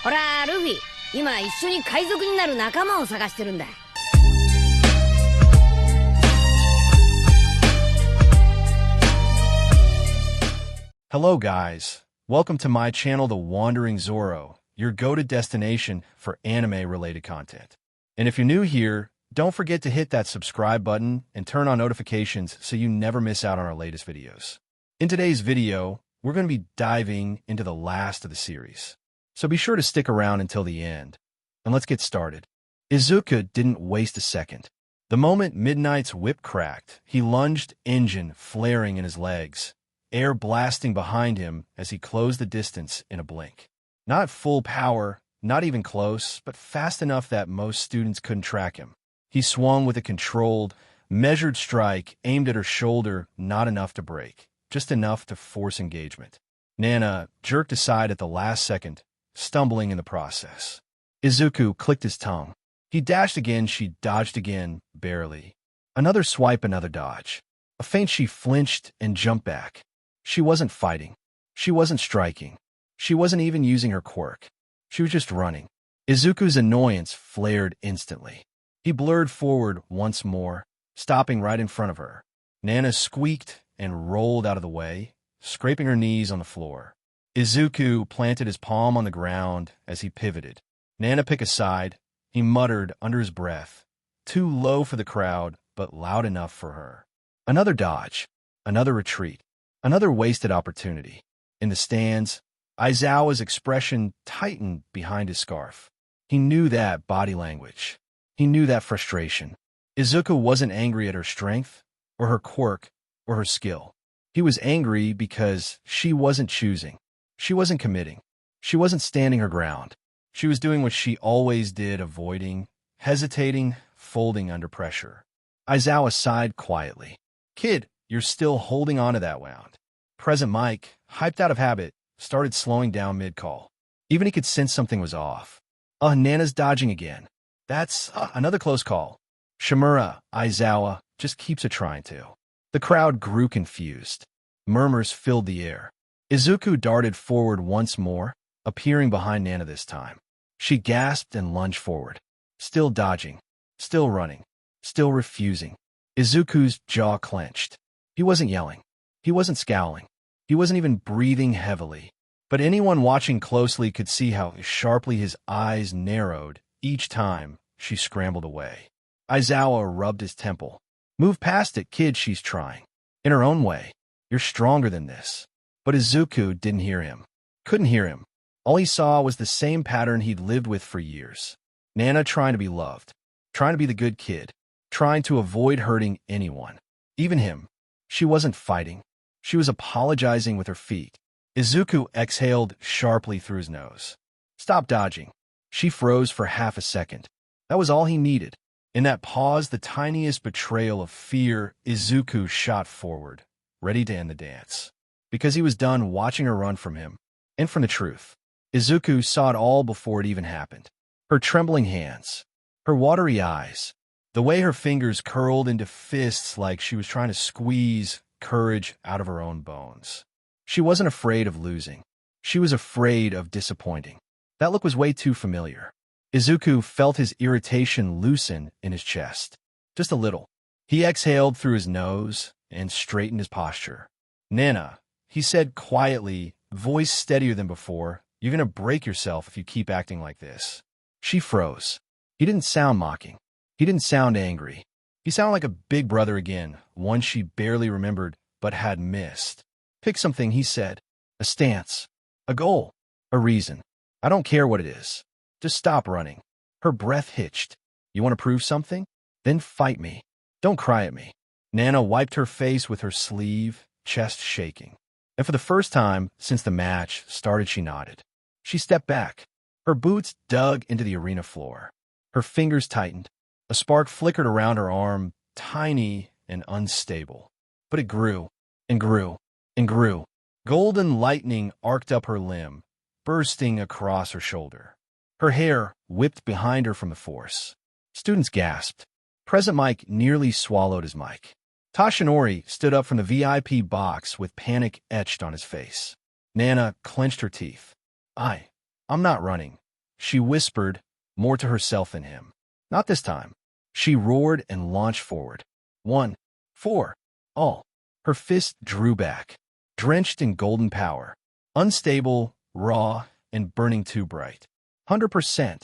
ほら、ルフィ、今一緒に海賊になる仲間を探してるんだ。Hello guys, welcome to my channel The Wandering Zoro, your go-to destination for anime-related content. And if you're new here, don't forget to hit that subscribe button and turn on notifications so you never miss out on our latest videos. In today's video, we're going to be diving into the last of the series. So be sure to stick around until the end. And let's get started. Izuku didn't waste a second. The moment Midnight's whip cracked, he lunged, engine flaring in his legs, air blasting behind him as he closed the distance in a blink. Not at full power, not even close, but fast enough that most students couldn't track him. He swung with a controlled, measured strike aimed at her shoulder, not enough to break, just enough to force engagement. Nana jerked aside at the last second, stumbling in the process. Izuku clicked his tongue. He dashed again, she dodged again, barely. Another swipe, another dodge. A feint, she flinched and jumped back. She wasn't fighting. She wasn't striking. She wasn't even using her quirk. She was just running. Izuku's annoyance flared instantly. He blurred forward once more, stopping right in front of her. Nana squeaked and rolled out of the way, scraping her knees on the floor. Izuku planted his palm on the ground as he pivoted. Nana picked a side. He muttered under his breath, too low for the crowd, but loud enough for her. Another dodge. Another retreat. Another wasted opportunity. In the stands, Aizawa's expression tightened behind his scarf. He knew that body language. He knew that frustration. Izuku wasn't angry at her strength, or her quirk, or her skill. He was angry because she wasn't choosing. She wasn't committing. She wasn't standing her ground. She was doing what she always did, avoiding, hesitating, folding under pressure. Aizawa sighed quietly. Kid, you're still holding on to that wound. Present Mike, hyped out of habit, started slowing down mid-call. Even he could sense something was off. Nana's dodging again. That's another close call. Shimura, Aizawa, just keeps it trying to. The crowd grew confused. Murmurs filled the air. Izuku darted forward once more, appearing behind Nana this time. She gasped and lunged forward. Still dodging. Still running. Still refusing. Izuku's jaw clenched. He wasn't yelling. He wasn't scowling. He wasn't even breathing heavily. But anyone watching closely could see how sharply his eyes narrowed each time she scrambled away. Aizawa rubbed his temple. Move past it, kid, she's trying. In her own way. You're stronger than this. But Izuku didn't hear him. Couldn't hear him. All he saw was the same pattern he'd lived with for years. Nana trying to be loved. Trying to be the good kid. Trying to avoid hurting anyone. Even him. She wasn't fighting. She was apologizing with her feet. Izuku exhaled sharply through his nose. Stop dodging. She froze for half a second. That was all he needed. In that pause, the tiniest betrayal of fear, Izuku shot forward, ready to end the dance. Because he was done watching her run from him, and from the truth. Izuku saw it all before it even happened. Her trembling hands, her watery eyes, the way her fingers curled into fists like she was trying to squeeze courage out of her own bones. She wasn't afraid of losing. She was afraid of disappointing. That look was way too familiar. Izuku felt his irritation loosen in his chest. Just a little. He exhaled through his nose and straightened his posture. Nana, he said quietly, voice steadier than before, you're going to break yourself if you keep acting like this. She froze. He didn't sound mocking. He didn't sound angry. He sounded like a big brother again, one she barely remembered but had missed. Pick something, he said. A stance. A goal. A reason. I don't care what it is. Just stop running. Her breath hitched. You want to prove something? Then fight me. Don't cry at me. Nana wiped her face with her sleeve, chest shaking. And for the first time since the match started, she nodded. She stepped back. Her boots dug into the arena floor. Her fingers tightened. A spark flickered around her arm, tiny and unstable. But it grew, and grew, and grew. Golden lightning arced up her limb, bursting across her shoulder. Her hair whipped behind her from the force. Students gasped. Present Mike nearly swallowed his mic. Tashinori stood up from the VIP box with panic etched on his face. Nana clenched her teeth. I'm not running. she whispered, more to herself than him. Not this time. She roared and launched forward. 1, 4, all. Her fist drew back, drenched in golden power. Unstable, raw, and burning too bright. 100%.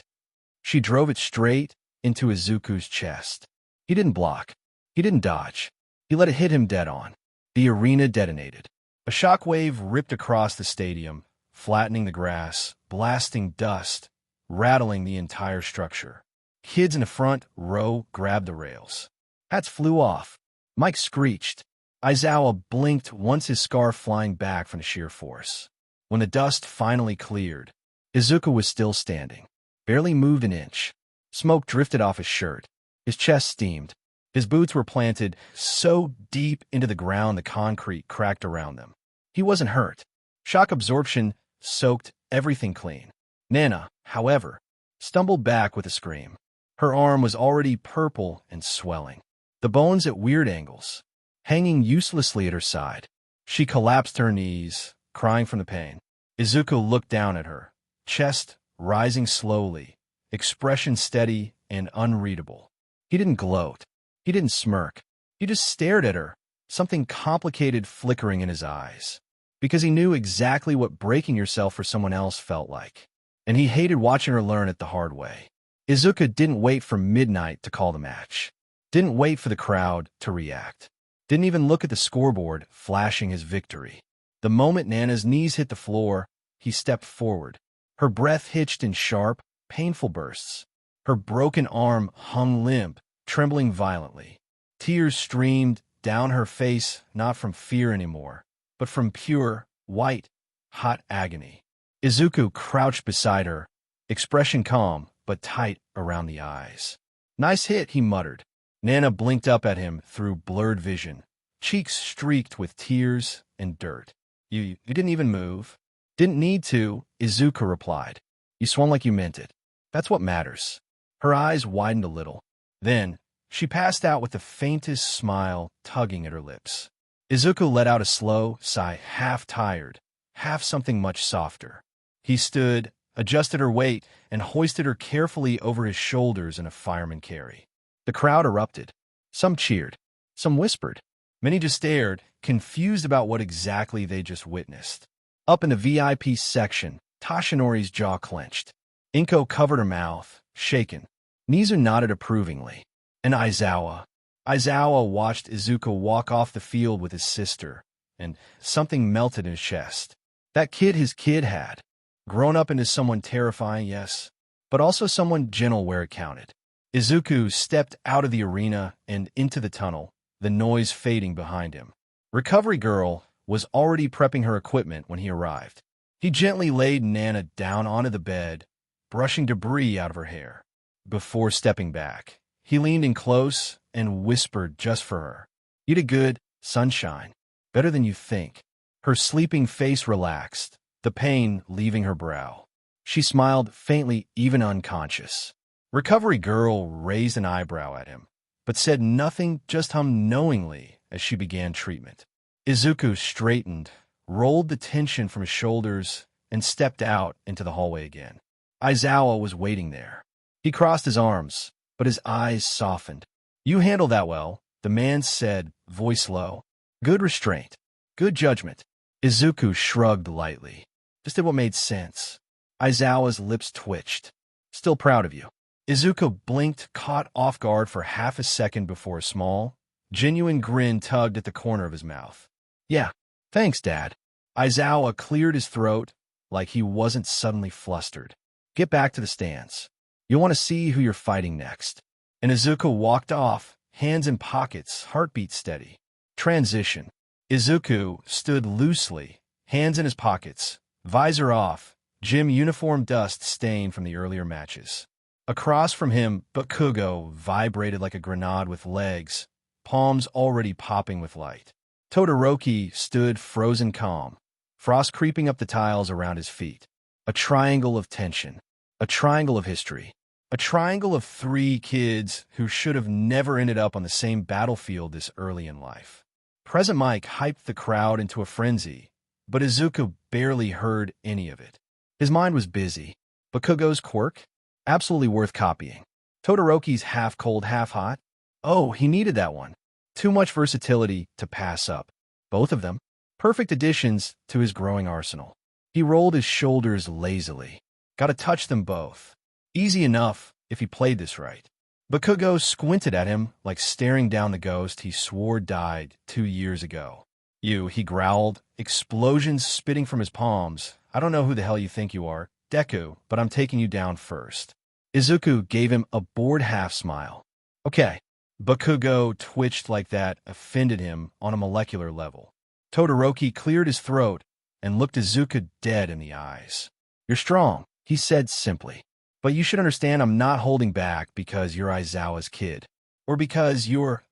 She drove it straight into Izuku's chest. He didn't block. He didn't dodge. He let it hit him dead on. The arena detonated. A shockwave ripped across the stadium, flattening the grass, blasting dust, rattling the entire structure. Kids in the front row grabbed the rails. Hats flew off. Mike screeched. Aizawa blinked once his scarf flying back from the sheer force. When the dust finally cleared, Izuku was still standing, barely moved an inch. Smoke drifted off his shirt. His chest steamed. His boots were planted so deep into the ground the concrete cracked around them. He wasn't hurt. Shock absorption soaked everything clean. Nana, however, stumbled back with a scream. Her arm was already purple and swelling, the bones at weird angles, hanging uselessly at her side. She collapsed to her knees, crying from the pain. Izuku looked down at her, chest rising slowly, expression steady and unreadable. He didn't gloat. He didn't smirk. He just stared at her, something complicated flickering in his eyes. Because he knew exactly what breaking yourself for someone else felt like. And he hated watching her learn it the hard way. Izuku didn't wait for midnight to call the match. Didn't wait for the crowd to react. Didn't even look at the scoreboard flashing his victory. The moment Nana's knees hit the floor, he stepped forward. Her breath hitched in sharp, painful bursts. Her broken arm hung limp, trembling violently. Tears streamed down her face, not from fear anymore, but from pure, white, hot agony. Izuku crouched beside her, expression calm but tight around the eyes. Nice hit, he muttered. Nana blinked up at him through blurred vision, cheeks streaked with tears and dirt. You didn't even move. Didn't need to, Izuku replied. You swung like you meant it. That's what matters. Her eyes widened a little. Then, she passed out with the faintest smile tugging at her lips. Izuku let out a slow sigh, half tired, half something much softer. He stood, adjusted her weight, and hoisted her carefully over his shoulders in a fireman carry. The crowd erupted. Some cheered. Some whispered. Many just stared, confused about what exactly they just witnessed. Up in the VIP section, Tashinori's jaw clenched. Inko covered her mouth, shaken. Nizu nodded approvingly. And Aizawa watched Izuku walk off the field with his sister, and something melted in his chest. That kid his kid had. Grown up into someone terrifying, yes, but also someone gentle where it counted. Izuku stepped out of the arena and into the tunnel, the noise fading behind him. Recovery Girl was already prepping her equipment when he arrived. He gently laid Nana down onto the bed, brushing debris out of her hair. Before stepping back, he leaned in close and whispered just for her. You did good, sunshine. Better than you think. Her sleeping face relaxed, the pain leaving her brow. She smiled faintly, even unconscious. Recovery Girl raised an eyebrow at him, but said nothing, just hummed knowingly as she began treatment. Izuku straightened, rolled the tension from his shoulders, and stepped out into the hallway again. Aizawa was waiting there. He crossed his arms, but his eyes softened. You handle that well, the man said, voice low. Good restraint. Good judgment. Izuku shrugged lightly. Just did what made sense. Aizawa's lips twitched. Still proud of you. Izuku blinked, caught off guard for half a second before a small, genuine grin tugged at the corner of his mouth. Yeah, thanks, Dad. Aizawa cleared his throat like he wasn't suddenly flustered. Get back to the stands. You'll want to see who you're fighting next. And Izuku walked off, hands in pockets, heartbeat steady. Transition. Izuku stood loosely, hands in his pockets, visor off, gym uniform dust stained from the earlier matches. Across from him, Bakugo vibrated like a grenade with legs, palms already popping with light. Todoroki stood frozen calm, frost creeping up the tiles around his feet. A triangle of tension, a triangle of history, a triangle of three kids who should have never ended up on the same battlefield this early in life. Present Mike hyped the crowd into a frenzy, but Izuku barely heard any of it. His mind was busy, Bakugo's Quirk? Absolutely worth copying. Todoroki's half cold, half hot? Oh, he needed that one. Too much versatility to pass up. Both of them, perfect additions to his growing arsenal. He rolled his shoulders lazily. Gotta touch them both. Easy enough if he played this right. Bakugo squinted at him like staring down the ghost he swore died 2 years ago. You, he growled, explosions spitting from his palms. I don't know who the hell you think you are, Deku, but I'm taking you down first. Izuku gave him a bored half-smile. Okay. Bakugo twitched like that offended him on a molecular level. Todoroki cleared his throat and looked Izuku dead in the eyes. You're strong, he said simply. But you should understand I'm not holding back because you're Aizawa's kid. Or because you're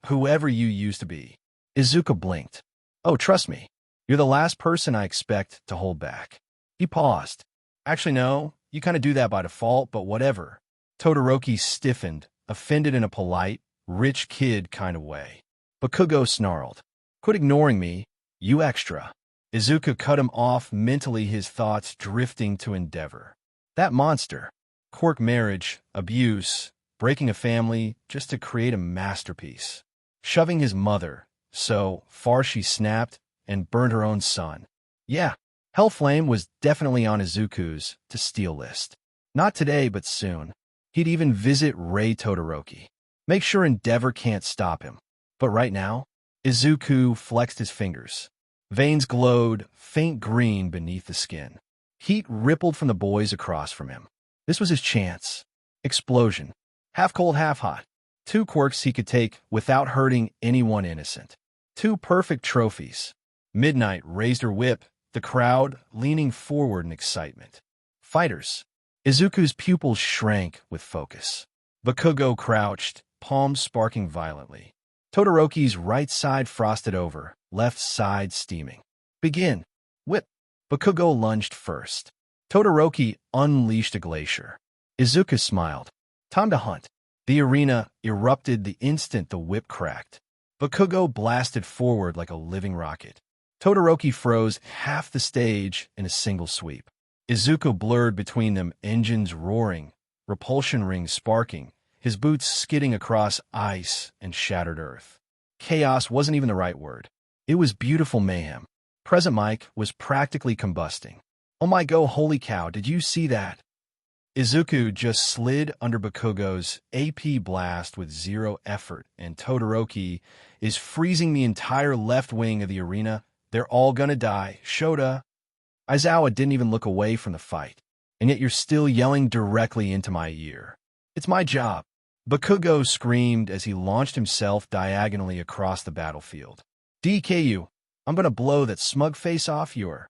whoever you used to be. Izuku blinked. Oh, trust me. You're the last person I expect to hold back. He paused. Actually, no. You kind of do that by default, but whatever. Todoroki stiffened, offended in a polite, rich kid kind of way. Bakugo snarled. Quit ignoring me, you extra. Izuku cut him off mentally, his thoughts drifting to Endeavor. That monster. Quirk marriage, abuse, breaking a family just to create a masterpiece. Shoving his mother, so far she snapped and burned her own son. Yeah, Hellflame was definitely on Izuku's to steal list. Not today, but soon. He'd even visit Rei Todoroki. Make sure Endeavor can't stop him. But right now, Izuku flexed his fingers. Veins glowed, faint green beneath the skin. Heat rippled from the boys across from him. This was his chance. Explosion. Half cold, half hot. 2 quirks he could take without hurting anyone innocent. 2 perfect trophies. Midnight raised her whip, the crowd leaning forward in excitement. Fighters. Izuku's pupils shrank with focus. Bakugo crouched, palms sparking violently. Todoroki's right side frosted over, left side steaming. Begin. Whip. Bakugo lunged first. Todoroki unleashed a glacier. Izuku smiled. Time to hunt. The arena erupted the instant the whip cracked. Bakugo blasted forward like a living rocket. Todoroki froze half the stage in a single sweep. Izuku blurred between them, engines roaring, repulsion rings sparking, his boots skidding across ice and shattered earth. Chaos wasn't even the right word. It was beautiful mayhem. Present Mike was practically combusting. Oh my god, holy cow, did you see that? Izuku just slid under Bakugo's AP blast with 0 effort, and Todoroki is freezing the entire left wing of the arena. They're all gonna die. Shota. Aizawa didn't even look away from the fight, and yet you're still yelling directly into my ear. It's my job. Bakugo screamed as he launched himself diagonally across the battlefield. DKU, I'm gonna blow that smug face off your...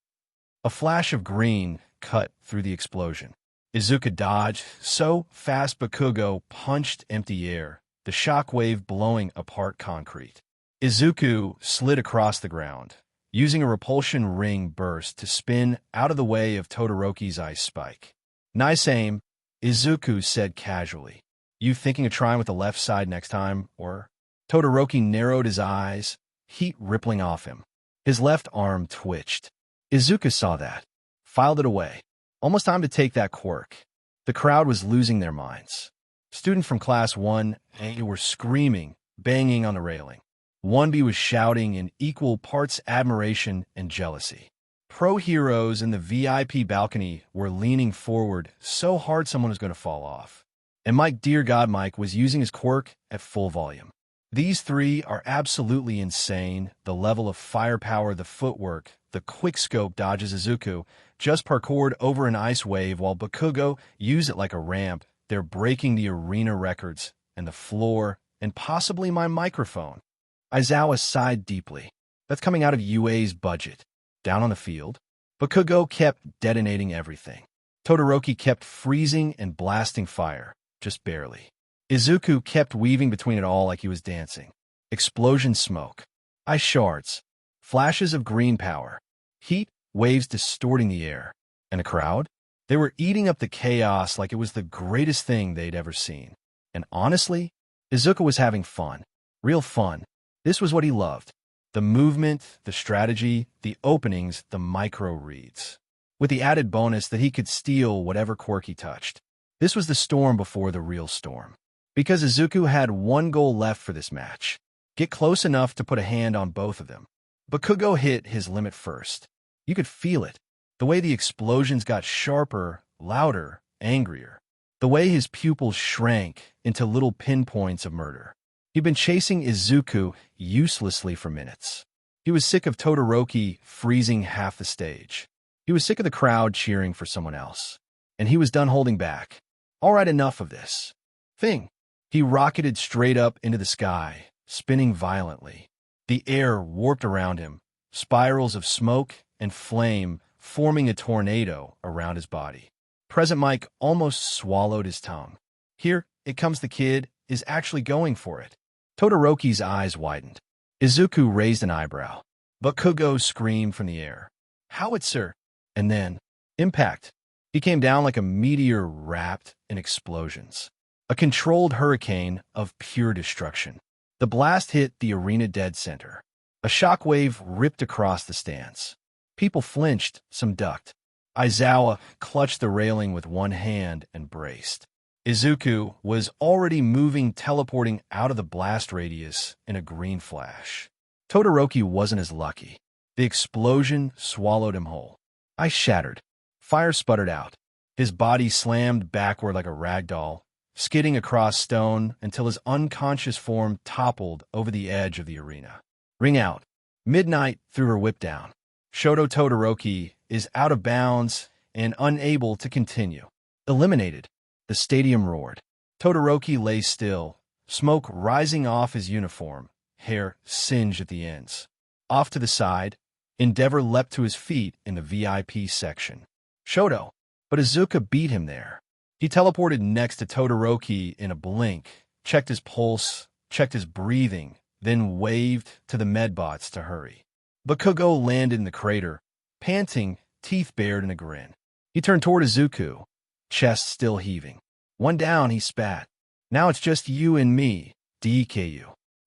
A flash of green cut through the explosion. Izuku dodged so fast Bakugo punched empty air, the shockwave blowing apart concrete. Izuku slid across the ground, using a repulsion ring burst to spin out of the way of Todoroki's ice spike. Nice aim, Izuku said casually. You thinking of trying with the left side next time, or? Todoroki narrowed his eyes, heat rippling off him. His left arm twitched. Izuku saw that, filed it away. Almost time to take that quirk. The crowd was losing their minds. Students from Class 1A were screaming, banging on the railing. 1B was shouting in equal parts admiration and jealousy. Pro heroes in the VIP balcony were leaning forward so hard someone was going to fall off. And Mike, dear God, Mike was using his quirk at full volume. These 3 are absolutely insane. The level of firepower, the footwork, the quickscope dodges Izuku just parkoured over an ice wave while Bakugo used it like a ramp. They're breaking the arena records and the floor and possibly my microphone. Aizawa sighed deeply. That's coming out of UA's budget. Down on the field, Bakugo kept detonating everything. Todoroki kept freezing and blasting fire, just barely. Izuku kept weaving between it all like he was dancing. Explosion smoke. Ice shards. Flashes of green power. Heat waves distorting the air. And a crowd? They were eating up the chaos like it was the greatest thing they'd ever seen. And honestly, Izuku was having fun. Real fun. This was what he loved. The movement, the strategy, the openings, the micro reads. with the added bonus that he could steal whatever quirk he touched. This was the storm before the real storm. Because Izuku had one goal left for this match. Get close enough to put a hand on both of them. Bakugo hit his limit first. You could feel it. The way the explosions got sharper, louder, angrier. The way his pupils shrank into little pinpoints of murder. He'd been chasing Izuku uselessly for minutes. He was sick of Todoroki freezing half the stage. He was sick of the crowd cheering for someone else. And he was done holding back. All right, enough of this thing. He rocketed straight up into the sky, spinning violently. The air warped around him, spirals of smoke and flame forming a tornado around his body. Present Mike almost swallowed his tongue. Here, it comes the kid, is actually going for it. Todoroki's eyes widened. Izuku raised an eyebrow. Bakugo screamed from the air. Howitzer! And then, impact. He came down like a meteor wrapped in explosions. A controlled hurricane of pure destruction. The blast hit the arena dead center. A shockwave ripped across the stands. People flinched, some ducked. Aizawa clutched the railing with one hand and braced. Izuku was already moving, teleporting out of the blast radius in a green flash. Todoroki wasn't as lucky. The explosion swallowed him whole. Ice shattered. Fire sputtered out. His body slammed backward like a rag doll, skidding across stone until his unconscious form toppled over the edge of the arena. Ring out. Midnight threw her whip down. Shoto Todoroki is out of bounds and unable to continue. Eliminated. The stadium roared. Todoroki lay still, smoke rising off his uniform, hair singed at the ends. Off to the side, Endeavor leapt to his feet in the VIP section. Shoto, but Izuku beat him there. He teleported next to Todoroki in a blink, checked his pulse, checked his breathing, then waved to the medbots to hurry. Bakugo landed in the crater, panting, teeth bared in a grin. He turned toward Izuku, chest still heaving. One down, he spat. Now it's just you and me, DKU.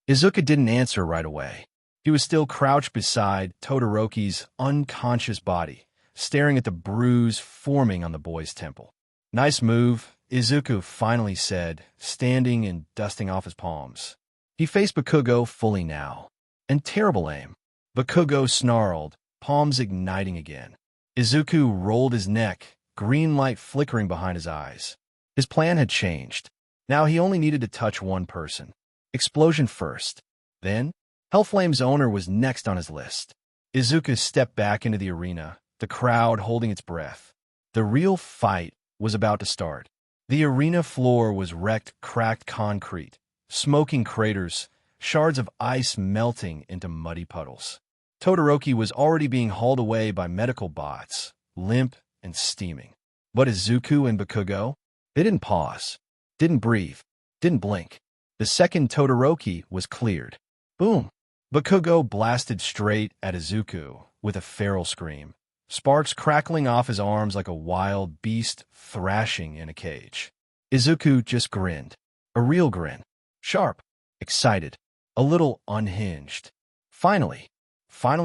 Izuku didn't answer right away. He was still crouched beside Todoroki's unconscious body, staring at the bruise forming on the boy's temple. Nice move, Izuku finally said, standing and dusting off his palms. He faced Bakugo fully now. And terrible aim. Bakugo snarled, palms igniting again. Izuku rolled his neck, green light flickering behind his eyes. His plan had changed. Now he only needed to touch one person. Explosion first. Then, Hellflame's owner was next on his list. Izuku stepped back into the arena, the crowd holding its breath. The real fight was about to start. The arena floor was wrecked, cracked concrete, smoking craters, shards of ice melting into muddy puddles. Todoroki was already being hauled away by medical bots, limp and steaming. But Izuku and Bakugo? They didn't pause, didn't breathe, didn't blink. The second Todoroki was cleared. Boom! Bakugo blasted straight at Izuku with a feral scream, sparks crackling off his arms like a wild beast thrashing in a cage. Izuku just grinned. A real grin. Sharp, excited, a little unhinged. Finally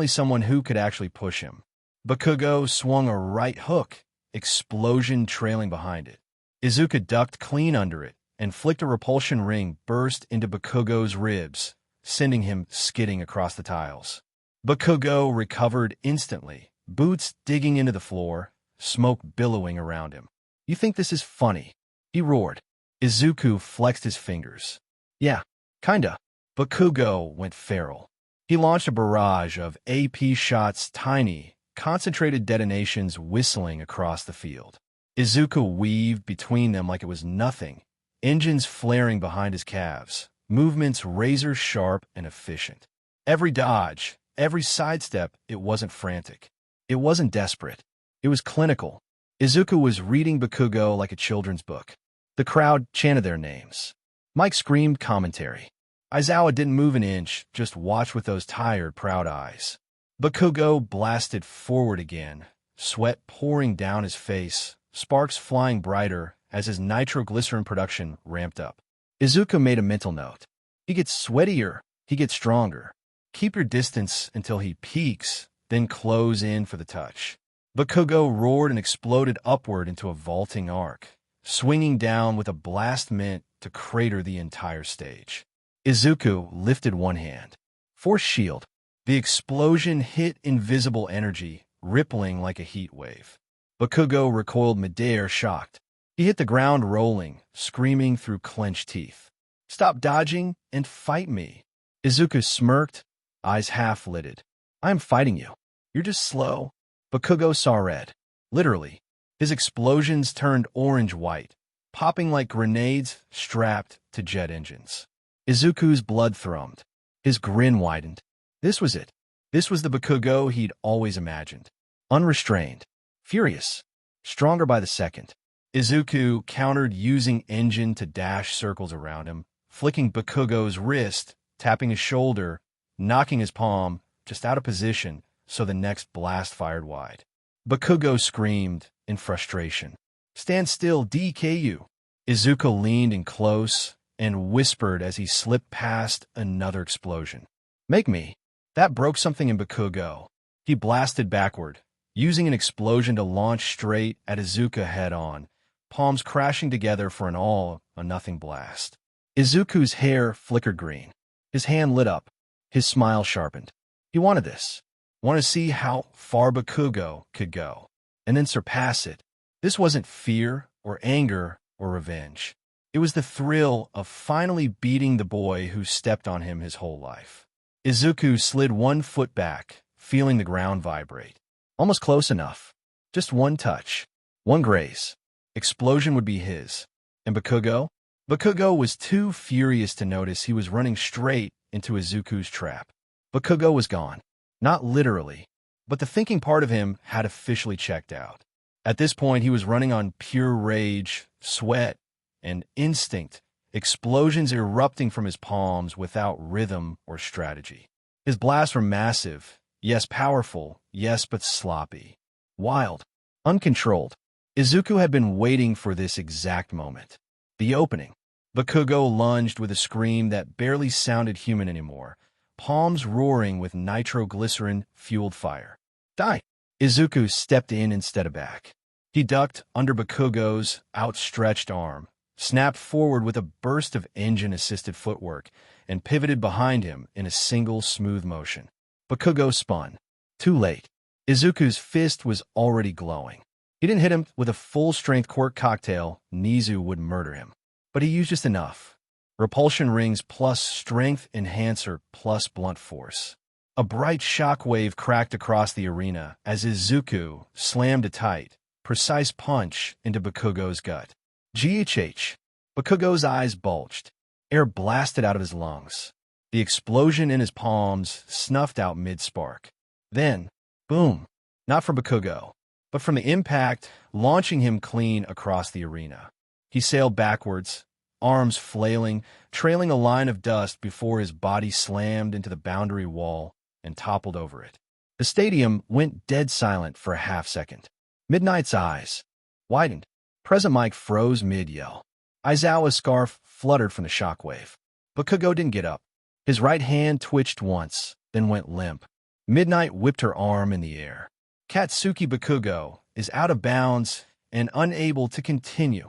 someone who could actually push him. Bakugo swung a right hook, explosion trailing behind it. Izuku ducked clean under it and flicked a repulsion ring burst into Bakugo's ribs, sending him skidding across the tiles. Bakugo recovered instantly, boots digging into the floor, smoke billowing around him. You think this is funny? He roared. Izuku flexed his fingers. Yeah, kinda. Bakugo went feral. He launched a barrage of AP shots, tiny, concentrated detonations whistling across the field. Izuku weaved between them like it was nothing, engines flaring behind his calves, movements razor-sharp and efficient. Every dodge, every sidestep, it wasn't frantic. It wasn't desperate. It was clinical. Izuku was reading Bakugo like a children's book. The crowd chanted their names. Mike screamed commentary. Aizawa didn't move an inch, just watched with those tired, proud eyes. Bakugo blasted forward again, sweat pouring down his face, sparks flying brighter as his nitroglycerin production ramped up. Izuku made a mental note. He gets sweatier, he gets stronger. Keep your distance until he peaks, then close in for the touch. Bakugo roared and exploded upward into a vaulting arc, swinging down with a blast meant to crater the entire stage. Izuku lifted one hand. Force shield. The explosion hit invisible energy, rippling like a heat wave. Bakugo recoiled midair, shocked. He hit the ground rolling, screaming through clenched teeth. "Stop dodging and fight me." Izuku smirked, eyes half-lidded. "I am fighting you. You're just slow." Bakugo saw red. Literally. His explosions turned orange-white, popping like grenades strapped to jet engines. Izuku's blood thrummed. His grin widened. This was it. This was the Bakugo he'd always imagined. Unrestrained. Furious. Stronger by the second. Izuku countered using engine to dash circles around him, flicking Bakugo's wrist, tapping his shoulder, knocking his palm just out of position so the next blast fired wide. Bakugo screamed in frustration. "Stand still, DKU." Izuku leaned in close and whispered as he slipped past another explosion. "Make me." That broke something in Bakugo. He blasted backward, using an explosion to launch straight at Izuku head-on, palms crashing together for an all-or-nothing blast. Izuku's hair flickered green. His hand lit up. His smile sharpened. He wanted this. Wanted to see how far Bakugo could go, and then surpass it. This wasn't fear or anger or revenge. It was the thrill of finally beating the boy who stepped on him his whole life. Izuku slid one foot back, feeling the ground vibrate. Almost close enough. Just one touch. One graze. Explosion would be his. And Bakugo? Bakugo was too furious to notice he was running straight into Izuku's trap. Bakugo was gone. Not literally, but the thinking part of him had officially checked out. At this point, he was running on pure rage, sweat, and instinct, explosions erupting from his palms without rhythm or strategy. His blasts were massive, yes, powerful, yes, but sloppy. Wild, uncontrolled. Izuku had been waiting for this exact moment. The opening. Bakugo lunged with a scream that barely sounded human anymore, palms roaring with nitroglycerin-fueled fire. "Die!" Izuku stepped in instead of back. He ducked under Bakugo's outstretched arm, snapped forward with a burst of engine-assisted footwork, and pivoted behind him in a single smooth motion. Bakugo spun. Too late. Izuku's fist was already glowing. He didn't hit him with a full-strength Quirk cocktail. Nizu would murder him. But he used just enough. Repulsion rings plus strength enhancer plus blunt force. A bright shockwave cracked across the arena as Izuku slammed a tight, precise punch into Bakugo's gut. GHH. Bakugo's eyes bulged. Air blasted out of his lungs. The explosion in his palms snuffed out mid-spark. Then, boom. Not from Bakugo, but from the impact, launching him clean across the arena. He sailed backwards, arms flailing, trailing a line of dust before his body slammed into the boundary wall and toppled over it. The stadium went dead silent for a half-second. Midnight's eyes widened. Present Mike froze mid-yell. Aizawa's scarf fluttered from the shockwave. Bakugo didn't get up. His right hand twitched once, then went limp. Midnight whipped her arm in the air. Katsuki Bakugo is out of bounds and unable to continue.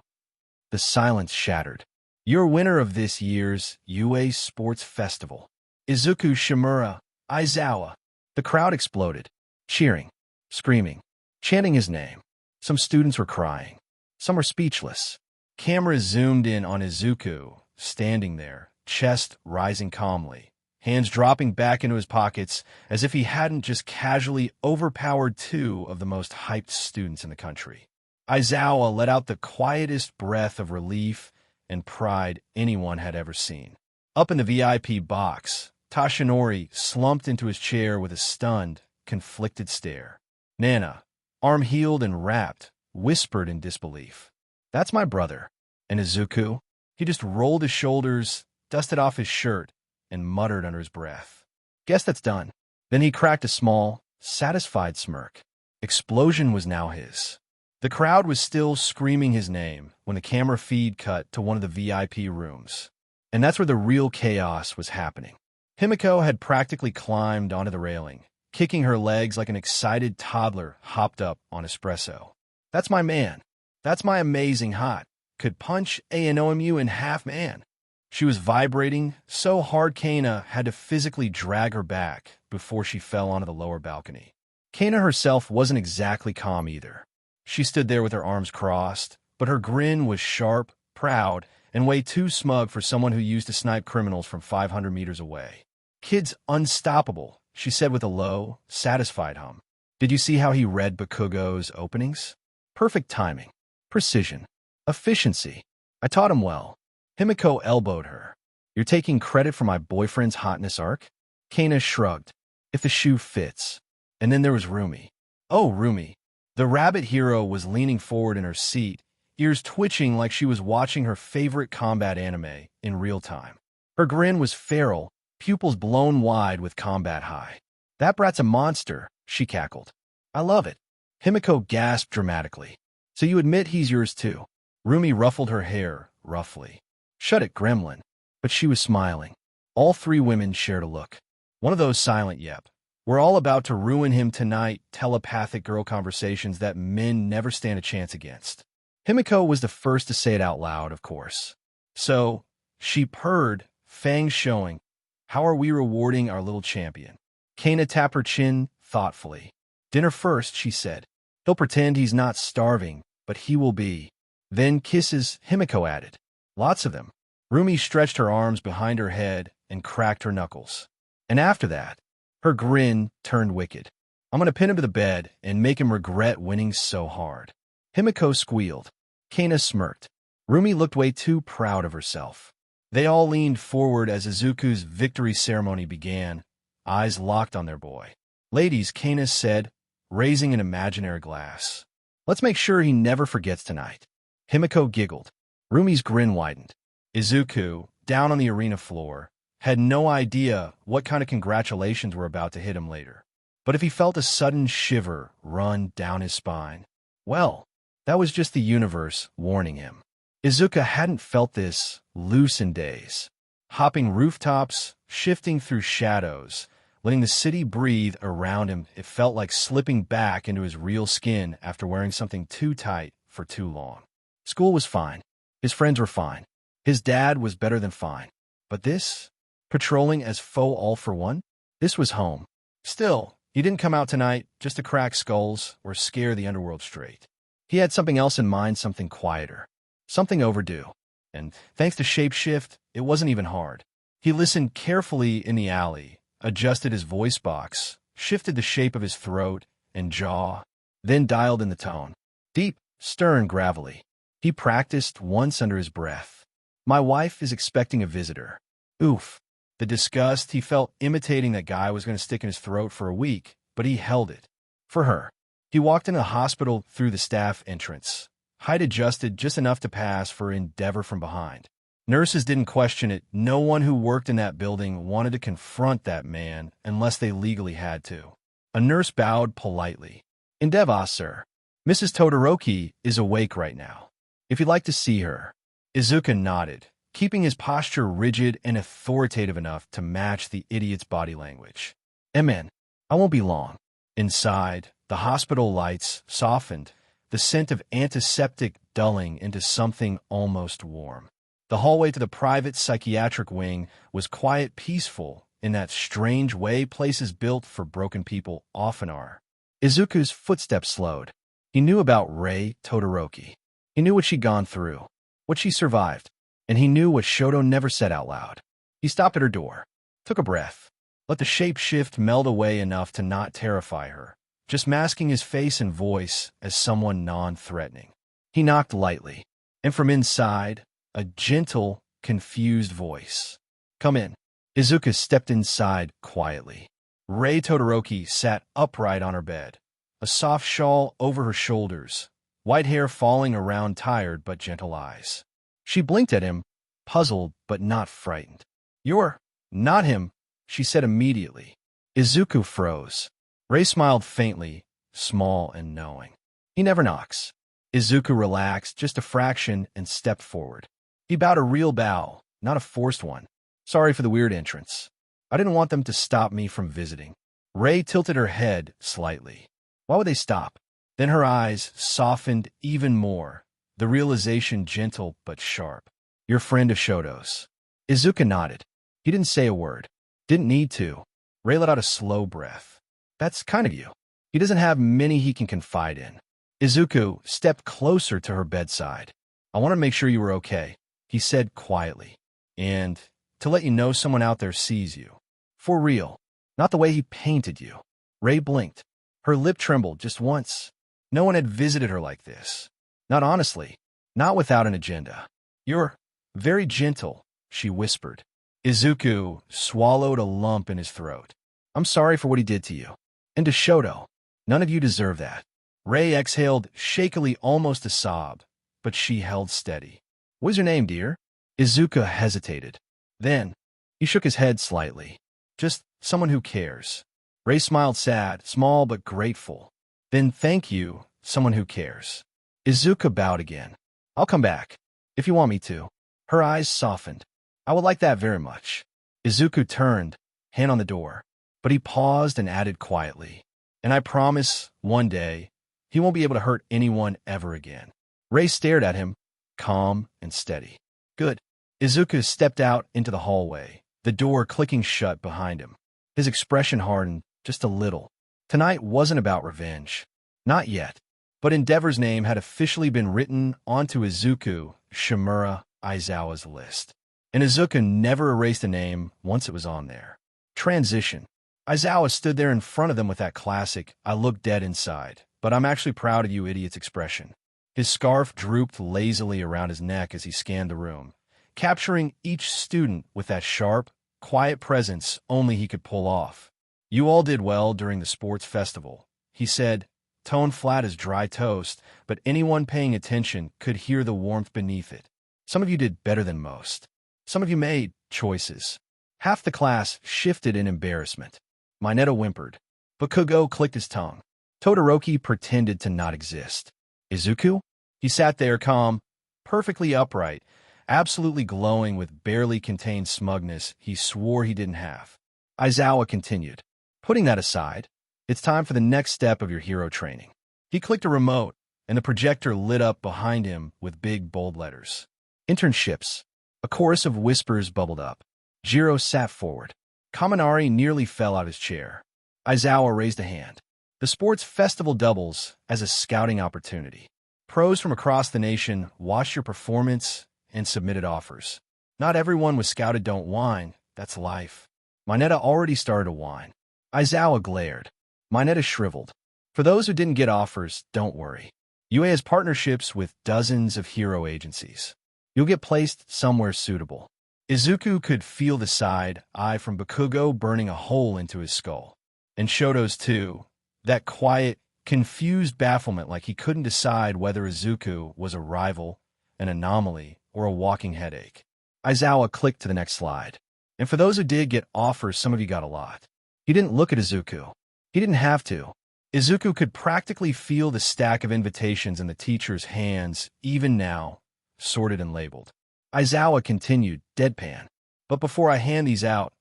The silence shattered. You're winner of this year's UA Sports Festival. Izuku Shimura, Aizawa. The crowd exploded, cheering, screaming, chanting his name. Some students were crying. Some were speechless. Cameras zoomed in on Izuku, standing there, chest rising calmly, hands dropping back into his pockets as if he hadn't just casually overpowered two of the most hyped students in the country. Aizawa let out the quietest breath of relief and pride anyone had ever seen. Up in the VIP box, Tashinori slumped into his chair with a stunned, conflicted stare. Nana, arm healed and wrapped, whispered in disbelief. "That's my brother." And Izuku? He just rolled his shoulders, dusted off his shirt, and muttered under his breath. "Guess that's done." Then he cracked a small, satisfied smirk. Explosion was now his. The crowd was still screaming his name when the camera feed cut to one of the VIP rooms. And that's where the real chaos was happening. Himiko had practically climbed onto the railing, kicking her legs like an excited toddler hopped up on espresso. That's my man. That's my amazing hot. Could punch A&OMU in half, man. She was vibrating so hard Kana had to physically drag her back before she fell onto the lower balcony. Kana herself wasn't exactly calm either. She stood there with her arms crossed, but her grin was sharp, proud, and way too smug for someone who used to snipe criminals from 500 meters away. Kid's unstoppable, she said with a low, satisfied hum. Did you see how he read Bakugo's openings? Perfect timing, precision, efficiency. I taught him well. Himiko elbowed her. You're taking credit for my boyfriend's hotness arc? Kana shrugged. If the shoe fits. And then there was Rumi. Oh, Rumi. The rabbit hero was leaning forward in her seat, ears twitching like she was watching her favorite combat anime in real time. Her grin was feral, pupils blown wide with combat high. That brat's a monster, she cackled. I love it. Himiko gasped dramatically. So you admit he's yours too? Rumi ruffled her hair, roughly. Shut it, gremlin. But she was smiling. All three women shared a look. One of those silent yep. We're all about to ruin him tonight, telepathic girl conversations that men never stand a chance against. Himiko was the first to say it out loud, of course. So, she purred, fangs showing. How are we rewarding our little champion? Kana tapped her chin thoughtfully. Dinner first, she said. He'll pretend he's not starving, but he will be. Then kisses, Himiko added. Lots of them. Rumi stretched her arms behind her head and cracked her knuckles. And after that, her grin turned wicked. I'm going to pin him to the bed and make him regret winning so hard. Himiko squealed. Kana smirked. Rumi looked way too proud of herself. They all leaned forward as Izuku's victory ceremony began, eyes locked on their boy. Ladies, Kana said, raising an imaginary glass. Let's make sure he never forgets tonight. Himiko giggled. Rumi's grin widened. Izuku, down on the arena floor, had no idea what kind of congratulations were about to hit him later. But if he felt a sudden shiver run down his spine, well, that was just the universe warning him. Izuku hadn't felt this loose in days. Hopping rooftops, shifting through shadows, letting the city breathe around him, it felt like slipping back into his real skin after wearing something too tight for too long. School was fine. His friends were fine. His dad was better than fine. But this? Patrolling as foe all for one? This was home. Still, he didn't come out tonight just to crack skulls or scare the underworld straight. He had something else in mind, something quieter. Something overdue. And thanks to Shapeshift, it wasn't even hard. He listened carefully in the alley, adjusted his voice box, shifted the shape of his throat and jaw, then dialed in the tone. Deep, stern, gravelly. He practiced once under his breath. My wife is expecting a visitor. Oof. The disgust he felt imitating that guy was going to stick in his throat for a week, but he held it. For her. He walked into the hospital through the staff entrance. Height adjusted just enough to pass for Endeavor from behind. Nurses didn't question it. No one who worked in that building wanted to confront that man unless they legally had to. A nurse bowed politely. Endeavor, sir. Mrs. Todoroki is awake right now. If you'd like to see her. Izuku nodded, keeping his posture rigid and authoritative enough to match the idiot's body language. Amen. I won't be long. Inside, the hospital lights softened, the scent of antiseptic dulling into something almost warm. The hallway to the private psychiatric wing was quiet, peaceful, in that strange way places built for broken people often are. Izuku's footsteps slowed. He knew about Rei Todoroki. He knew what she'd gone through, what she survived, and he knew what Shoto never said out loud. He stopped at her door, took a breath, let the shape-shift meld away enough to not terrify her, just masking his face and voice as someone non-threatening. He knocked lightly, and from inside, a gentle, confused voice. Come in. Izuku stepped inside quietly. Rei Todoroki sat upright on her bed, a soft shawl over her shoulders, white hair falling around tired but gentle eyes. She blinked at him, puzzled but not frightened. You're not him, she said immediately. Izuku froze. Rei smiled faintly, small and knowing. He never knocks. Izuku relaxed just a fraction and stepped forward. He bowed a real bow, not a forced one. Sorry for the weird entrance. I didn't want them to stop me from visiting. Rei tilted her head slightly. Why would they stop? Then her eyes softened even more, the realization gentle but sharp. Your friend of Shoto's. Izuku nodded. He didn't say a word. Didn't need to. Rei let out a slow breath. That's kind of you. He doesn't have many he can confide in. Izuku stepped closer to her bedside. I want to make sure you were okay, he said quietly. And to let you know someone out there sees you. For real. Not the way he painted you. Rei blinked. Her lip trembled just once. No one had visited her like this. Not honestly. Not without an agenda. You're very gentle, she whispered. Izuku swallowed a lump in his throat. I'm sorry for what he did to you. And to Shoto. None of you deserve that. Rei exhaled shakily, almost a sob, but she held steady. What's your name, dear? Izuku hesitated. Then, he shook his head slightly. Just someone who cares. Rei smiled sad, small but grateful. Then thank you, someone who cares. Izuku bowed again. I'll come back, if you want me to. Her eyes softened. I would like that very much. Izuku turned, hand on the door, but he paused and added quietly. And I promise, one day, he won't be able to hurt anyone ever again. Rei stared at him, calm and steady. Good. Izuku stepped out into the hallway, the door clicking shut behind him. His expression hardened just a little. Tonight wasn't about revenge. Not yet. But Endeavor's name had officially been written onto Izuku Shimura Aizawa's list. And Izuku never erased a name once it was on there. Transition. Aizawa stood there in front of them with that classic, I look dead inside, but I'm actually proud of you idiots expression. His scarf drooped lazily around his neck as he scanned the room, capturing each student with that sharp, quiet presence only he could pull off. You all did well during the sports festival, he said, tone flat as dry toast, but anyone paying attention could hear the warmth beneath it. Some of you did better than most. Some of you made choices. Half the class shifted in embarrassment. Mineta whimpered. Bakugo clicked his tongue. Todoroki pretended to not exist. Izuku? He sat there calm, perfectly upright, absolutely glowing with barely contained smugness he swore he didn't have. Aizawa continued. Putting that aside, it's time for the next step of your hero training. He clicked a remote, and the projector lit up behind him with big, bold letters. Internships. A chorus of whispers bubbled up. Jiro sat forward. Kaminari nearly fell out of his chair. Aizawa raised a hand. The sports festival doubles as a scouting opportunity. Pros from across the nation watched your performance and submitted offers. Not everyone was scouted. Don't whine. That's life. Mineta already started to whine. Aizawa glared. Mineta shriveled. For those who didn't get offers, don't worry. UA has partnerships with dozens of hero agencies. You'll get placed somewhere suitable. Izuku could feel the side eye from Bakugo burning a hole into his skull. And Shoto's too. That quiet, confused bafflement like he couldn't decide whether Izuku was a rival, an anomaly, or a walking headache. Aizawa clicked to the next slide. And for those who did get offers, some of you got a lot. He didn't look at Izuku. He didn't have to. Izuku could practically feel the stack of invitations in the teacher's hands, even now, sorted and labeled. Aizawa continued, deadpan. But before I hand these out,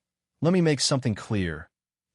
let me make something clear.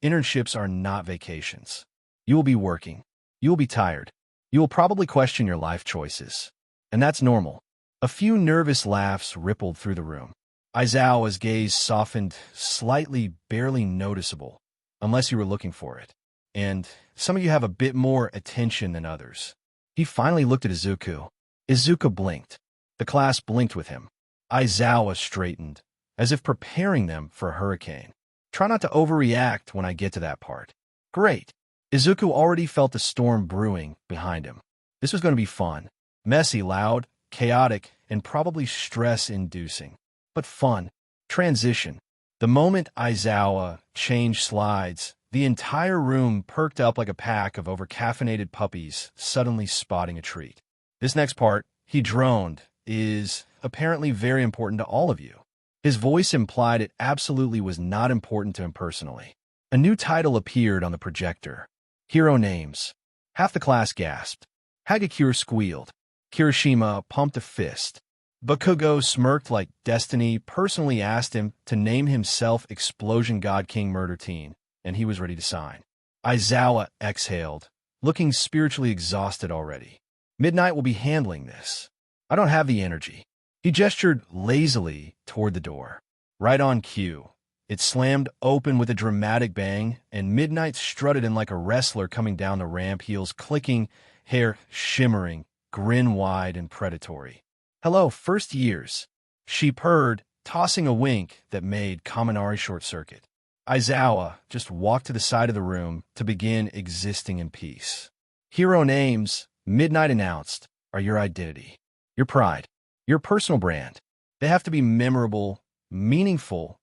Internships are not vacations. You will be working. You will be tired. You will probably question your life choices. And that's normal. A few nervous laughs rippled through the room. Aizawa's gaze softened, slightly, barely noticeable, unless you were looking for it. And some of you have a bit more attention than others. He finally looked at Izuku. Izuku blinked. The class blinked with him. Aizawa straightened, as if preparing them for a hurricane. Try not to overreact when I get to that part. Great. Izuku already felt the storm brewing behind him. This was going to be fun. Messy, loud, chaotic, and probably stress-inducing. But fun. Transition. The moment Aizawa changed slides, the entire room perked up like a pack of over-caffeinated puppies suddenly spotting a treat. This next part, he droned, is apparently very important to all of you. His voice implied it absolutely was not important to him personally. A new title appeared on the projector. Hero names. Half the class gasped. Hagakure squealed. Kirishima pumped a fist. Bakugo smirked like Destiny personally asked him to name himself Explosion God King Murder Teen, and he was ready to sign. Aizawa exhaled, looking spiritually exhausted already. Midnight will be handling this. I don't have the energy. He gestured lazily toward the door. Right on cue. It slammed open with a dramatic bang, and Midnight strutted in like a wrestler coming down the ramp, heels clicking, hair shimmering, grin wide and predatory. "Hello, first years," she purred, tossing a wink that made Kaminari short-circuit. Aizawa just walked to the side of the room to begin existing in peace. "Hero names," Midnight announced, "are your identity, your pride, your personal brand. They have to be memorable, meaningful,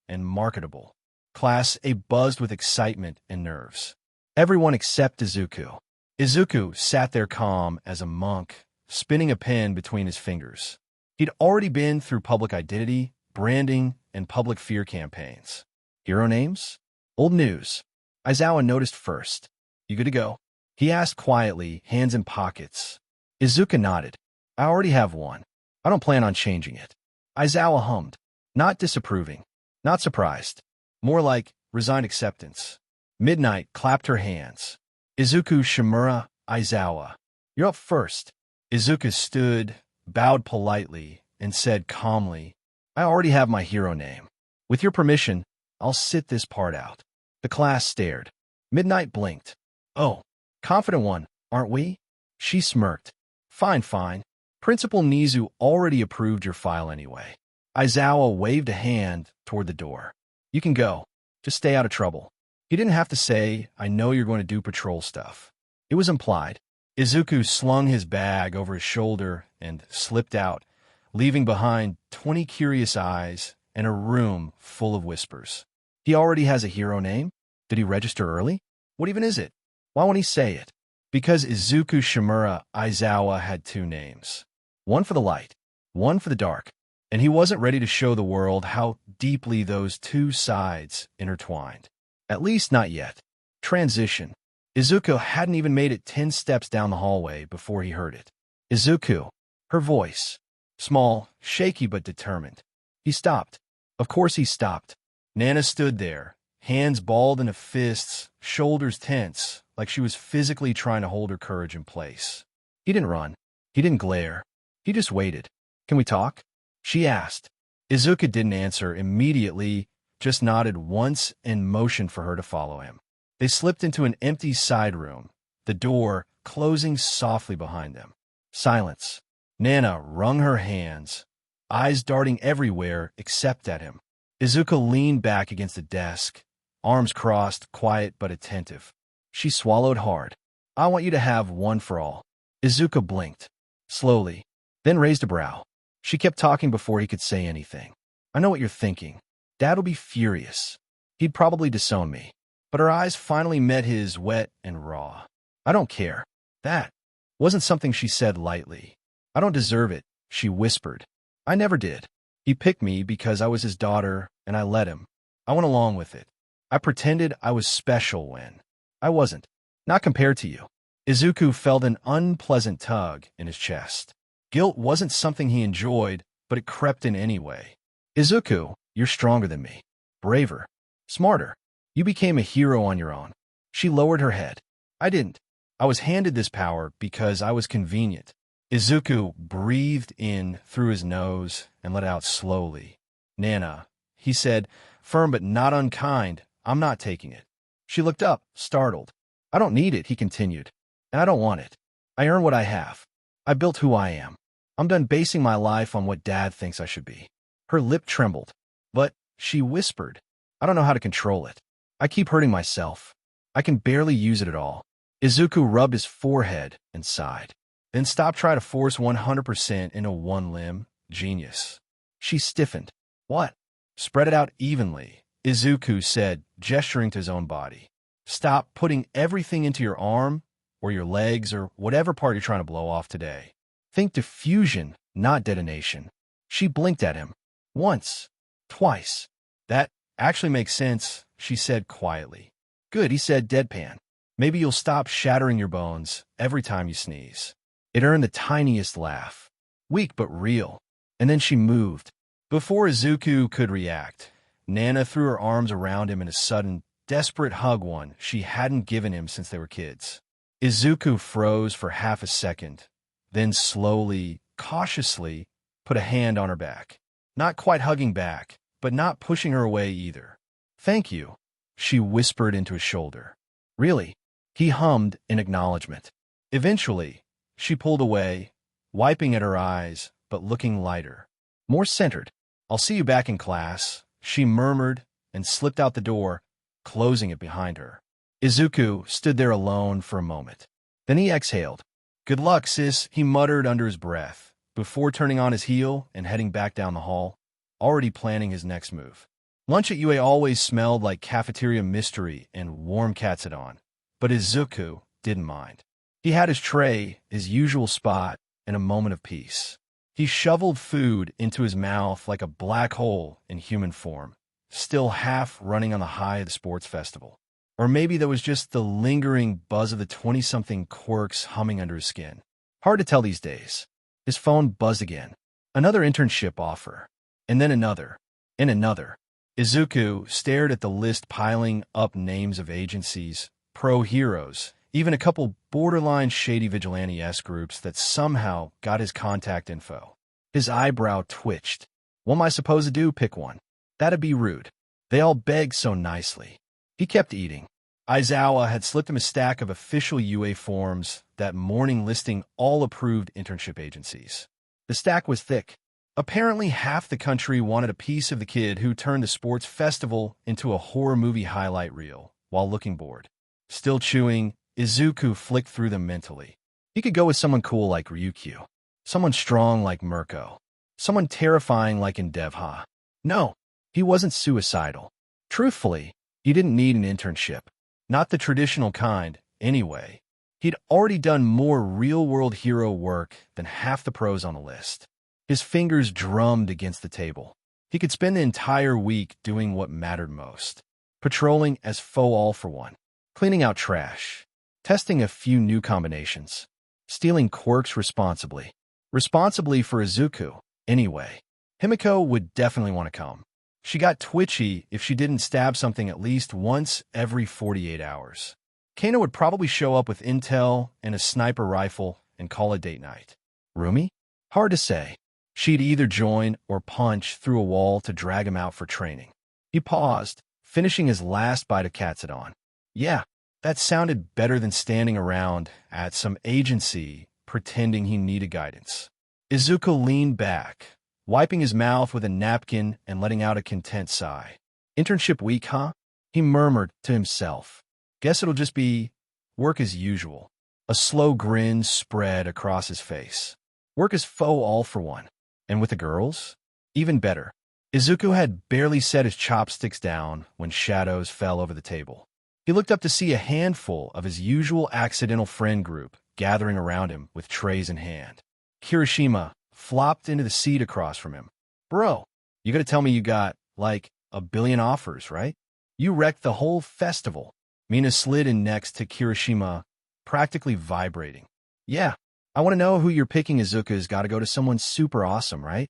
and marketable." Class A buzzed with excitement and nerves. Everyone except Izuku. Izuku sat there calm as a monk, spinning a pen between his fingers. He'd already been through public identity, branding, and public fear campaigns. Hero names? Old news. Aizawa noticed first. "You good to go?" He asked quietly, hands in pockets. Izuku nodded. "I already have one. I don't plan on changing it." Aizawa hummed, not disapproving, not surprised, more like resigned acceptance. Midnight clapped her hands. "Izuku Shimura Aizawa, you're up first." Izuku stood, bowed politely, and said calmly, "I already have my hero name. With your permission, I'll sit this part out." The class stared. Midnight blinked. "Oh, confident one, aren't we?" She smirked. Fine, fine. Principal Nizu already approved your file anyway." Aizawa waved a hand toward the door. "You can go. Just stay out of trouble." He didn't have to say, "I know you're going to do patrol stuff." It was implied. Izuku slung his bag over his shoulder and slipped out, leaving behind 20 curious eyes and a room full of whispers. He already has a hero name? Did he register early? What even is it? Why won't he say it? Because Izuku Shimura Aizawa had two names. One for the light, one for the dark, and he wasn't ready to show the world how deeply those two sides intertwined. At least not yet. Transition. Izuku hadn't even made it 10 steps down the hallway before he heard it. "Izuku." Her voice. Small, shaky but determined. He stopped. Of course he stopped. Nana stood there, hands balled into fists, shoulders tense, like she was physically trying to hold her courage in place. He didn't run. He didn't glare. He just waited. "Can we talk?" she asked. Izuku didn't answer immediately, just nodded once and motioned for her to follow him. They slipped into an empty side room, the door closing softly behind them. Silence. Nana wrung her hands, eyes darting everywhere except at him. Izuku leaned back against the desk, arms crossed, quiet but attentive. She swallowed hard. "I want you to have one for all." Izuku blinked, slowly, then raised a brow. She kept talking before he could say anything. "I know what you're thinking. Dad'll be furious. He'd probably disown me." But her eyes finally met his, wet and raw. "I don't care." That wasn't something she said lightly. "I don't deserve it," she whispered. "I never did. He picked me because I was his daughter, and I let him. I went along with it. I pretended I was special when I wasn't. Not compared to you." Izuku felt an unpleasant tug in his chest. Guilt wasn't something he enjoyed, but it crept in anyway. "Izuku, you're stronger than me. Braver. Smarter. You became a hero on your own." She lowered her head. "I didn't. I was handed this power because I was convenient." Izuku breathed in through his nose and let out slowly. "Nana," he said, firm but not unkind, "I'm not taking it." She looked up, startled. "I don't need it," he continued, "and I don't want it. I earn what I have. I built who I am. I'm done basing my life on what Dad thinks I should be." Her lip trembled. "But," she whispered, "I don't know how to control it. I keep hurting myself. I can barely use it at all." Izuku rubbed his forehead and sighed. "Then stop trying to force 100% into one limb. Genius." She stiffened. "What?" "Spread it out evenly," Izuku said, gesturing to his own body. "Stop putting everything into your arm or your legs or whatever part you're trying to blow off today. Think diffusion, not detonation." She blinked at him. Once. Twice. "That actually makes sense," she said quietly. "Good," he said deadpan. "Maybe you'll stop shattering your bones every time you sneeze." It earned the tiniest laugh. Weak but real. And then she moved. Before Izuku could react, Nana threw her arms around him in a sudden, desperate hug one she hadn't given him since they were kids. Izuku froze for half a second, then slowly, cautiously, put a hand on her back. Not quite hugging back, but not pushing her away either. "Thank you," she whispered into his shoulder. "Really?" He hummed in acknowledgement. Eventually, she pulled away, wiping at her eyes, but looking lighter, more centered. "I'll see you back in class," she murmured and slipped out the door, closing it behind her. Izuku stood there alone for a moment. Then he exhaled. "Good luck, sis," he muttered under his breath, before turning on his heel and heading back down the hall, already planning his next move. Lunch at UA always smelled like cafeteria mystery and warm katsudan, but Izuku didn't mind. He had his tray, his usual spot, and a moment of peace. He shoveled food into his mouth like a black hole in human form, still half running on the high of the sports festival. Or maybe there was just the lingering buzz of the 20-something Quirks humming under his skin. Hard to tell these days. His phone buzzed again. Another internship offer. And then another. And another. Izuku stared at the list piling up names of agencies, pro-heroes, even a couple borderline shady vigilante-esque groups that somehow got his contact info. His eyebrow twitched. What am I supposed to do? Pick one. That'd be rude. They all begged so nicely. He kept eating. Aizawa had slipped him a stack of official UA forms that morning listing all approved internship agencies. The stack was thick. Apparently half the country wanted a piece of the kid who turned the sports festival into a horror movie highlight reel while looking bored. Still chewing, Izuku flicked through them mentally. He could go with someone cool like Ryukyu, someone strong like Mirko, someone terrifying like Endevha. No, he wasn't suicidal. Truthfully, he didn't need an internship. Not the traditional kind, anyway. He'd already done more real-world hero work than half the pros on the list. His fingers drummed against the table. He could spend the entire week doing what mattered most. Patrolling as foe all-for-one. Cleaning out trash. Testing a few new combinations. Stealing quirks responsibly. Responsibly for Izuku, anyway. Himiko would definitely want to come. She got twitchy if she didn't stab something at least once every 48 hours. Kano would probably show up with intel and a sniper rifle and call it date night. Rumi? Hard to say. She'd either join or punch through a wall to drag him out for training. He paused, finishing his last bite of katsudan. Yeah, that sounded better than standing around at some agency pretending he needed guidance. Izuku leaned back, wiping his mouth with a napkin and letting out a content sigh. Internship week, huh? He murmured to himself. Guess it'll just be work as usual. A slow grin spread across his face. Work as foe all for one. And with the girls? Even better. Izuku had barely set his chopsticks down when shadows fell over the table. He looked up to see a handful of his usual accidental friend group gathering around him with trays in hand. Kirishima flopped into the seat across from him. Bro, you gotta tell me you got, like, 1 billion offers, right? You wrecked the whole festival. Mina slid in next to Kirishima, practically vibrating. Yeah, I want to know who you're picking. Izuku's gotta go to someone super awesome, right?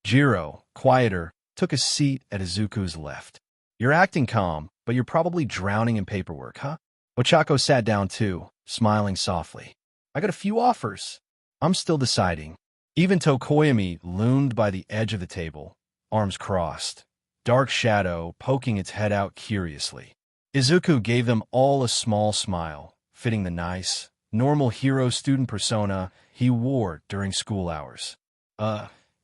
Jiro, quieter, took a seat at Izuku's left. You're acting calm, but you're probably drowning in paperwork, huh? Ochako sat down too, smiling softly. I got a few offers. I'm still deciding. Even Tokoyami loomed by the edge of the table, arms crossed, dark shadow poking its head out curiously. Izuku gave them all a small smile, fitting the nice, normal hero student persona he wore during school hours.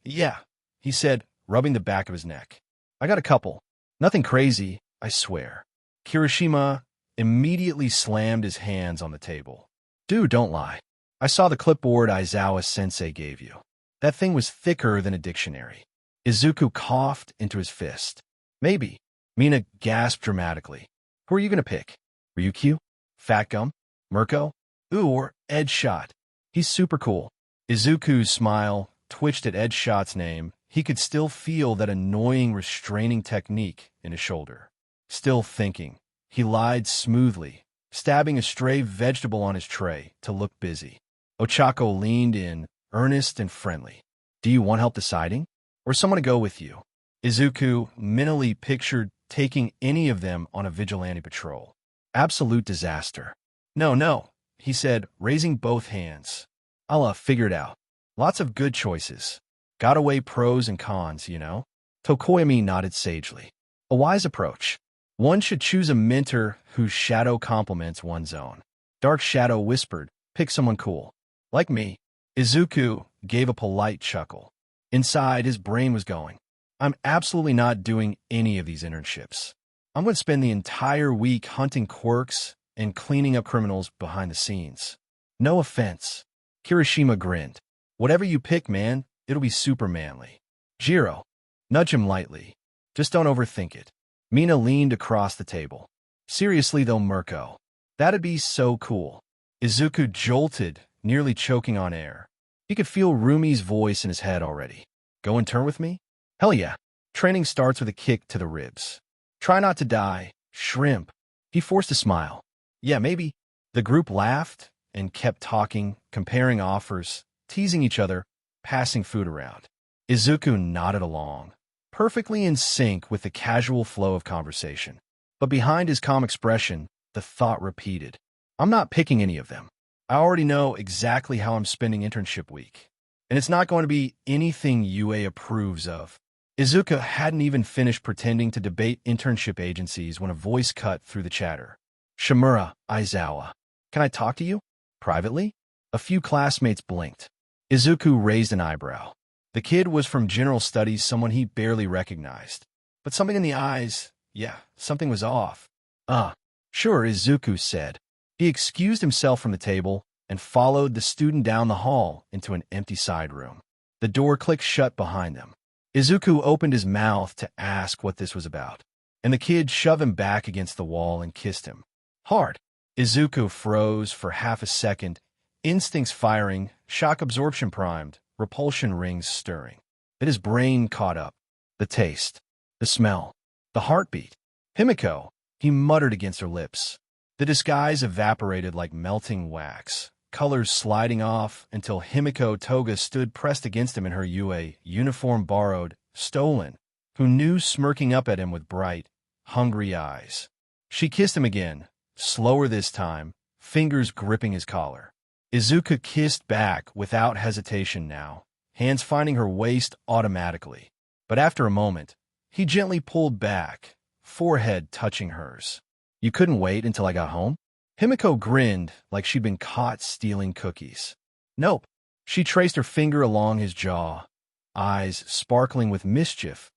Yeah, he said, rubbing the back of his neck. I got a couple. Nothing crazy, I swear. Kirishima immediately slammed his hands on the table. Dude, don't lie. I saw the clipboard Aizawa-sensei gave you. That thing was thicker than a dictionary. Izuku coughed into his fist. Maybe. Mina gasped dramatically. Who are you going to pick? Ryukyu? Fat Gum? Mirko? Ooh, or Ed Shot. He's super cool. Izuku's smile twitched at Ed Shot's name. He could still feel that annoying restraining technique in his shoulder. Still thinking. He lied smoothly, stabbing a stray vegetable on his tray to look busy. Ochako leaned in, earnest and friendly. Do you want help deciding? Or someone to go with you? Izuku mentally pictured taking any of them on a vigilante patrol. Absolute disaster. No, no, he said, raising both hands. I'll figure it out. Lots of good choices. Gotta weigh pros and cons, you know? Tokoyami nodded sagely. A wise approach. One should choose a mentor whose shadow complements one's own. Dark Shadow whispered, pick someone cool. Like me. Izuku gave a polite chuckle. Inside, his brain was going. I'm absolutely not doing any of these internships. I'm going to spend the entire week hunting quirks and cleaning up criminals behind the scenes. No offense. Kirishima grinned. Whatever you pick, man, it'll be super manly. Jiro. Nudge him lightly. Just don't overthink it. Mina leaned across the table. Seriously though, Mirko. That'd be so cool. Izuku jolted, nearly choking on air. He could feel Rumi's voice in his head already. Go and turn with me? Hell yeah. Training starts with a kick to the ribs. Try not to die. Shrimp. He forced a smile. Yeah, maybe. The group laughed and kept talking, comparing offers, teasing each other, passing food around. Izuku nodded along, perfectly in sync with the casual flow of conversation. But behind his calm expression, the thought repeated. I'm not picking any of them. I already know exactly how I'm spending internship week. And it's not going to be anything UA approves of. Izuku hadn't even finished pretending to debate internship agencies when a voice cut through the chatter. Shimura, Aizawa. Can I talk to you? Privately? A few classmates blinked. Izuku raised an eyebrow. The kid was from general studies, someone he barely recognized. But something in the eyes, yeah, something was off. Sure, Izuku said. He excused himself from the table and followed the student down the hall into an empty side room. The door clicked shut behind them. Izuku opened his mouth to ask what this was about, and the kid shoved him back against the wall and kissed him. Hard. Izuku froze for half a second, instincts firing, shock absorption primed, repulsion rings stirring. Then his brain caught up. The taste, the smell, the heartbeat. Himiko, he muttered against her lips. The disguise evaporated like melting wax, colors sliding off until Himiko Toga stood pressed against him in her UA uniform, borrowed, stolen, who knew, smirking up at him with bright, hungry eyes. She kissed him again, slower this time, fingers gripping his collar. Izuku kissed back without hesitation now, hands finding her waist automatically. But after a moment, he gently pulled back, forehead touching hers. You couldn't wait until I got home? Himiko grinned like she'd been caught stealing cookies. Nope. She traced her finger along his jaw, eyes sparkling with mischief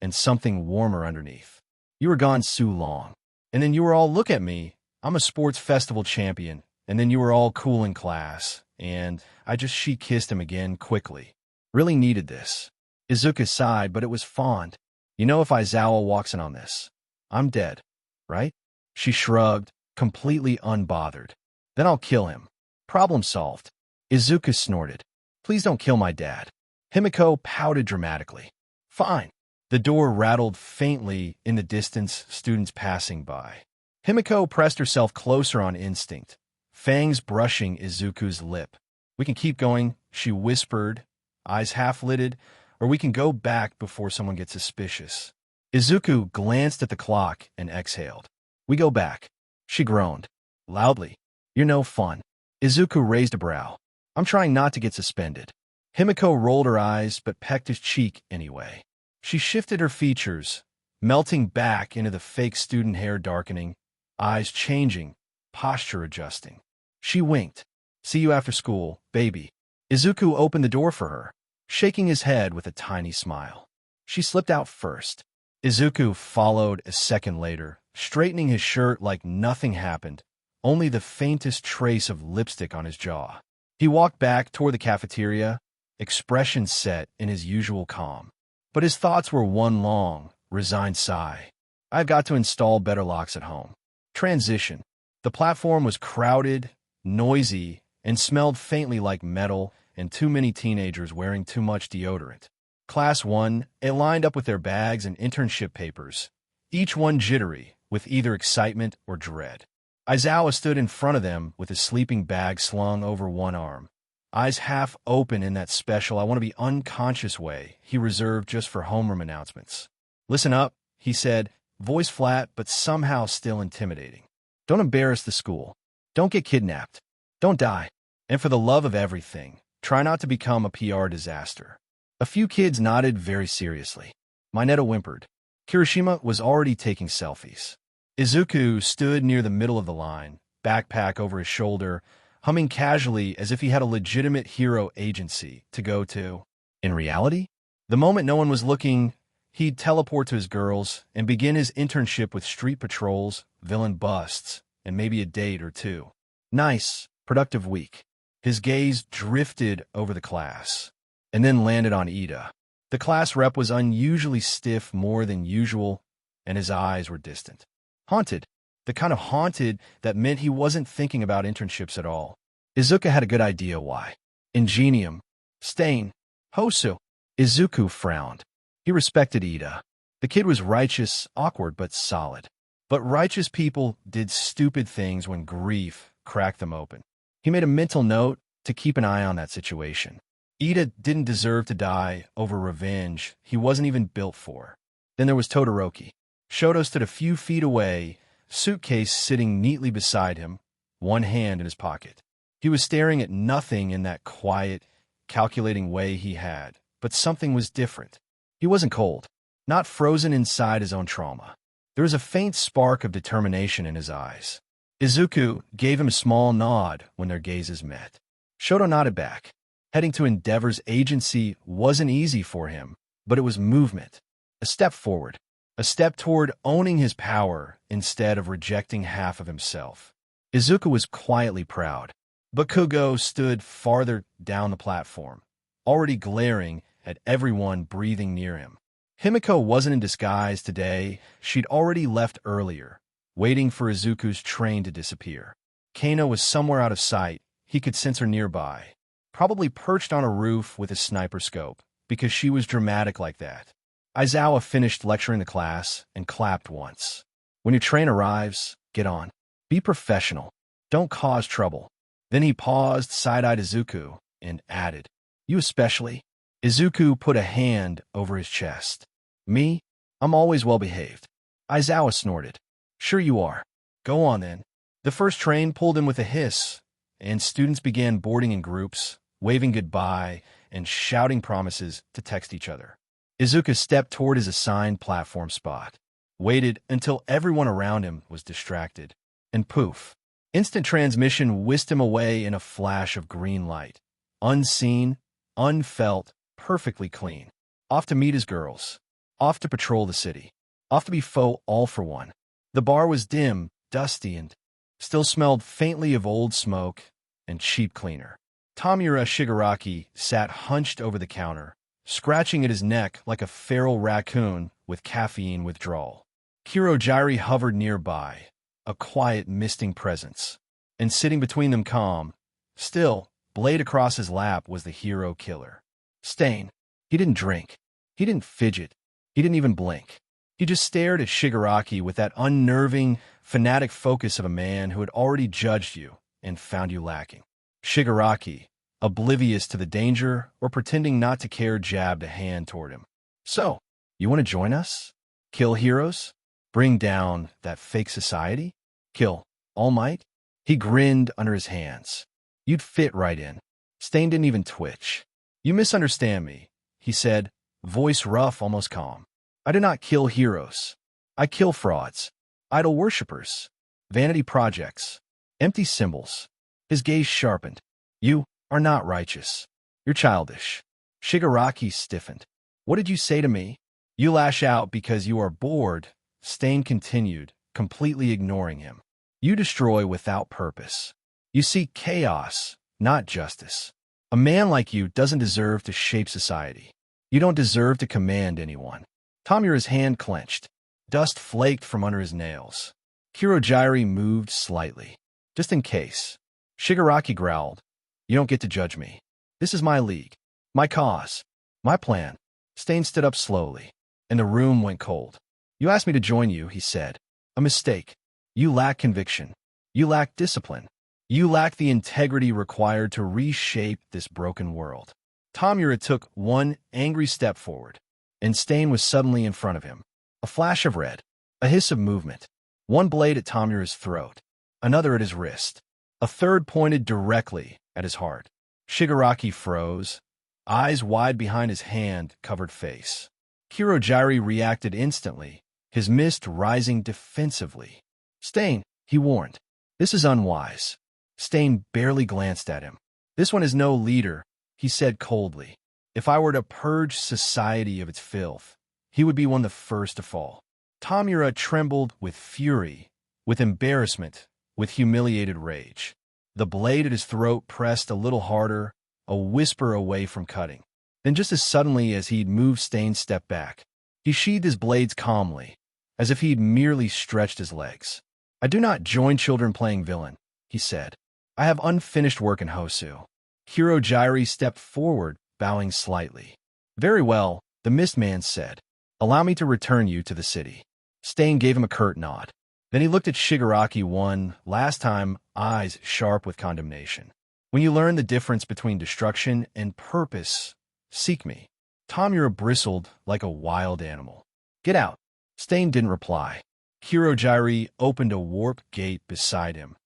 and something warmer underneath. You were gone so long. And then you were all, look at me, I'm a sports festival champion. And then you were all cool in class. And she kissed him again quickly. Really needed this. Izuku sighed, but it was fond. You know, if Aizawa walks in on this, I'm dead, right? She shrugged, completely unbothered. Then I'll kill him. Problem solved. Izuku snorted. Please don't kill my dad. Himiko pouted dramatically. Fine. The door rattled faintly in the distance, students passing by. Himiko pressed herself closer on instinct, fangs brushing Izuku's lip. We can keep going, she whispered, eyes half-lidded, or we can go back before someone gets suspicious. Izuku glanced at the clock and exhaled. We go back. She groaned. Loudly. You're no fun. Izuku raised a brow. I'm trying not to get suspended. Himiko rolled her eyes but pecked his cheek anyway. She shifted her features, melting back into the fake student hair darkening, eyes changing, posture adjusting. She winked. See you after school, baby. Izuku opened the door for her, shaking his head with a tiny smile. She slipped out first. Izuku followed a second later, straightening his shirt like nothing happened, only the faintest trace of lipstick on his jaw. He walked back toward the cafeteria, expression set in his usual calm. But his thoughts were one long, resigned sigh. I've got to install better locks at home. Transition. The platform was crowded, noisy, and smelled faintly like metal and too many teenagers wearing too much deodorant. Class 1, it lined up with their bags and internship papers, each one jittery with either excitement or dread. Aizawa stood in front of them with his sleeping bag slung over one arm, eyes half open in that special I-want-to-be-unconscious way he reserved just for homeroom announcements. Listen up, he said, voice flat but somehow still intimidating. Don't embarrass the school. Don't get kidnapped. Don't die. And for the love of everything, try not to become a PR disaster. A few kids nodded very seriously. Mineta whimpered. Kirishima was already taking selfies. Izuku stood near the middle of the line, backpack over his shoulder, humming casually as if he had a legitimate hero agency to go to. In reality, the moment no one was looking, he'd teleport to his girls and begin his internship with street patrols, villain busts, and maybe a date or two. Nice, productive week. His gaze drifted over the class, and then landed on Ida. The class rep was unusually stiff more than usual, and his eyes were distant. Haunted. The kind of haunted that meant he wasn't thinking about internships at all. Izuku had a good idea why. Ingenium. Stain. Hosu. Izuku frowned. He respected Ida. The kid was righteous, awkward, but solid. But righteous people did stupid things when grief cracked them open. He made a mental note to keep an eye on that situation. Ida didn't deserve to die over revenge he wasn't even built for. Then there was Todoroki. Shoto stood a few feet away, suitcase sitting neatly beside him, one hand in his pocket. He was staring at nothing in that quiet, calculating way he had, but something was different. He wasn't cold, not frozen inside his own trauma. There was a faint spark of determination in his eyes. Izuku gave him a small nod when their gazes met. Shoto nodded back. Heading to Endeavor's agency wasn't easy for him, but it was movement. A step forward. A step toward owning his power instead of rejecting half of himself. Izuku was quietly proud. Bakugo stood farther down the platform, already glaring at everyone breathing near him. Himiko wasn't in disguise today. She'd already left earlier, waiting for Izuku's train to disappear. Kano was somewhere out of sight. He could sense her nearby, probably perched on a roof with a sniper scope, because she was dramatic like that. Aizawa finished lecturing the class and clapped once. When your train arrives, get on. Be professional. Don't cause trouble. Then he paused, side-eyed Izuku, and added, You especially. Izuku put a hand over his chest. Me? I'm always well-behaved. Aizawa snorted. Sure you are. Go on then. The first train pulled in with a hiss, and students began boarding in groups, waving goodbye and shouting promises to text each other. Izuku stepped toward his assigned platform spot, waited until everyone around him was distracted, and poof, instant transmission whisked him away in a flash of green light. Unseen, unfelt, perfectly clean. Off to meet his girls. Off to patrol the city. Off to be faux all for one. The bar was dim, dusty, and still smelled faintly of old smoke and cheap cleaner. Tamura Shigaraki sat hunched over the counter, scratching at his neck like a feral raccoon with caffeine withdrawal. Kirojiri hovered nearby, a quiet, misting presence, and sitting between them calm, still, blade across his lap was the hero killer. Stain. He didn't drink. He didn't fidget. He didn't even blink. He just stared at Shigaraki with that unnerving, fanatic focus of a man who had already judged you and found you lacking. Shigaraki, oblivious to the danger or pretending not to care, jabbed a hand toward him. So, you want to join us? Kill heroes? Bring down that fake society? Kill All Might? He grinned under his hands. You'd fit right in. Stain didn't even twitch. You misunderstand me, he said, voice rough, almost calm. I do not kill heroes. I kill frauds, idol worshippers, vanity projects, empty symbols. His gaze sharpened. You are not righteous. You're childish. Shigaraki stiffened. What did you say to me? You lash out because you are bored, Stain continued, completely ignoring him. You destroy without purpose. You seek chaos, not justice. A man like you doesn't deserve to shape society. You don't deserve to command anyone. Tamura's hand clenched. Dust flaked from under his nails. Kirojiri moved slightly. Just in case. Shigaraki growled. You don't get to judge me. This is my league. My cause. My plan. Stain stood up slowly, and the room went cold. You asked me to join you, he said. A mistake. You lack conviction. You lack discipline. You lack the integrity required to reshape this broken world. Tamura took one angry step forward, and Stain was suddenly in front of him. A flash of red. A hiss of movement. One blade at Tamura's throat, another at his wrist. A third pointed directly at his heart. Shigaraki froze, eyes wide behind his hand-covered face. Kirojiri reacted instantly, his mist rising defensively. "Stain," he warned. "This is unwise." Stain barely glanced at him. "This one is no leader," he said coldly. "If I were to purge society of its filth, he would be one of the first to fall." Tamura trembled with fury, with embarrassment, with humiliated rage. The blade at his throat pressed a little harder, a whisper away from cutting. Then just as suddenly as he'd moved, Stain stepped back. He sheathed his blades calmly, as if he'd merely stretched his legs. "I do not join children playing villain," he said. "I have unfinished work in Hosu." Kirojiri stepped forward, bowing slightly. "Very well," the Mist Man said. "Allow me to return you to the city." Stain gave him a curt nod. Then he looked at Shigaraki one last time, eyes sharp with condemnation. "When you learn the difference between destruction and purpose, seek me." Tamura bristled like a wild animal. "Get out." Stain didn't reply. Kirojiri opened a warp gate beside him,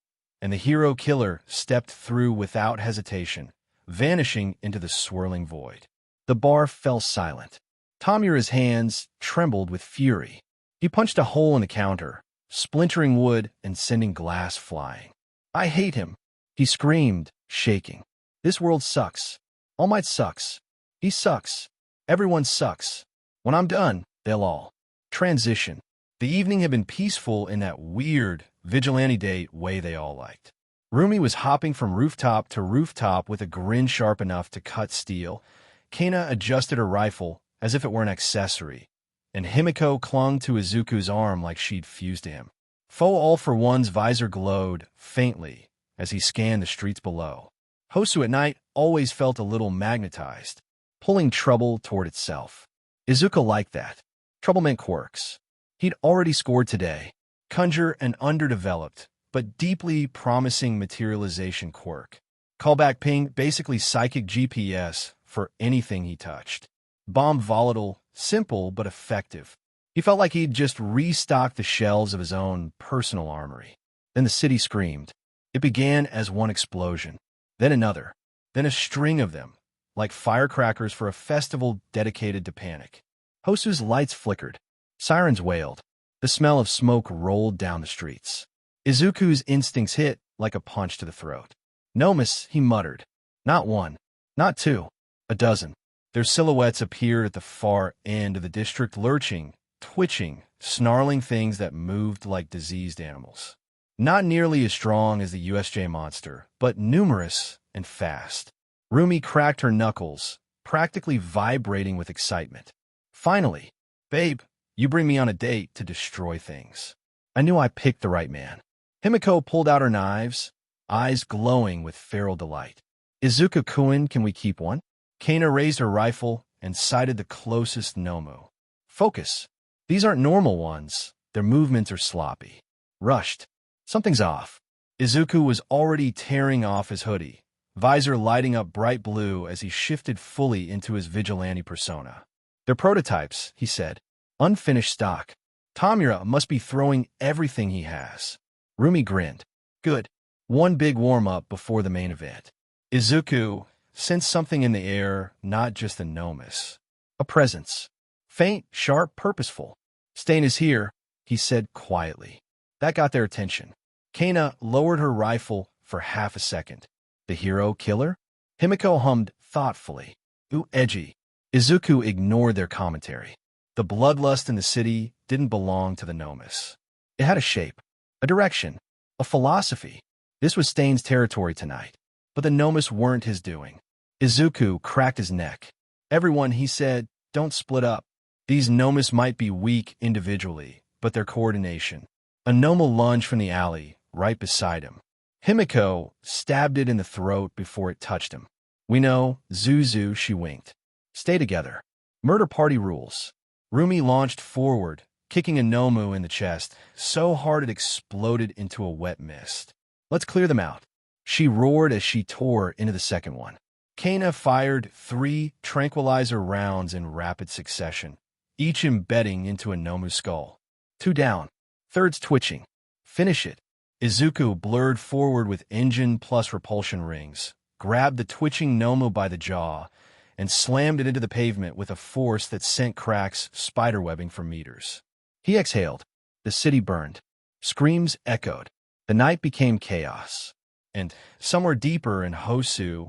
and the hero killer stepped through without hesitation, vanishing into the swirling void. The bar fell silent. Tamura's hands trembled with fury. He punched a hole in the counter, splintering wood and sending glass flying. "I hate him," he screamed, shaking. "This world sucks. All Might sucks. He sucks. Everyone sucks. When I'm done, they'll all." Transition. The evening had been peaceful in that weird, vigilante date way they all liked. Rumi was hopping from rooftop to rooftop with a grin sharp enough to cut steel. Kana adjusted her rifle as if it were an accessory, and Himiko clung to Izuku's arm like she'd fused to him. Foe All-for-One's visor glowed faintly as he scanned the streets below. Hosu at night always felt a little magnetized, pulling trouble toward itself. Izuku liked that. Trouble meant quirks. He'd already scored today. Conjure an underdeveloped, but deeply promising materialization quirk. Callback ping, basically psychic GPS for anything he touched. Bomb volatile, simple but effective. He felt like he'd just restocked the shelves of his own personal armory. Then the city screamed. It began as one explosion, then another, then a string of them, like firecrackers for a festival dedicated to panic. Hosu's lights flickered. Sirens wailed. The smell of smoke rolled down the streets. Izuku's instincts hit like a punch to the throat. "Nomus," he muttered. "Not one, not two, a dozen." Their silhouettes appeared at the far end of the district, lurching, twitching, snarling things that moved like diseased animals. Not nearly as strong as the USJ monster, but numerous and fast. Rumi cracked her knuckles, practically vibrating with excitement. "Finally, babe, you bring me on a date to destroy things. I knew I picked the right man." Himiko pulled out her knives, eyes glowing with feral delight. "Izuku-kun, can we keep one?" Kana raised her rifle and sighted the closest Nomu. "Focus. These aren't normal ones. Their movements are sloppy. Rushed. Something's off." Izuku was already tearing off his hoodie, visor lighting up bright blue as he shifted fully into his vigilante persona. "They're prototypes," he said. "Unfinished stock. Tamura must be throwing everything he has." Rumi grinned. "Good. One big warm-up before the main event." Izuku sensed something in the air, not just a Nomus. A presence. Faint, sharp, purposeful. "Stain is here," he said quietly. That got their attention. Kana lowered her rifle for half a second. "The hero killer?" Himiko hummed thoughtfully. "Ooh, edgy." Izuku ignored their commentary. The bloodlust in the city didn't belong to the Nomus. It had a shape, a direction, a philosophy. This was Stain's territory tonight, but the Nomus weren't his doing. Izuku cracked his neck. "Everyone," he said, "don't split up. These Nomus might be weak individually, but their coordination." A Nomu lunged from the alley, right beside him. Himiko stabbed it in the throat before it touched him. "We know, Zuzu," she winked. "Stay together. Murder party rules." Rumi launched forward, kicking a Nomu in the chest, so hard it exploded into a wet mist. "Let's clear them out," she roared as she tore into the second one. Kana fired 3 tranquilizer rounds in rapid succession, each embedding into a Nomu's skull. 2 down. Third's twitching. Finish it. Izuku blurred forward with engine plus repulsion rings, grabbed the twitching Nomu by the jaw, and slammed it into the pavement with a force that sent cracks spiderwebbing for meters. He exhaled. The city burned. Screams echoed. The night became chaos. And somewhere deeper in Hosu,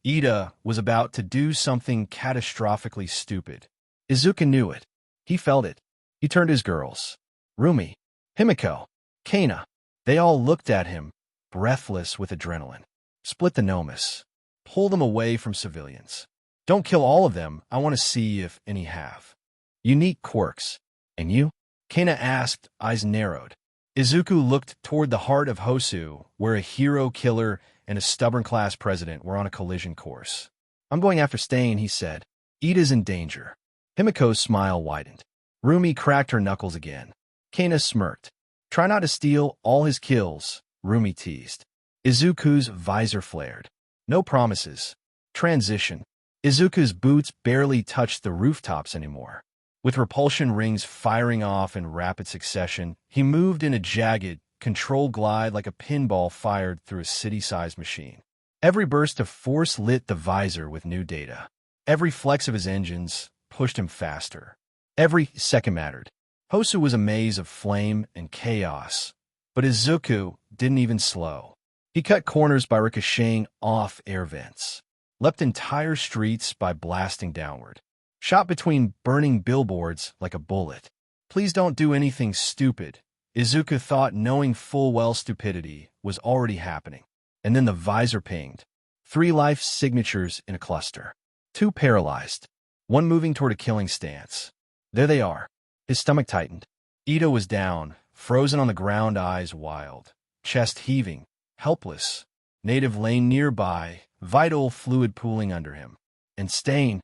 Ida was about to do something catastrophically stupid. Izuku knew it. He felt it. He turned his girls. Rumi, Himiko, Kana. They all looked at him, breathless with adrenaline. Split the Nomus. Pull them away from civilians. Don't kill all of them. I want to see if any have unique quirks. And you? Kana asked, eyes narrowed. Izuku looked toward the heart of Hosu, where a hero killer and a stubborn class president were on a collision course. I'm going after Stain, he said. Ida's in danger. Himiko's smile widened. Rumi cracked her knuckles again. Kana smirked. Try not to steal all his kills, Rumi teased. Izuku's visor flared. No promises. Transition. Izuku's boots barely touched the rooftops anymore. With repulsion rings firing off in rapid succession, he moved in a jagged, controlled glide like a pinball fired through a city-sized machine. Every burst of force lit the visor with new data. Every flex of his engines pushed him faster. Every second mattered. Hosu was a maze of flame and chaos, but Izuku didn't even slow. He cut corners by ricocheting off air vents, leapt entire streets by blasting downward, shot between burning billboards like a bullet. Please don't do anything stupid, Izuku thought, knowing full well stupidity was already happening. And then the visor pinged. 3 life signatures in a cluster. 2 paralyzed. 1 moving toward a killing stance. There they are. His stomach tightened. Ida was down, frozen on the ground, eyes wild, chest heaving, helpless. Native lane nearby, vital fluid pooling under him. And Stain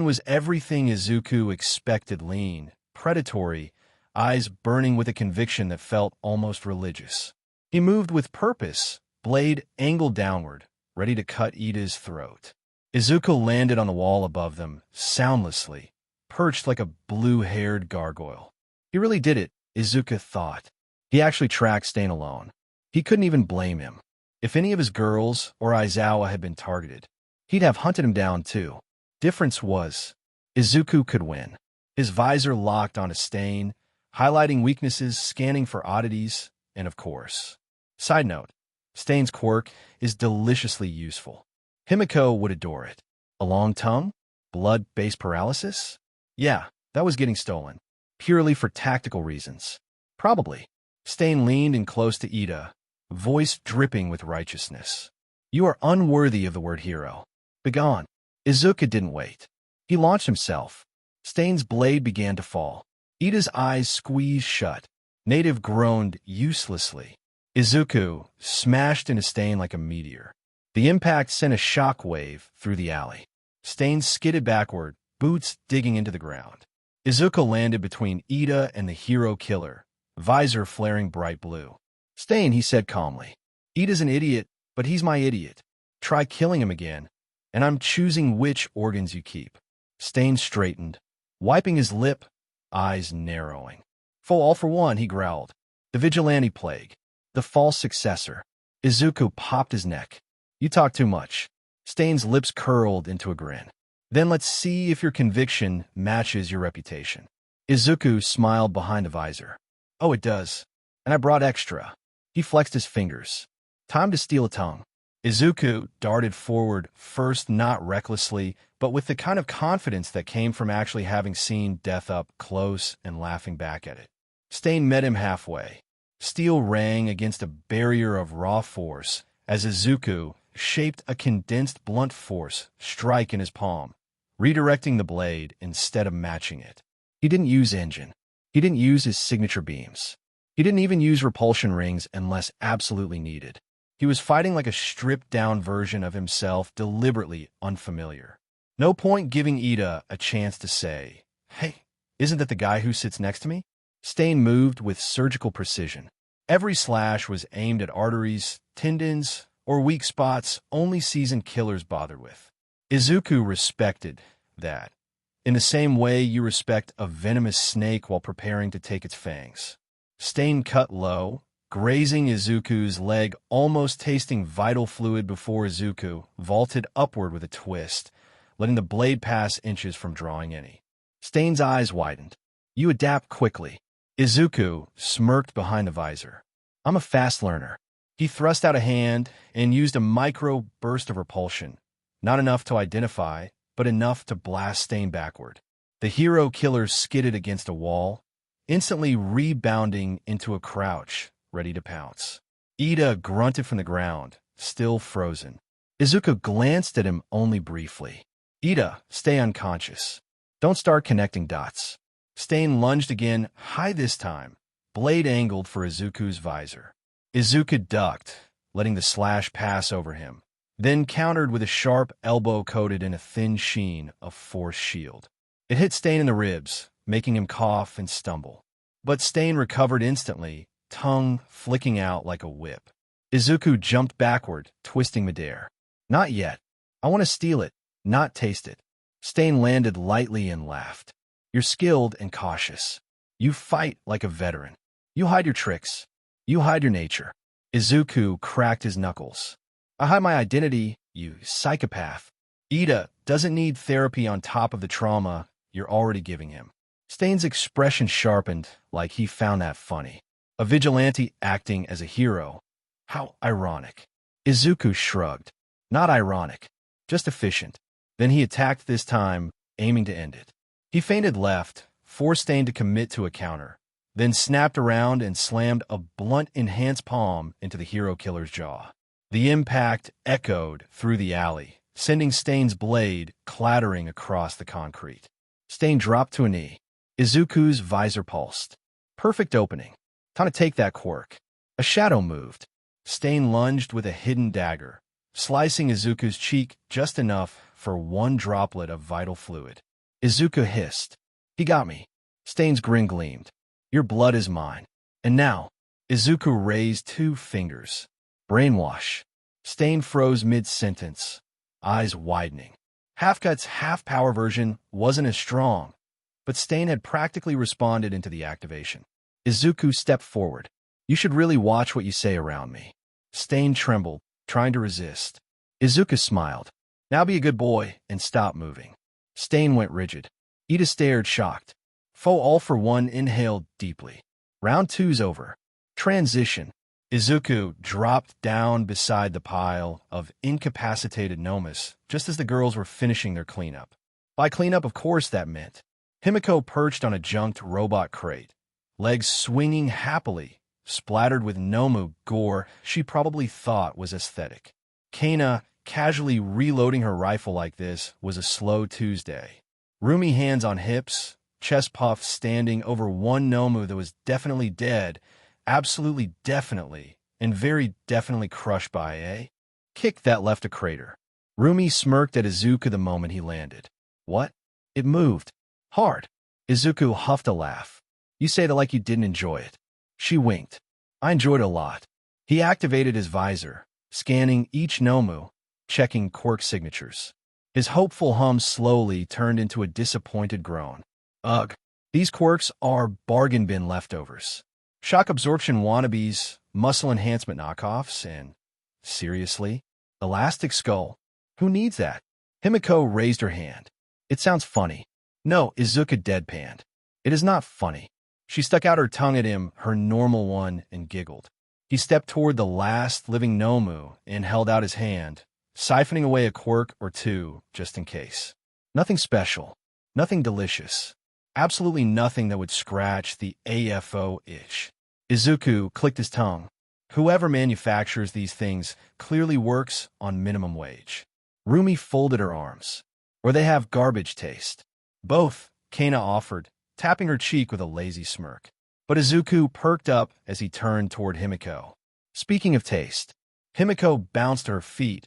was everything Izuku expected: lean, predatory, eyes burning with a conviction that felt almost religious. He moved with purpose, blade angled downward, ready to cut Ida's throat. Izuku landed on the wall above them, soundlessly, perched like a blue-haired gargoyle. He really did it, Izuku thought. He actually tracked Stain alone. He couldn't even blame him. If any of his girls or Aizawa had been targeted, he'd have hunted him down too. Difference was, Izuku could win. His visor locked on a Stain, highlighting weaknesses, scanning for oddities, and of course. Side note, Stain's quirk is deliciously useful. Himiko would adore it. A long tongue? Blood-based paralysis? Yeah, that was getting stolen. Purely for tactical reasons. Probably. Stain leaned in close to Ida, voice dripping with righteousness. You are unworthy of the word hero. Begone. Izuku didn't wait. He launched himself. Stain's blade began to fall. Ida's eyes squeezed shut. Native groaned uselessly. Izuku smashed into Stain like a meteor. The impact sent a shock wave through the alley. Stain skidded backward, boots digging into the ground. Izuku landed between Ida and the hero killer, visor flaring bright blue. Stain, he said calmly. Ida's an idiot, but he's my idiot. Try killing him again, and I'm choosing which organs you keep. Stain straightened, wiping his lip, eyes narrowing. All for one, he growled. The vigilante plague. The false successor. Izuku popped his neck. You talk too much. Stain's lips curled into a grin. Then let's see if your conviction matches your reputation. Izuku smiled behind the visor. Oh, it does. And I brought extra. He flexed his fingers. Time to steal a tongue. Izuku darted forward, first not recklessly, but with the kind of confidence that came from actually having seen death up close and laughing back at it. Stain met him halfway. Steel rang against a barrier of raw force as Izuku shaped a condensed blunt force strike in his palm, redirecting the blade instead of matching it. He didn't use engine. He didn't use his signature beams. He didn't even use repulsion rings unless absolutely needed. He was fighting like a stripped-down version of himself, deliberately unfamiliar. No point giving Ida a chance to say, "Hey, isn't that the guy who sits next to me?" Stain moved with surgical precision. Every slash was aimed at arteries, tendons, or weak spots only seasoned killers bothered with. Izuku respected that. in the same way you respect a venomous snake while preparing to take its fangs. Stain cut low, grazing Izuku's leg, almost tasting vital fluid before Izuku vaulted upward with a twist, letting the blade pass inches from drawing any. Stain's eyes widened. You adapt quickly. Izuku smirked behind the visor. I'm a fast learner. He thrust out a hand and used a micro burst of repulsion, not enough to identify, but enough to blast Stain backward. The hero killer skidded against a wall, instantly rebounding into a crouch, ready to pounce. Ida grunted from the ground, still frozen. Izuku glanced at him only briefly. Ida, stay unconscious. Don't start connecting dots. Stain lunged again, high this time, blade angled for Izuku's visor. Izuku ducked, letting the slash pass over him, then countered with a sharp elbow coated in a thin sheen of force shield. It hit Stain in the ribs, making him cough and stumble. But Stain recovered instantly, tongue flicking out like a whip. Izuku jumped backward, twisting midair. Not yet. I want to steal it, not taste it. Stain landed lightly and laughed. You're skilled and cautious. You fight like a veteran. You hide your tricks. You hide your nature. Izuku cracked his knuckles. I hide my identity, you psychopath. Ida doesn't need therapy on top of the trauma you're already giving him. Stain's expression sharpened like he found that funny. A vigilante acting as a hero. How ironic. Izuku shrugged. Not ironic, just efficient. Then he attacked this time, aiming to end it. He feinted left, forced Stain to commit to a counter, then snapped around and slammed a blunt enhanced palm into the hero killer's jaw. The impact echoed through the alley, sending Stain's blade clattering across the concrete. Stain dropped to a knee. Izuku's visor pulsed. Perfect opening. Time to take that Quirk. A shadow moved. Stain lunged with a hidden dagger, slicing Izuku's cheek just enough for one droplet of vital fluid. Izuku hissed. He got me. Stain's grin gleamed. Your blood is mine. And now, Izuku raised 2 fingers. Brainwash. Stain froze mid-sentence, eyes widening. Half-Cut's half-power version wasn't as strong, but Stain had practically responded into the activation. Izuku stepped forward. You should really watch what you say around me. Stain trembled, trying to resist. Izuku smiled. Now be a good boy and stop moving. Stain went rigid. Ida stared shocked. Foe all for one inhaled deeply. Round 2's over. Transition. Izuku dropped down beside the pile of incapacitated Nomas just as the girls were finishing their cleanup. By cleanup, of course, that meant. Himiko perched on a junked robot crate, legs swinging happily, splattered with Nomu gore she probably thought was aesthetic. Kana, casually reloading her rifle like this, was a slow Tuesday. Roomy hands on hips, chest puffed standing over one Nomu that was definitely dead, absolutely definitely, and very definitely crushed by a kick that left a crater. Rumi smirked at Izuku the moment he landed. What? It moved. Hard. Izuku huffed a laugh. You say that like you didn't enjoy it. She winked. I enjoyed it a lot. He activated his visor, scanning each Nomu, checking Quirk signatures. His hopeful hum slowly turned into a disappointed groan. Ugh, these Quirks are bargain bin leftovers. Shock absorption wannabes, muscle enhancement knockoffs, and, seriously, elastic skull. Who needs that? Himiko raised her hand. It sounds funny. No, Izuku deadpanned. It is not funny. She stuck out her tongue at him, her normal one, and giggled. He stepped toward the last living Nomu and held out his hand, siphoning away a Quirk or 2 just in case. Nothing special. Nothing delicious. Absolutely nothing that would scratch the AFO itch. Izuku clicked his tongue. Whoever manufactures these things clearly works on minimum wage. Rumi folded her arms. Or they have garbage taste. Both, Kana offered, tapping her cheek with a lazy smirk. But Izuku perked up as he turned toward Himiko. Speaking of taste, Himiko bounced to her feet,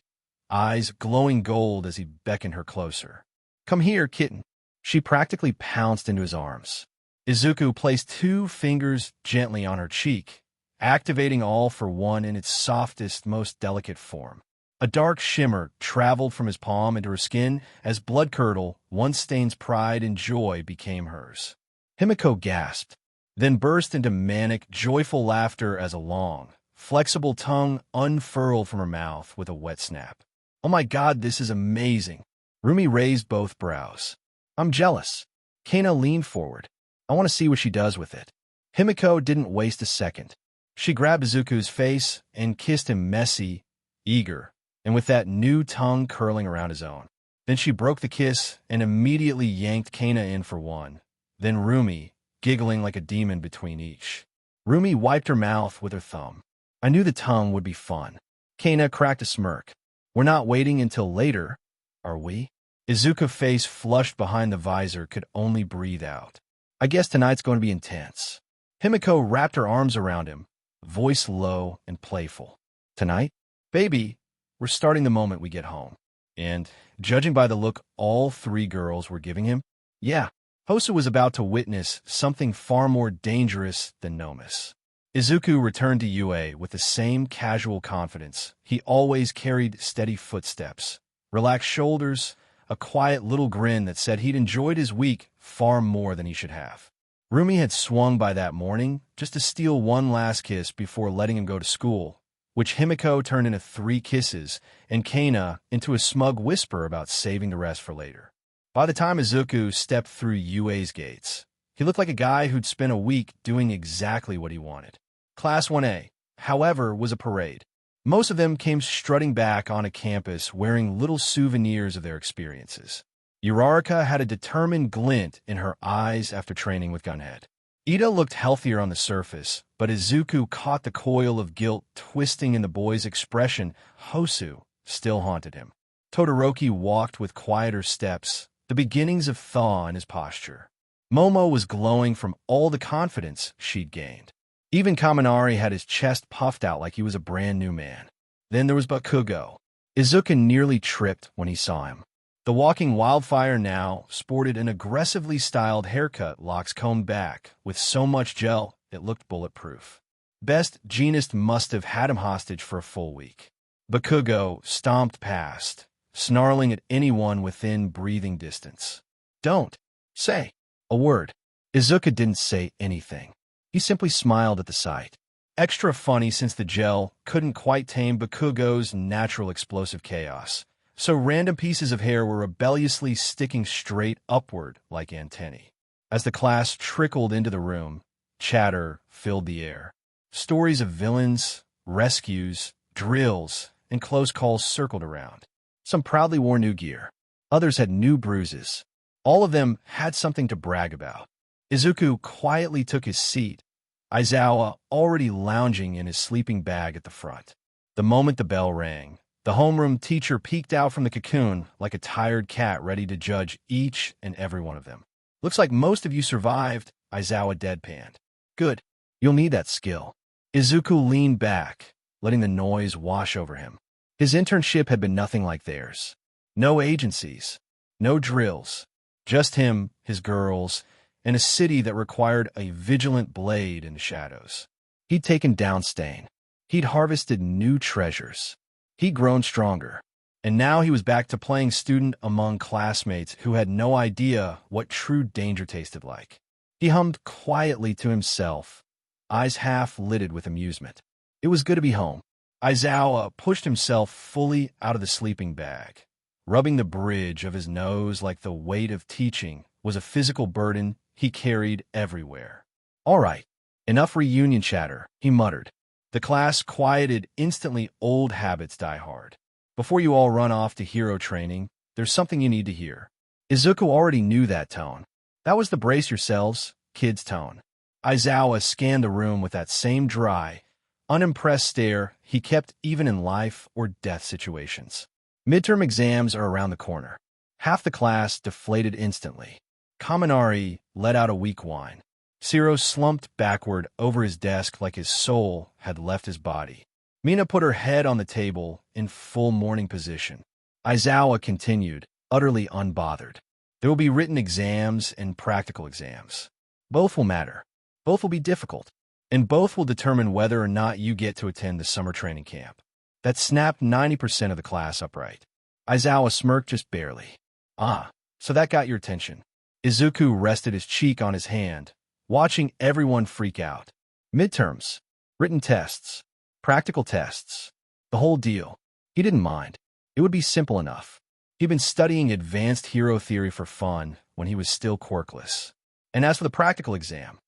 eyes glowing gold as he beckoned her closer. Come here, kitten. She practically pounced into his arms. Izuku placed 2 fingers gently on her cheek, activating all for one in its softest, most delicate form. A dark shimmer traveled from his palm into her skin as blood-curdle, once-stain's pride and joy became hers. Himiko gasped, then burst into manic, joyful laughter as a long, flexible tongue unfurled from her mouth with a wet snap. "Oh my god, this is amazing!" Rumi raised both brows. "I'm jealous." Kana leaned forward. "I want to see what she does with it." Himiko didn't waste a second. She grabbed Izuku's face and kissed him messy, eager, and with that new tongue curling around his own. Then she broke the kiss and immediately yanked Kana in for one. Then Rumi, giggling like a demon between each. Rumi wiped her mouth with her thumb. "I knew the tongue would be fun." Kana cracked a smirk. "We're not waiting until later, are we?" Izuku's face flushed behind the visor could only breathe out. "I guess tonight's going to be intense." Himiko wrapped her arms around him, voice low and playful. "Tonight? Baby, we're starting the moment we get home." And, judging by the look all three girls were giving him, yeah, Hosu was about to witness something far more dangerous than Nomus. Izuku returned to UA with the same casual confidence. He always carried steady footsteps, relaxed shoulders, a quiet little grin that said he'd enjoyed his week far more than he should have. Rumi had swung by that morning just to steal one last kiss before letting him go to school, which Himiko turned into 3 kisses and Kana into a smug whisper about saving the rest for later. By the time Izuku stepped through UA's gates, he looked like a guy who'd spent a week doing exactly what he wanted. Class 1A, however, was a parade. Most of them came strutting back onto campus wearing little souvenirs of their experiences. MidoriIkaru had a determined glint in her eyes after training with Gunhead. Ida looked healthier on the surface, but Izuku caught the coil of guilt twisting in the boy's expression. Hosu still haunted him. Todoroki walked with quieter steps, the beginnings of thaw in his posture. Momo was glowing from all the confidence she'd gained. Even Kaminari had his chest puffed out like he was a brand new man. Then there was Bakugo. Izuku nearly tripped when he saw him. The walking wildfire now sported an aggressively styled haircut, locks combed back, with so much gel it looked bulletproof. Best Jeanist must have had him hostage for a full week. Bakugo stomped past, snarling at anyone within breathing distance. "Don't say a word." Izuku didn't say anything. He simply smiled at the sight. Extra funny since the gel couldn't quite tame Bakugo's natural explosive chaos, so random pieces of hair were rebelliously sticking straight upward like antennae. As the class trickled into the room, chatter filled the air. Stories of villains, rescues, drills, and close calls circled around. Some proudly wore new gear. Others had new bruises. All of them had something to brag about. Izuku quietly took his seat, Aizawa already lounging in his sleeping bag at the front. The moment the bell rang, the homeroom teacher peeked out from the cocoon like a tired cat ready to judge each and every one of them. "Looks like most of you survived," Aizawa deadpanned. "Good. You'll need that skill." Izuku leaned back, letting the noise wash over him. His internship had been nothing like theirs. No agencies, no drills, just him, his girls, and a city that required a vigilant blade in the shadows. He'd taken down Stain. He'd harvested new treasures. He'd grown stronger. And now he was back to playing student among classmates who had no idea what true danger tasted like. He hummed quietly to himself, eyes half lidded with amusement. It was good to be home. Aizawa pushed himself fully out of the sleeping bag, rubbing the bridge of his nose like the weight of teaching was a physical burden he carried everywhere. "All right, enough reunion chatter," he muttered. The class quieted instantly. Old habits die hard. "Before you all run off to hero training, there's something you need to hear." Izuku already knew that tone. That was the brace yourselves, kids tone. Aizawa scanned the room with that same dry, unimpressed stare he kept even in life or death situations. Midterm exams are around the corner. Half the class deflated instantly. Kaminari let out a weak whine. Siro slumped backward over his desk like his soul had left his body. Mina put her head on the table in full mourning position. Aizawa continued, utterly unbothered. "There will be written exams and practical exams. Both will matter. Both will be difficult. And both will determine whether or not you get to attend the summer training camp. that snapped 90% of the class upright. Aizawa smirked just barely. Ah, so that got your attention. Izuku rested his cheek on his hand, watching everyone freak out. Midterms, written tests, practical tests, the whole deal. He didn't mind. It would be simple enough. He'd been studying advanced hero theory for fun when he was still quirkless. And as for the practical exam,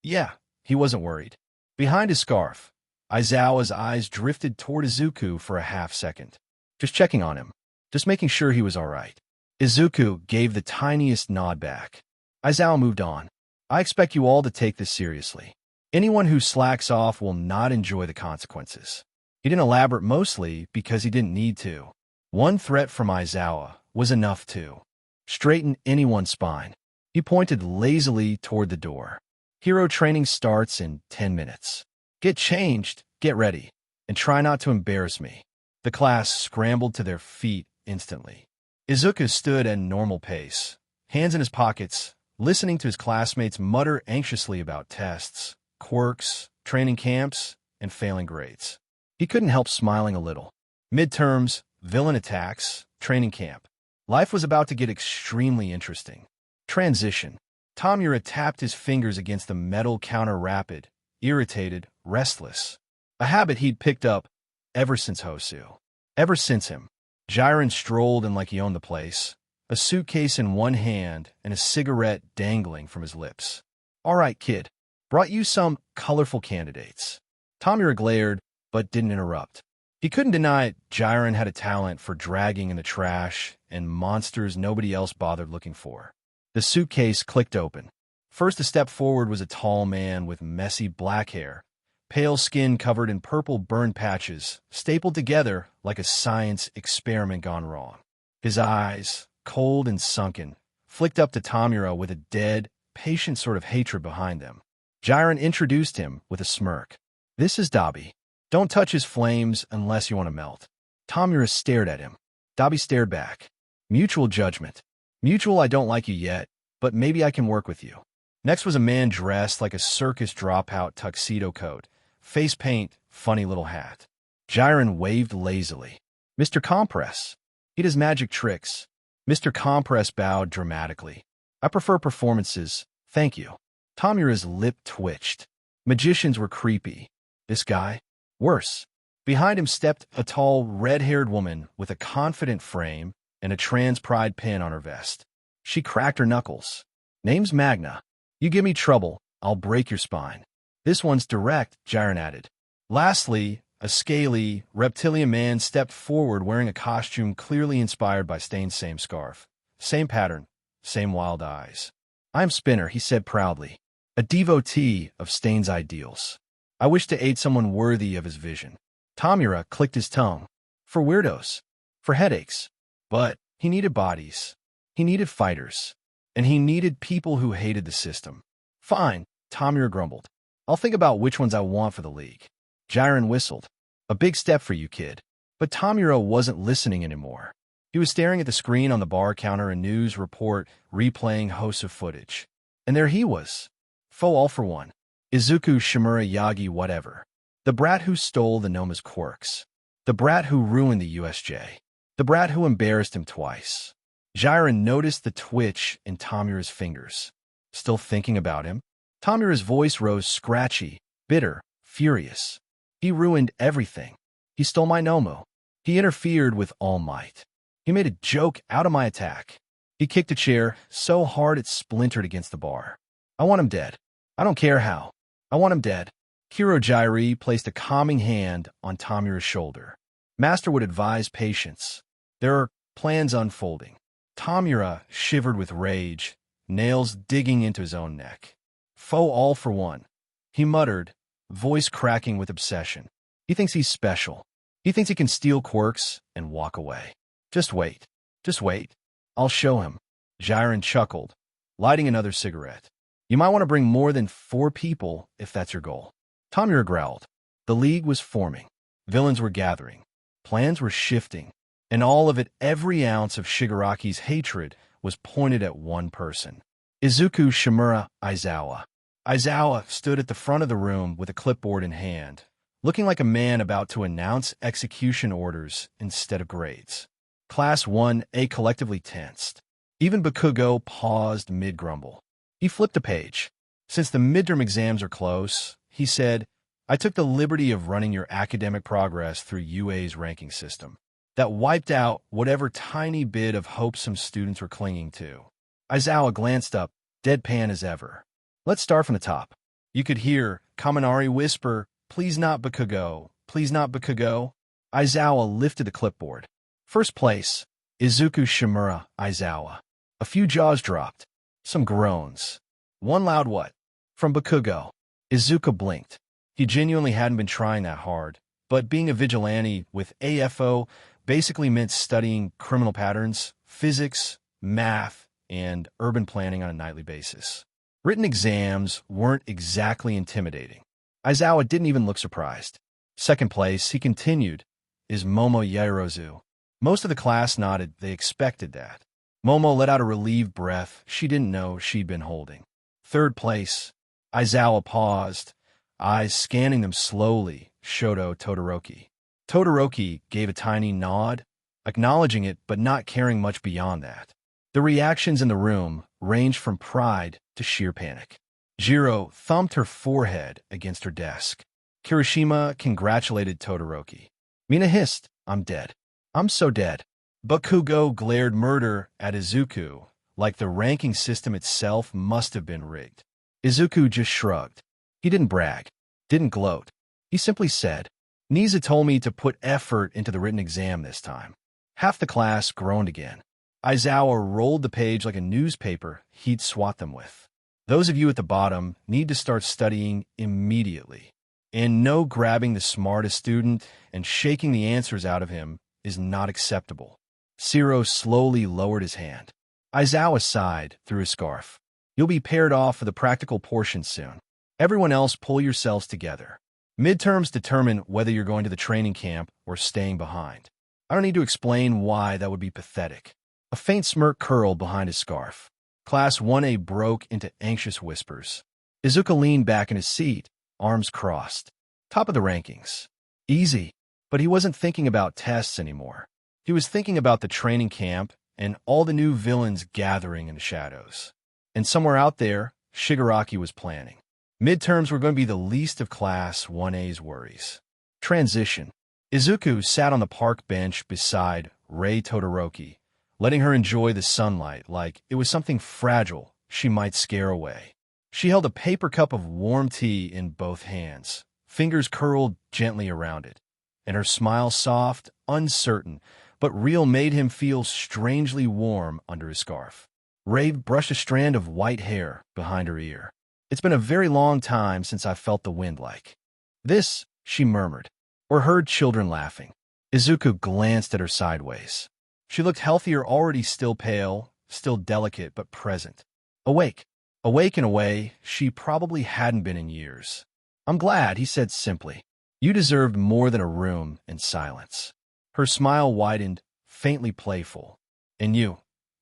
yeah, he wasn't worried. Behind his scarf, Aizawa's eyes drifted toward Izuku for a half-second. Just checking on him. Just making sure he was all right. Izuku gave the tiniest nod back. Aizawa moved on. I expect you all to take this seriously. Anyone who slacks off will not enjoy the consequences. He didn't elaborate mostly because he didn't need to. One threat from Aizawa was enough to straighten anyone's spine. He pointed lazily toward the door. Hero training starts in 10 minutes. Get changed, get ready, and try not to embarrass me. The class scrambled to their feet instantly. Izuku stood at normal pace, hands in his pockets, listening to his classmates mutter anxiously about tests, quirks, training camps, and failing grades. He couldn't help smiling a little. Midterms, villain attacks, training camp. Life was about to get extremely interesting. Transition. Tomura tapped his fingers against the metal counter rapid, irritated, restless. A habit he'd picked up ever since Hosu. Ever since him. Jiren strolled in like he owned the place, a suitcase in one hand and a cigarette dangling from his lips. All right, kid. Brought you some colorful candidates. Tomura glared, but didn't interrupt. He couldn't deny Jiren had a talent for dragging in the trash and monsters nobody else bothered looking for. The suitcase clicked open. First to step forward was a tall man with messy black hair, pale skin covered in purple burn patches, stapled together like a science experiment gone wrong. His eyes, cold and sunken, flicked up to Tomura with a dead, patient sort of hatred behind them. Jiren introduced him with a smirk. This is Dabi. Don't touch his flames unless you want to melt. Tomura stared at him. Dabi stared back. Mutual judgment. Mutual, I don't like you yet, but maybe I can work with you. Next was a man dressed like a circus dropout tuxedo coat, face paint, funny little hat. Jiren waved lazily. Mr. Compress. He does magic tricks. Mr. Compress bowed dramatically. I prefer performances, thank you. Tomura's lip twitched. Magicians were creepy. This guy? Worse. Behind him stepped a tall, red-haired woman with a confident frame and a trans pride pin on her vest. She cracked her knuckles. Name's Magna. You give me trouble, I'll break your spine. This one's direct, Jiren added. Lastly, a scaly, reptilian man stepped forward wearing a costume clearly inspired by Stain's same scarf. Same pattern, same wild eyes. I'm Spinner, he said proudly, a devotee of Stain's ideals. I wish to aid someone worthy of his vision. Tomura clicked his tongue. For weirdos. For headaches. But he needed bodies. He needed fighters. And he needed people who hated the system. Fine, Tomura grumbled. I'll think about which ones I want for the league. Jiren whistled. A big step for you, kid. But Tomura wasn't listening anymore. He was staring at the screen on the bar counter, a news report replaying Hosu footage. And there he was. Foe all for one. Izuku Shimura Yagi whatever. The brat who stole the Noma's quirks. The brat who ruined the USJ. The brat who embarrassed him twice. Jiren noticed the twitch in Tomura's fingers. Still thinking about him? Tomura's voice rose scratchy, bitter, furious. He ruined everything. He stole my Nomo. He interfered with all might. He made a joke out of my attack. He kicked a chair so hard it splintered against the bar. I want him dead. I don't care how. I want him dead. Kirojiri placed a calming hand on Tomura's shoulder. Master would advise patience. There are plans unfolding. Tomura shivered with rage, nails digging into his own neck. Foe all for one. He muttered, voice cracking with obsession. He thinks he's special. He thinks he can steal quirks and walk away. Just wait. Just wait. I'll show him. Jiren chuckled, lighting another cigarette. You might want to bring more than 4 people if that's your goal. Tomura growled. The league was forming. Villains were gathering. Plans were shifting. And all of it, every ounce of Shigaraki's hatred was pointed at one person. Izuku Shimura Aizawa. Aizawa stood at the front of the room with a clipboard in hand, looking like a man about to announce execution orders instead of grades. Class 1A collectively tensed. Even Bakugo paused mid-grumble. He flipped a page. Since the midterm exams are close, he said, I took the liberty of running your academic progress through UA's ranking system. That wiped out whatever tiny bit of hope some students were clinging to. Aizawa glanced up, deadpan as ever. Let's start from the top. You could hear Kaminari whisper, please not Bakugo, please not Bakugo. Aizawa lifted the clipboard. First place, Izuku Shimura, Aizawa. A few jaws dropped. Some groans. One loud what? From Bakugo. Izuku blinked. He genuinely hadn't been trying that hard, but being a vigilante with AFO basically meant studying criminal patterns, physics, math, and urban planning on a nightly basis. Written exams weren't exactly intimidating. Aizawa didn't even look surprised. Second place, he continued, is Momo Yaoyorozu. Most of the class nodded. They expected that. Momo let out a relieved breath she didn't know she'd been holding. Third place, Aizawa paused, eyes scanning them slowly, Shoto Todoroki. Todoroki gave a tiny nod, acknowledging it but not caring much beyond that. The reactions in the room ranged from pride to sheer panic. Jiro thumped her forehead against her desk. Kirishima congratulated Todoroki. Mina hissed, I'm dead. I'm so dead. Bakugo glared murder at Izuku, like the ranking system itself must have been rigged. Izuku just shrugged. He didn't brag, didn't gloat. He simply said, Nisa told me to put effort into the written exam this time. Half the class groaned again. Aizawa rolled the page like a newspaper he'd swat them with. Those of you at the bottom need to start studying immediately. And no grabbing the smartest student and shaking the answers out of him is not acceptable. Zero slowly lowered his hand. Aizawa sighed through his scarf. You'll be paired off for the practical portion soon. Everyone else pull yourselves together. Midterms determine whether you're going to the training camp or staying behind. I don't need to explain why that would be pathetic. A faint smirk curled behind his scarf. Class 1A broke into anxious whispers. Izuku leaned back in his seat, arms crossed. Top of the rankings. Easy. But he wasn't thinking about tests anymore. He was thinking about the training camp and all the new villains gathering in the shadows. And somewhere out there, Shigaraki was planning. Midterms were going to be the least of Class 1A's worries. Transition. Izuku sat on the park bench beside Rei Todoroki, letting her enjoy the sunlight like it was something fragile she might scare away. She held a paper cup of warm tea in both hands, fingers curled gently around it, and her smile soft, uncertain, but real made him feel strangely warm under his scarf. Rei brushed a strand of white hair behind her ear. It's been a very long time since I felt the wind like this, she murmured, or heard children laughing. Izuku glanced at her sideways. She looked healthier, already still pale, still delicate but present. Awake. Awake in a way she probably hadn't been in years. I'm glad, he said simply. You deserved more than a room and silence. Her smile widened, faintly playful. And you're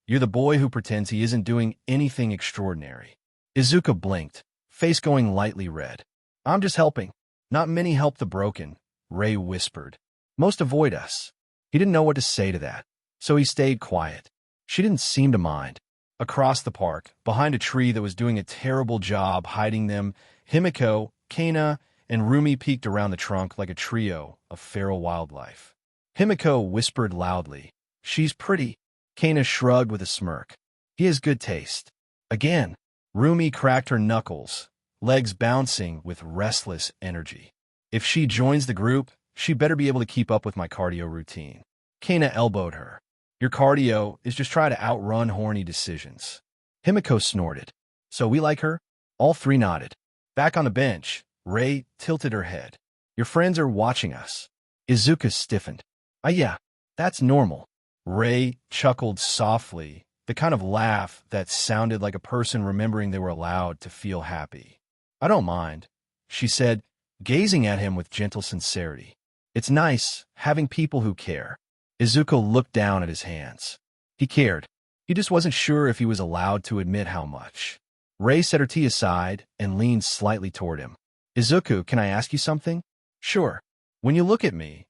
the boy who pretends he isn't doing anything extraordinary. Izuku blinked, face going lightly red. I'm just helping. Not many help the broken, Rei whispered. Most avoid us. He didn't know what to say to that, so he stayed quiet. She didn't seem to mind. Across the park, behind a tree that was doing a terrible job hiding them, Himiko, Kana, and Rumi peeked around the trunk like a trio of feral wildlife. Himiko whispered loudly, She's pretty. Kana shrugged with a smirk. He has good taste. Again, Rumi cracked her knuckles, legs bouncing with restless energy. If she joins the group, she better be able to keep up with my cardio routine. Kana elbowed her. Your cardio is just try to outrun horny decisions. Himiko snorted. So we like her? All three nodded. Back on the bench, Rei tilted her head. Your friends are watching us. Izuku stiffened. Yeah, that's normal. Rei chuckled softly, the kind of laugh that sounded like a person remembering they were allowed to feel happy. I don't mind, she said, gazing at him with gentle sincerity. It's nice having people who care. Izuku looked down at his hands. He cared. He just wasn't sure if he was allowed to admit how much. Rei set her tea aside and leaned slightly toward him. Izuku, can I ask you something? Sure. When you look at me,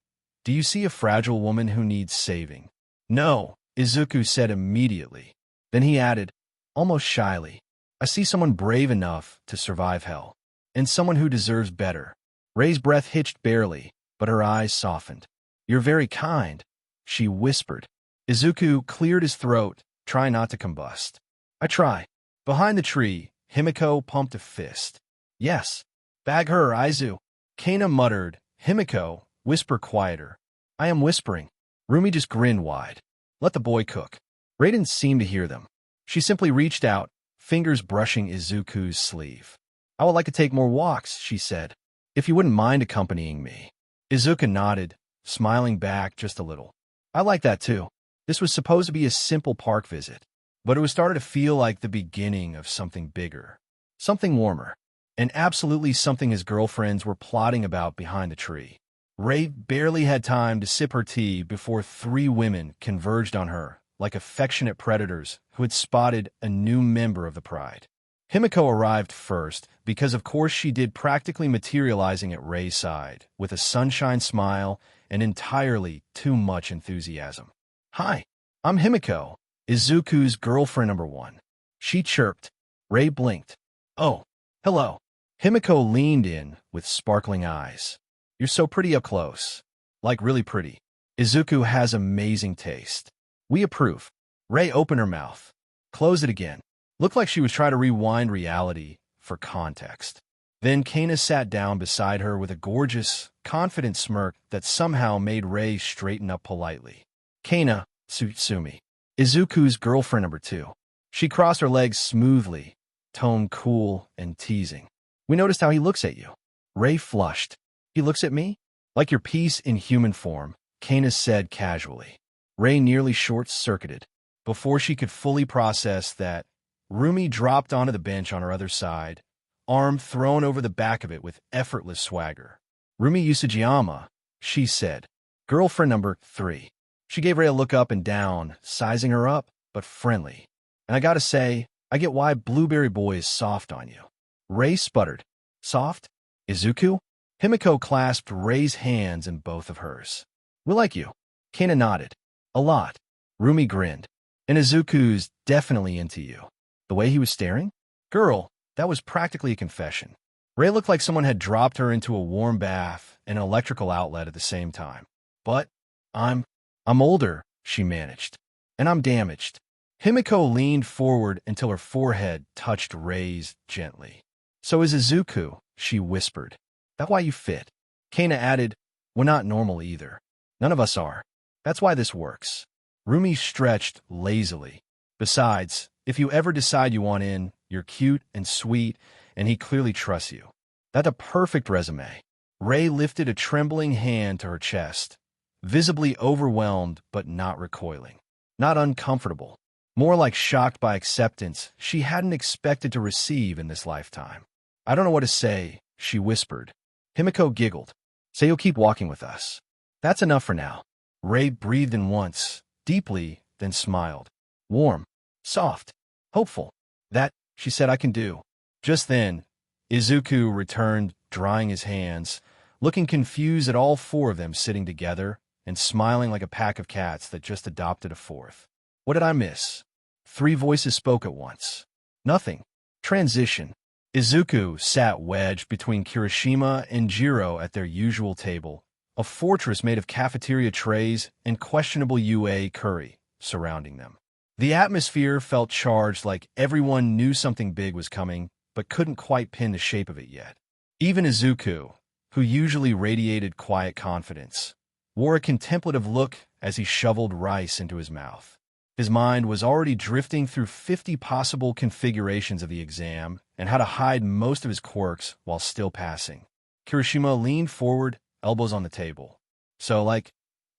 do you see a fragile woman who needs saving? No, Izuku said immediately. Then he added, almost shyly, I see someone brave enough to survive hell, and someone who deserves better. Rei's breath hitched barely, but her eyes softened. You're very kind, she whispered. Izuku cleared his throat, trying not to combust. I try. Behind the tree, Himiko pumped a fist. Yes. Bag her, Aizu. Kana muttered. Himiko, whisper quieter. I am whispering. Rumi just grinned wide. Let the boy cook. Rei didn't seem to hear them. She simply reached out, fingers brushing Izuku's sleeve. I would like to take more walks, she said, if you wouldn't mind accompanying me. Izuku nodded, smiling back just a little. I like that too. This was supposed to be a simple park visit, but it was starting to feel like the beginning of something bigger, something warmer, and absolutely something his girlfriends were plotting about behind the tree. Rei barely had time to sip her tea before 3 women converged on her like affectionate predators who had spotted a new member of the Pride. Himiko arrived first because of course she did, practically materializing at Rei's side with a sunshine smile and entirely too much enthusiasm. Hi, I'm Himiko, Izuku's girlfriend number 1. She chirped. Rei blinked. Oh, hello. Himiko leaned in with sparkling eyes. You're so pretty up close. Like really pretty. Izuku has amazing taste. We approve. Rei opened her mouth. Closed it again. Looked like she was trying to rewind reality for context. Then Kana sat down beside her with a gorgeous, confident smirk that somehow made Rei straighten up politely. Kana, Tsutsumi, Izuku's girlfriend number 2. She crossed her legs smoothly, tone cool and teasing. We noticed how he looks at you. Rei flushed. He looks at me? Like your piece in human form, Kana said casually. Rei nearly short-circuited. Before she could fully process that, Rumi dropped onto the bench on her other side, arm thrown over the back of it with effortless swagger. Rumi Usajiyama, she said. Girlfriend number 3. She gave Rei a look up and down, sizing her up, but friendly. And I gotta say, I get why Blueberry Boy is soft on you. Rei sputtered. Soft? Izuku? Himiko clasped Rei's hands in both of hers. We like you. Kana nodded. A lot. Rumi grinned. And Izuku's definitely into you. The way he was staring? Girl, that was practically a confession. Rei looked like someone had dropped her into a warm bath and an electrical outlet at the same time. But, I'm older, she managed. And I'm damaged. Himiko leaned forward until her forehead touched Rei's gently. So is Izuku, she whispered. That's why you fit. Kana added, we're not normal either. None of us are. That's why this works. Rumi stretched lazily. Besides, if you ever decide you want in, you're cute and sweet, and he clearly trusts you. That's a perfect resume. Rei lifted a trembling hand to her chest, visibly overwhelmed but not recoiling. Not uncomfortable. More like shocked by acceptance she hadn't expected to receive in this lifetime. I don't know what to say, she whispered. Himiko giggled. Say you'll keep walking with us. That's enough for now. Rei breathed in once, deeply, then smiled. Warm, soft, hopeful. That, she said, I can do. Just then, Izuku returned, drying his hands, looking confused at all 4 of them sitting together and smiling like a pack of cats that just adopted a 4th. What did I miss? 3 voices spoke at once. Nothing. Transition. Izuku sat wedged between Kirishima and Jiro at their usual table, a fortress made of cafeteria trays and questionable UA curry surrounding them. The atmosphere felt charged, like everyone knew something big was coming, but couldn't quite pin the shape of it yet. Even Izuku, who usually radiated quiet confidence, wore a contemplative look as he shoveled rice into his mouth. His mind was already drifting through 50 possible configurations of the exam and how to hide most of his quirks while still passing. Kirishima leaned forward, elbows on the table. So, what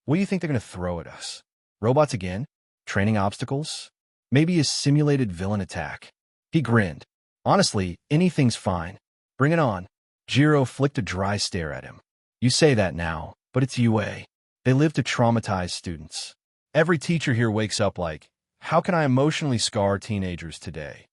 do you think they're going to throw at us? Robots again? Training obstacles? Maybe a simulated villain attack? He grinned. Honestly, anything's fine. Bring it on. Jiro flicked a dry stare at him. You say that now, but it's UA. They live to traumatize students. Every teacher here wakes up like, how can I emotionally scar teenagers today?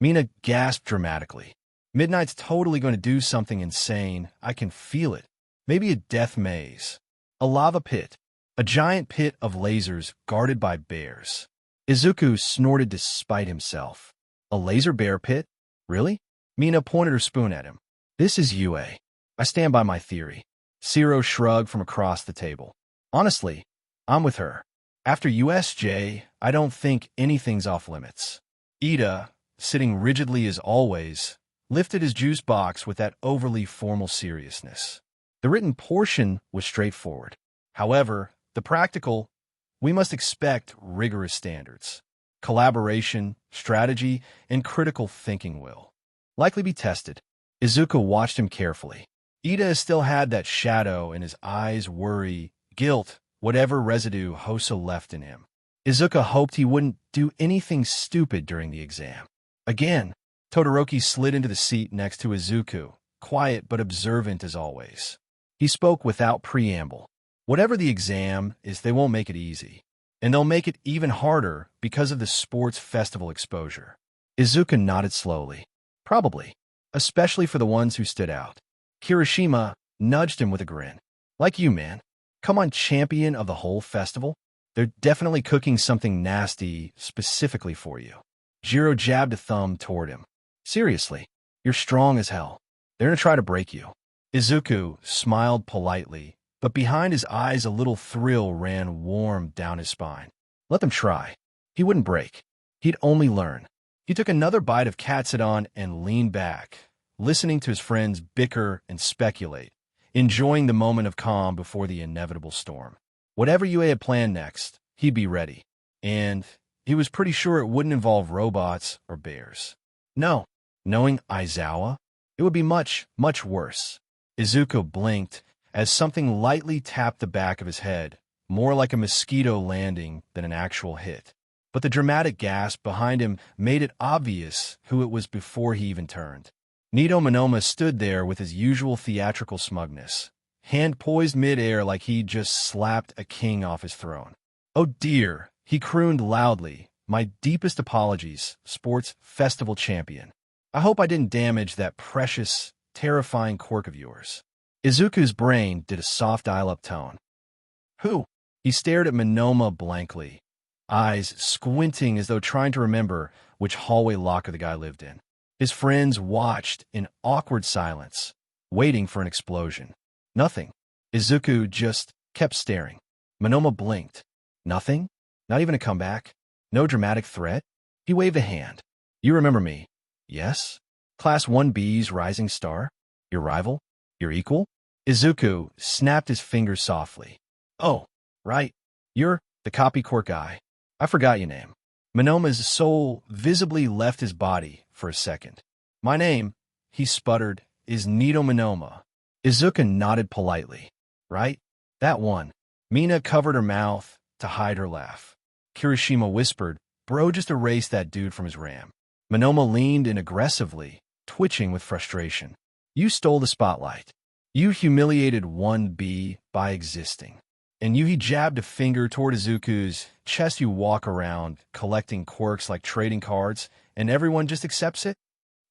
Mina gasped dramatically. Midnight's totally going to do something insane. I can feel it. Maybe a death maze. A lava pit. A giant pit of lasers guarded by bears. Izuku snorted to spite himself. A laser bear pit? Really? Mina pointed her spoon at him. This is UA. I stand by my theory. Zero shrugged from across the table. Honestly, I'm with her. After USJ, I don't think anything's off limits. Ida, sitting rigidly as always, lifted his juice box with that overly formal seriousness. The written portion was straightforward. However, the practical, we must expect rigorous standards. Collaboration, strategy, and critical thinking will likely be tested. Izuku watched him carefully. Ida still had that shadow in his eyes, worry, guilt, whatever residue Hoso left in him. Izuku hoped he wouldn't do anything stupid during the exam. Again, Todoroki slid into the seat next to Izuku, quiet but observant as always. He spoke without preamble. Whatever the exam is, they won't make it easy. And they'll make it even harder because of the sports festival exposure. Izuku nodded slowly. Probably. Especially for the ones who stood out. Kirishima nudged him with a grin. Like you, man. Come on, champion of the whole festival. They're definitely cooking something nasty specifically for you. Jiro jabbed a thumb toward him. Seriously, you're strong as hell. They're gonna try to break you. Izuku smiled politely, but behind his eyes a little thrill ran warm down his spine. Let them try. He wouldn't break. He'd only learn. He took another bite of Katsudon and leaned back, listening to his friends bicker and speculate, enjoying the moment of calm before the inevitable storm. Whatever UA had planned next, he'd be ready. And he was pretty sure it wouldn't involve robots or bears. No, knowing Aizawa, it would be much, much worse. Izuku blinked as something lightly tapped the back of his head, more like a mosquito landing than an actual hit. But the dramatic gasp behind him made it obvious who it was before he even turned. Nito Monoma stood there with his usual theatrical smugness, hand poised mid-air like he'd just slapped a king off his throne. Oh dear, he crooned loudly, my deepest apologies, sports festival champion. I hope I didn't damage that precious, terrifying quirk of yours. Izuku's brain did a soft dial-up tone. Who? He stared at Monoma blankly, eyes squinting as though trying to remember which hallway locker the guy lived in. His friends watched in awkward silence, waiting for an explosion. Nothing. Izuku just kept staring. Monoma blinked. Nothing? Not even a comeback? No dramatic threat? He waved a hand. You remember me? Yes? Class 1B's rising star? Your rival? Your equal? Izuku snapped his fingers softly. Oh, right. You're the copy Quirk guy. I forgot your name. Monoma's soul visibly left his body for a second. My name, he sputtered, is Nito Monoma. Izuku nodded politely. Right? That one. Mina covered her mouth to hide her laugh. Kirishima whispered, bro, just erase that dude from his RAM. Monoma leaned in aggressively, twitching with frustration. You stole the spotlight. You humiliated 1B by existing. And he jabbed a finger toward Izuku's chest. You walk around collecting quirks like trading cards, and everyone just accepts it?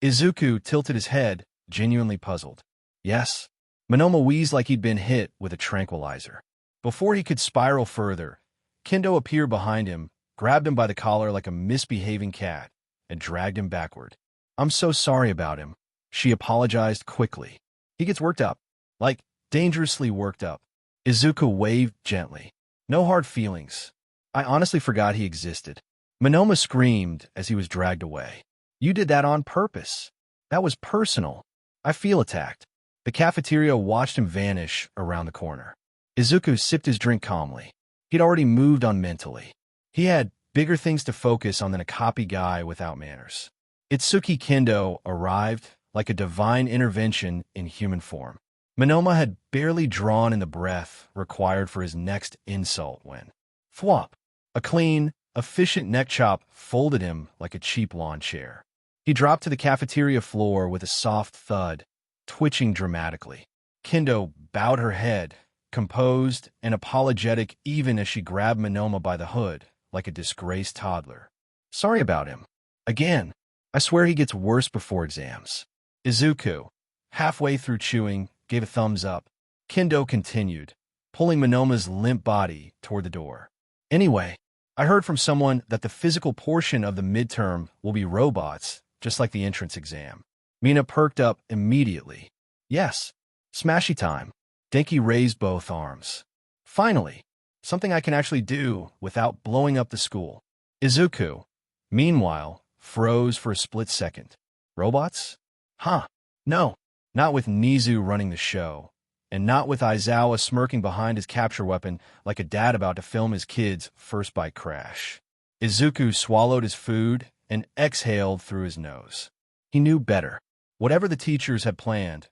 Izuku tilted his head, genuinely puzzled. Yes. Monoma wheezed like he'd been hit with a tranquilizer. Before he could spiral further, Kendo appeared behind him, grabbed him by the collar like a misbehaving cat, and dragged him backward. I'm so sorry about him. She apologized quickly. He gets worked up. Like, dangerously worked up. Izuku waved gently. No hard feelings. I honestly forgot he existed. Monoma screamed as he was dragged away. You did that on purpose. That was personal. I feel attacked. The cafeteria watched him vanish around the corner. Izuku sipped his drink calmly. He'd already moved on mentally. He had bigger things to focus on than a copy guy without manners. Itsuki Kendo arrived like a divine intervention in human form. Monoma had barely drawn in the breath required for his next insult when, thwop, a clean, efficient neck chop folded him like a cheap lawn chair. He dropped to the cafeteria floor with a soft thud, twitching dramatically. Kendo bowed her head, composed and apologetic even as she grabbed Monoma by the hood like a disgraced toddler. Sorry about him. Again, I swear he gets worse before exams. Izuku, halfway through chewing, gave a thumbs up. Kendo continued, pulling Monoma's limp body toward the door. Anyway, I heard from someone that the physical portion of the midterm will be robots, just like the entrance exam. Mina perked up immediately. Yes, smashy time. Denki raised both arms. Finally, something I can actually do without blowing up the school. Izuku, meanwhile, froze for a split second. Robots? Huh. No, not with Nizu running the show, and not with Aizawa smirking behind his capture weapon like a dad about to film his kid's first bike crash. Izuku swallowed his food and exhaled through his nose. He knew better. Whatever the teachers had planned,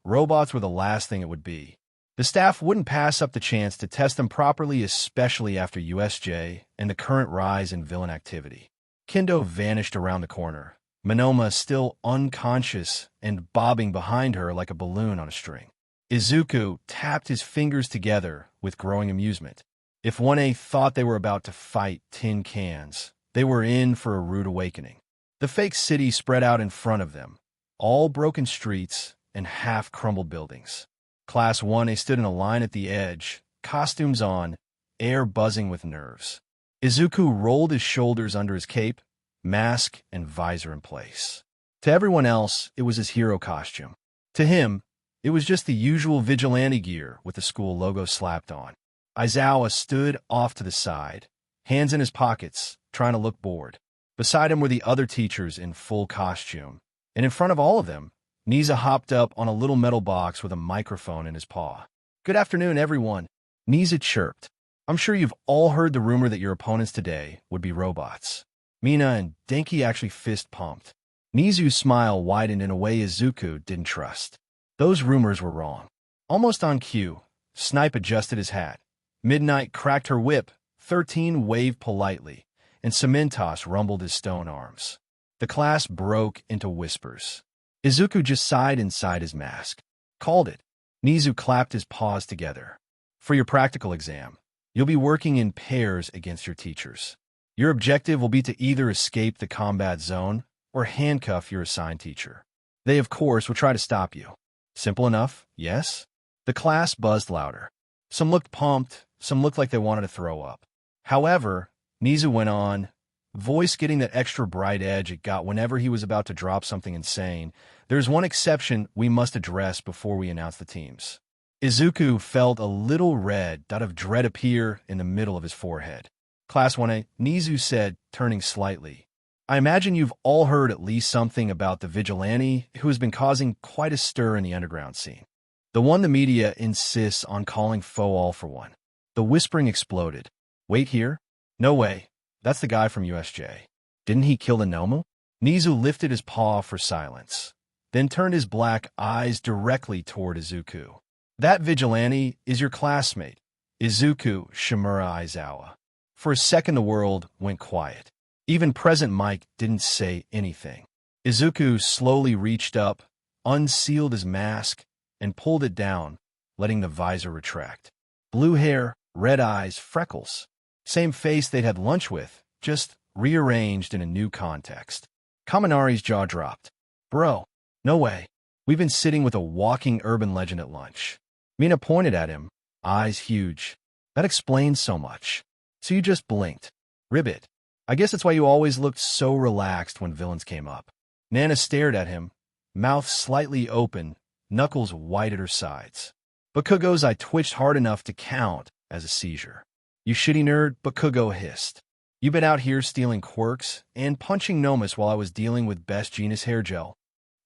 robots were the last thing it would be. The staff wouldn't pass up the chance to test them properly, especially after USJ and the current rise in villain activity. Kendo vanished around the corner, Monoma still unconscious and bobbing behind her like a balloon on a string. Izuku tapped his fingers together with growing amusement. If 1A thought they were about to fight tin cans, they were in for a rude awakening. The fake city spread out in front of them, all broken streets and half-crumbled buildings. Class 1A stood in a line at the edge, costumes on, air buzzing with nerves. Izuku rolled his shoulders under his cape, mask and visor in place. To everyone else, it was his hero costume. To him, it was just the usual vigilante gear with the school logo slapped on. Aizawa stood off to the side, hands in his pockets, trying to look bored. Beside him were the other teachers in full costume, and in front of all of them, Niza hopped up on a little metal box with a microphone in his paw. "Good afternoon, everyone," Niza chirped. "I'm sure you've all heard the rumor that your opponents today would be robots." Mina and Denki actually fist-pumped. Nizu's smile widened in a way Izuku didn't trust. Those rumors were wrong. Almost on cue, Snipe adjusted his hat. Midnight cracked her whip, 13 waved politely, and Cementos rumbled his stone arms. The class broke into whispers. Izuku just sighed inside his mask. "Called it." Nizu clapped his paws together. "For your practical exam, you'll be working in pairs against your teachers. Your objective will be to either escape the combat zone or handcuff your assigned teacher. They, of course, will try to stop you. Simple enough, yes?" The class buzzed louder. Some looked pumped, some looked like they wanted to throw up. However, Nizu went on, voice getting that extra bright edge it got whenever he was about to drop something insane. "There's one exception we must address before we announce the teams." Izuku felt a little red dot of dread appear in the middle of his forehead. "Class 1A, Nizu said, turning slightly. I imagine you've all heard at least something about the vigilante who has been causing quite a stir in the underground scene. The one the media insists on calling Faux All for One." The whispering exploded. "Wait here? No way. That's the guy from USJ. Didn't he kill the Nomu?" Nizu lifted his paw for silence, then turned his black eyes directly toward Izuku. "That vigilante is your classmate, Izuku Shimura Aizawa." For a second the world went quiet. Even present Mike didn't say anything. Izuku slowly reached up, unsealed his mask, and pulled it down, letting the visor retract. Blue hair, red eyes, freckles. Same face they'd had lunch with, just rearranged in a new context. Kaminari's jaw dropped. "Bro, no way. We've been sitting with a walking urban legend at lunch." Mina pointed at him, eyes huge. "That explains so much. So you just blinked. Ribbit. I guess that's why you always looked so relaxed when villains came up." Nana stared at him, mouth slightly open, knuckles white at her sides. Bakugo's eye twitched hard enough to count as a seizure. "You shitty nerd," Bakugo hissed. "You been out here stealing quirks and punching Nomus while I was dealing with Best Genus hair gel."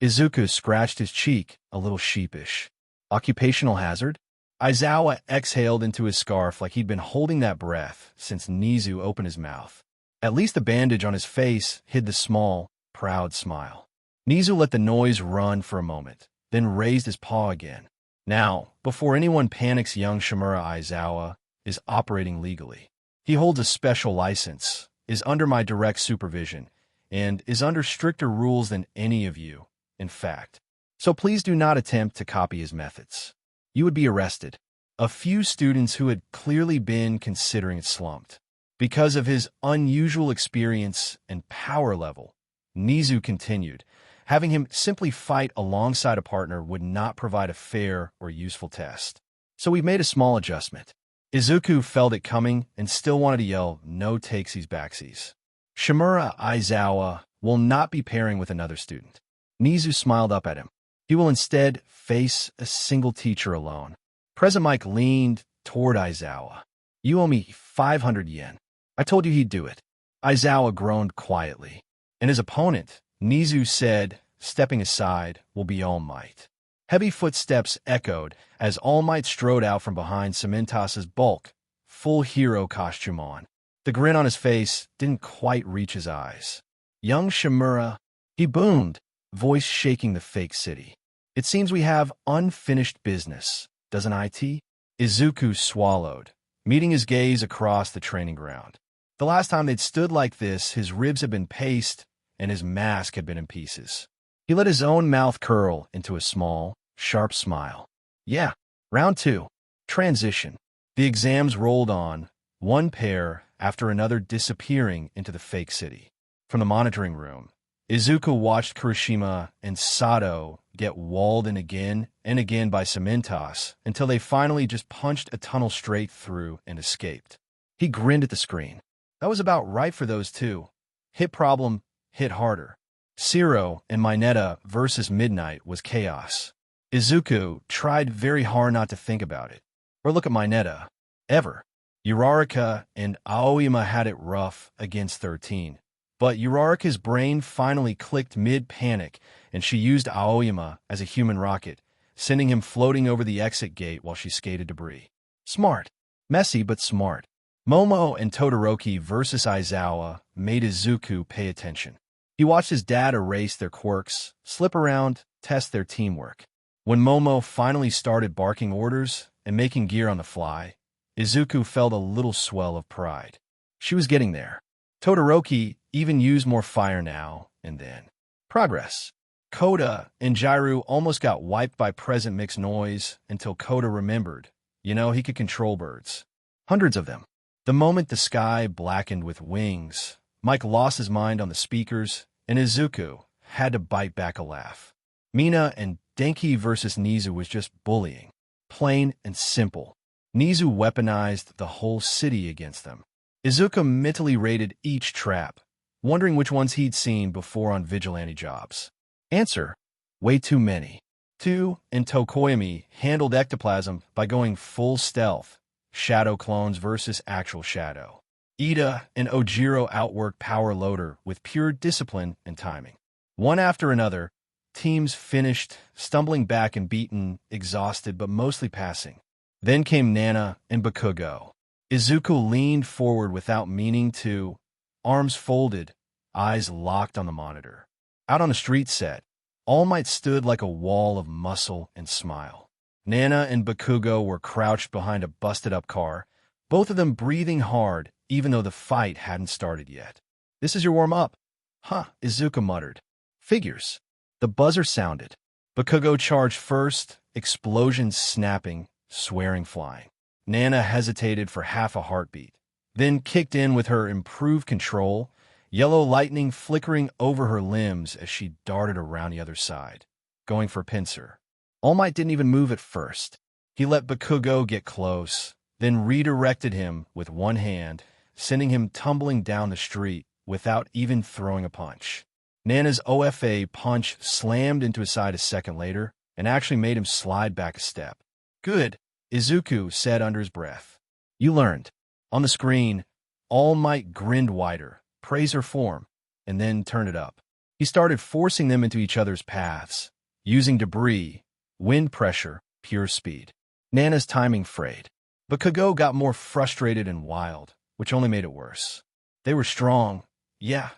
Izuku scratched his cheek, a little sheepish. "Occupational hazard?" Aizawa exhaled into his scarf like he'd been holding that breath since Nizu opened his mouth. At least the bandage on his face hid the small, proud smile. Nizu let the noise run for a moment, then raised his paw again. "Now, before anyone panics, young Shimura Aizawa is operating legally. He holds a special license, is under my direct supervision, and is under stricter rules than any of you, in fact. So please do not attempt to copy his methods. You would be arrested." A few students who had clearly been considering it slumped. Because of his unusual experience and power level, Nizu continued, having him simply fight alongside a partner would not provide a fair or useful test. so we've made a small adjustment. Izuku felt it coming and still wanted to yell, no takesies backsies. Shimura Aizawa will not be pairing with another student. Nizu smiled up at him. He will instead face a single teacher alone. President Mike leaned toward Aizawa. You owe me 500 yen. I told you he'd do it. Aizawa groaned quietly. And his opponent, Nizu said, stepping aside, will be All Might. Heavy footsteps echoed as All Might strode out from behind Cementas's bulk, full hero costume on. The grin on his face didn't quite reach his eyes. Young Shimura, he boomed, voice shaking the fake city. It seems we have unfinished business, doesn't it? Izuku swallowed, meeting his gaze across the training ground. The last time they'd stood like this, his ribs had been paced and his mask had been in pieces. He let his own mouth curl into a small, sharp smile. Yeah, round 2. Transition. The exams rolled on, one pair after another disappearing into the fake city. From the monitoring room, Izuku watched Kirishima and Sato get walled in again and again by Cementas until they finally just punched a tunnel straight through and escaped. He grinned at the screen. That was about right for those two. Hit problem, hit harder. Zero and Mineta versus Midnight was chaos. Izuku tried very hard not to think about it, or look at Mineta, ever. Uraraka and Aoyama had it rough against 13, but Uraraka's brain finally clicked mid-panic, and she used Aoyama as a human rocket, sending him floating over the exit gate while she skated debris. Smart. Messy, but smart. Momo and Todoroki versus Aizawa made Izuku pay attention. He watched his dad erase their quirks, slip around, test their teamwork. When Momo finally started barking orders and making gear on the fly, Izuku felt a little swell of pride. She was getting there. Todoroki even used more fire now and then. Progress. Koda and Jairu almost got wiped by present mixed noise until Koda remembered. He could control birds. Hundreds of them. The moment the sky blackened with wings, Mike lost his mind on the speakers, and Izuku had to bite back a laugh. Mina and Denki versus Nizu was just bullying. Plain and simple. Nizu weaponized the whole city against them. Izuku mentally rated each trap, wondering which ones he'd seen before on vigilante jobs. Answer: way too many. 2 and Tokoyami handled ectoplasm by going full stealth. Shadow clones versus actual shadow. Ida and Ojiro outworked Power Loader with pure discipline and timing. One after another, teams finished, stumbling back and beaten, exhausted but mostly passing. Then came Nana and Bakugo. Izuku leaned forward without meaning to, arms folded, eyes locked on the monitor. Out on a street set, All Might stood like a wall of muscle and smile. Nana and Bakugo were crouched behind a busted-up car, both of them breathing hard, even though the fight hadn't started yet. This is your warm-up? Huh, Izuku muttered. Figures. The buzzer sounded. Bakugo charged first, explosions snapping, swearing flying. Nana hesitated for half a heartbeat, then kicked in with her improved control, yellow lightning flickering over her limbs as she darted around the other side, going for a pincer. All Might didn't even move at first. He let Bakugo get close, then redirected him with one hand, sending him tumbling down the street without even throwing a punch. Nana's OFA punch slammed into his side a second later and actually made him slide back a step. Good, Izuku said under his breath. You learned. On the screen, All Might grinned wider, praised her form, and then turned it up. He started forcing them into each other's paths, using debris, wind pressure, pure speed. Nana's timing frayed. Bakugo got more frustrated and wild, which only made it worse. They were strong, yeah,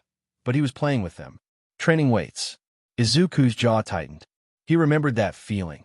but he was playing with them. Training weights. Izuku's jaw tightened. He remembered that feeling.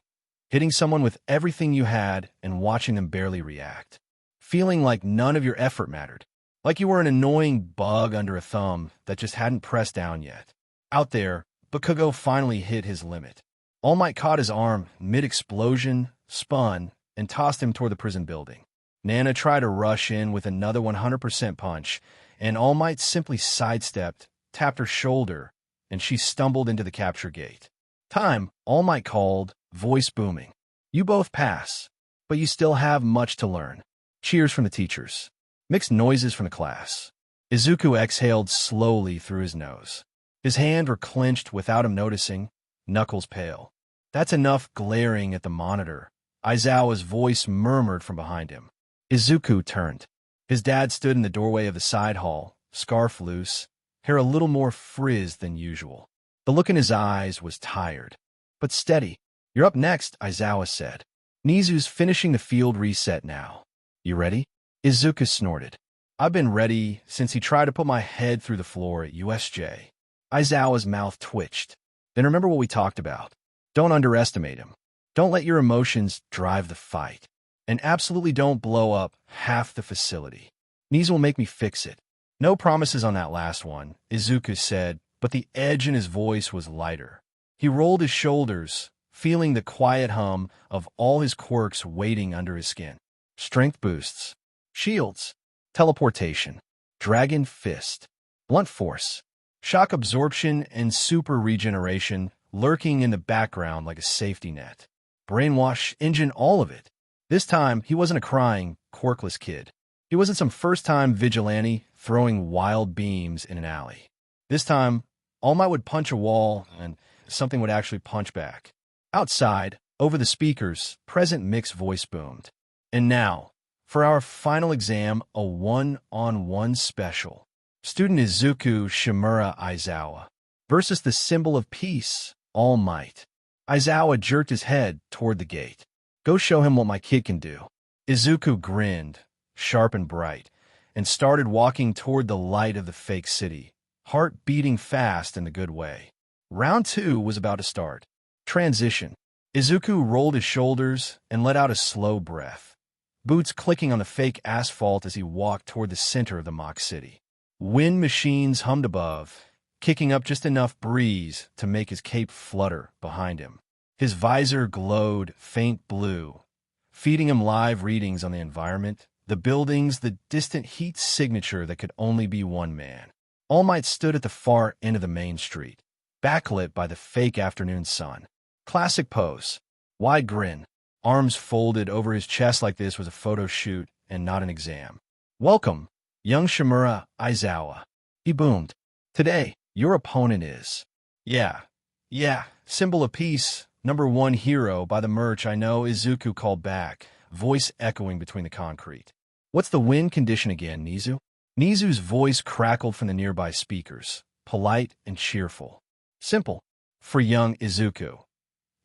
Hitting someone with everything you had and watching them barely react. Feeling like none of your effort mattered. Like you were an annoying bug under a thumb that just hadn't pressed down yet. Out there, Bakugo finally hit his limit. All Might caught his arm mid-explosion, spun, and tossed him toward the prison building. Nana tried to rush in with another 100% punch, and All Might simply sidestepped, tapped her shoulder, and she stumbled into the capture gate. Time, All Might called, voice booming. You both pass. but you still have much to learn. Cheers from the teachers. Mixed noises from the class. Izuku exhaled slowly through his nose. His hands were clenched without him noticing, knuckles pale. That's enough, glaring at the monitor. Aizawa's voice murmured from behind him. Izuku turned. His dad stood in the doorway of the side hall, scarf loose, hair a little more frizzed than usual. The look in his eyes was tired, but steady. You're up next, Aizawa said. Nizu's finishing the field reset now. You ready? Izuku snorted. I've been ready since he tried to put my head through the floor at USJ. Aizawa's mouth twitched. Then remember what we talked about. Don't underestimate him. Don't let your emotions drive the fight. And absolutely don't blow up half the facility. Nizu will make me fix it. No promises on that last one, Izuku said, but the edge in his voice was lighter. He rolled his shoulders, feeling the quiet hum of all his quirks waiting under his skin. Strength boosts, shields, teleportation, dragon fist, blunt force, shock absorption, and super regeneration lurking in the background like a safety net. Brainwash, engine, all of it. This time, he wasn't a crying, quirkless kid. He wasn't some first-time vigilante throwing wild beams in an alley. This time, All Might would punch a wall, and something would actually punch back. Outside, over the speakers, Present Mix's voice boomed. And now, for our final exam, a one-on-one special. Student Izuku Shimura Aizawa versus the symbol of peace, All Might. Aizawa jerked his head toward the gate. Go show him what my kid can do. Izuku grinned, sharp and bright, and started walking toward the light of the fake city, heart beating fast in the good way. Round 2 was about to start. Transition. Izuku rolled his shoulders and let out a slow breath, boots clicking on the fake asphalt as he walked toward the center of the mock city. Wind machines hummed above, kicking up just enough breeze to make his cape flutter behind him. His visor glowed faint blue, feeding him live readings on the environment, the buildings, the distant heat signature that could only be one man. All Might stood at the far end of the main street, backlit by the fake afternoon sun. Classic pose, wide grin, arms folded over his chest like this was a photo shoot and not an exam. Welcome, young Shimura Aizawa. He boomed. Today, your opponent is... Yeah, symbol of peace, #1 hero by the merch I know, Izuku called back, voice echoing between the concrete. What's the win condition again, Nizu? Nizu's voice crackled from the nearby speakers, polite and cheerful. Simple. For young Izuku.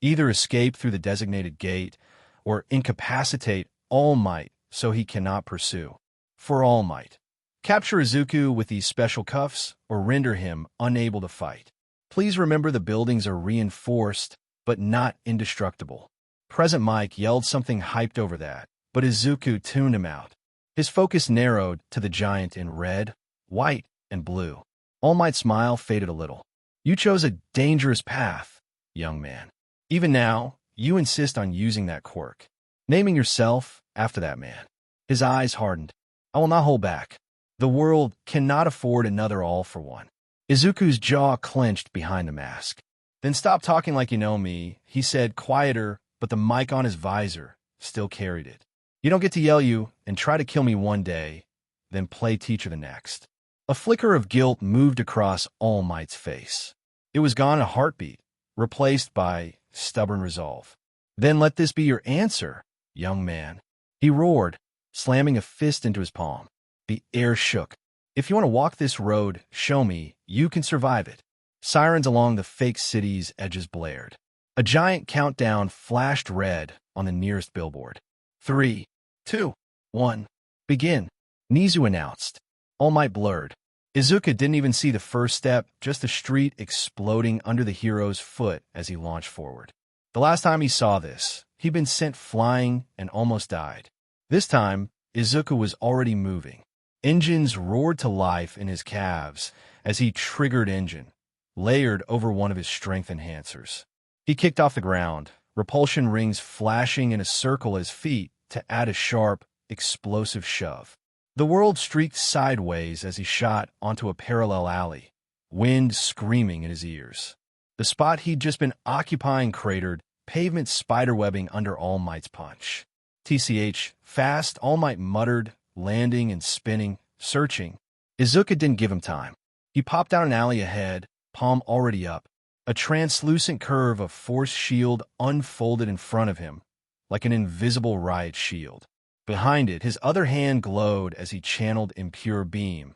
Either escape through the designated gate, or incapacitate All Might so he cannot pursue. For All Might. Capture Izuku with these special cuffs, or render him unable to fight. Please remember the buildings are reinforced, but not indestructible. Present Mike yelled something hyped over that, but Izuku tuned him out. His focus narrowed to the giant in red, white, and blue. All Might's smile faded a little. You chose a dangerous path, young man. Even now, you insist on using that quirk, naming yourself after that man. His eyes hardened. I will not hold back. The world cannot afford another all-for-one. Izuku's jaw clenched behind the mask. Then stop talking like you know me, he said, quieter, but the mic on his visor still carried it. You don't get to yell you and try to kill me one day, then play teacher the next. A flicker of guilt moved across All Might's face. It was gone in a heartbeat, replaced by stubborn resolve. Then let this be your answer, young man. He roared, slamming a fist into his palm. The air shook. If you want to walk this road, show me, you can survive it. Sirens along the fake city's edges blared. A giant countdown flashed red on the nearest billboard. 3, 2, 1, begin, Nizu announced. All Might blurred. Izuku didn't even see the first step, just the street exploding under the hero's foot as he launched forward. The last time he saw this, he'd been sent flying and almost died. This time, Izuku was already moving. Engines roared to life in his calves as he triggered engine, layered over one of his strength enhancers. He kicked off the ground, repulsion rings flashing in a circle at his feet to add a sharp, explosive shove. The world streaked sideways as he shot onto a parallel alley, wind screaming in his ears. The spot he'd just been occupying cratered, pavement spiderwebbing under All Might's punch. TCH, fast, All Might muttered, landing and spinning, searching. Izuku didn't give him time. He popped down an alley ahead, palm already up. A translucent curve of force shield unfolded in front of him, like an invisible riot shield. Behind it, his other hand glowed as he channeled impure beam.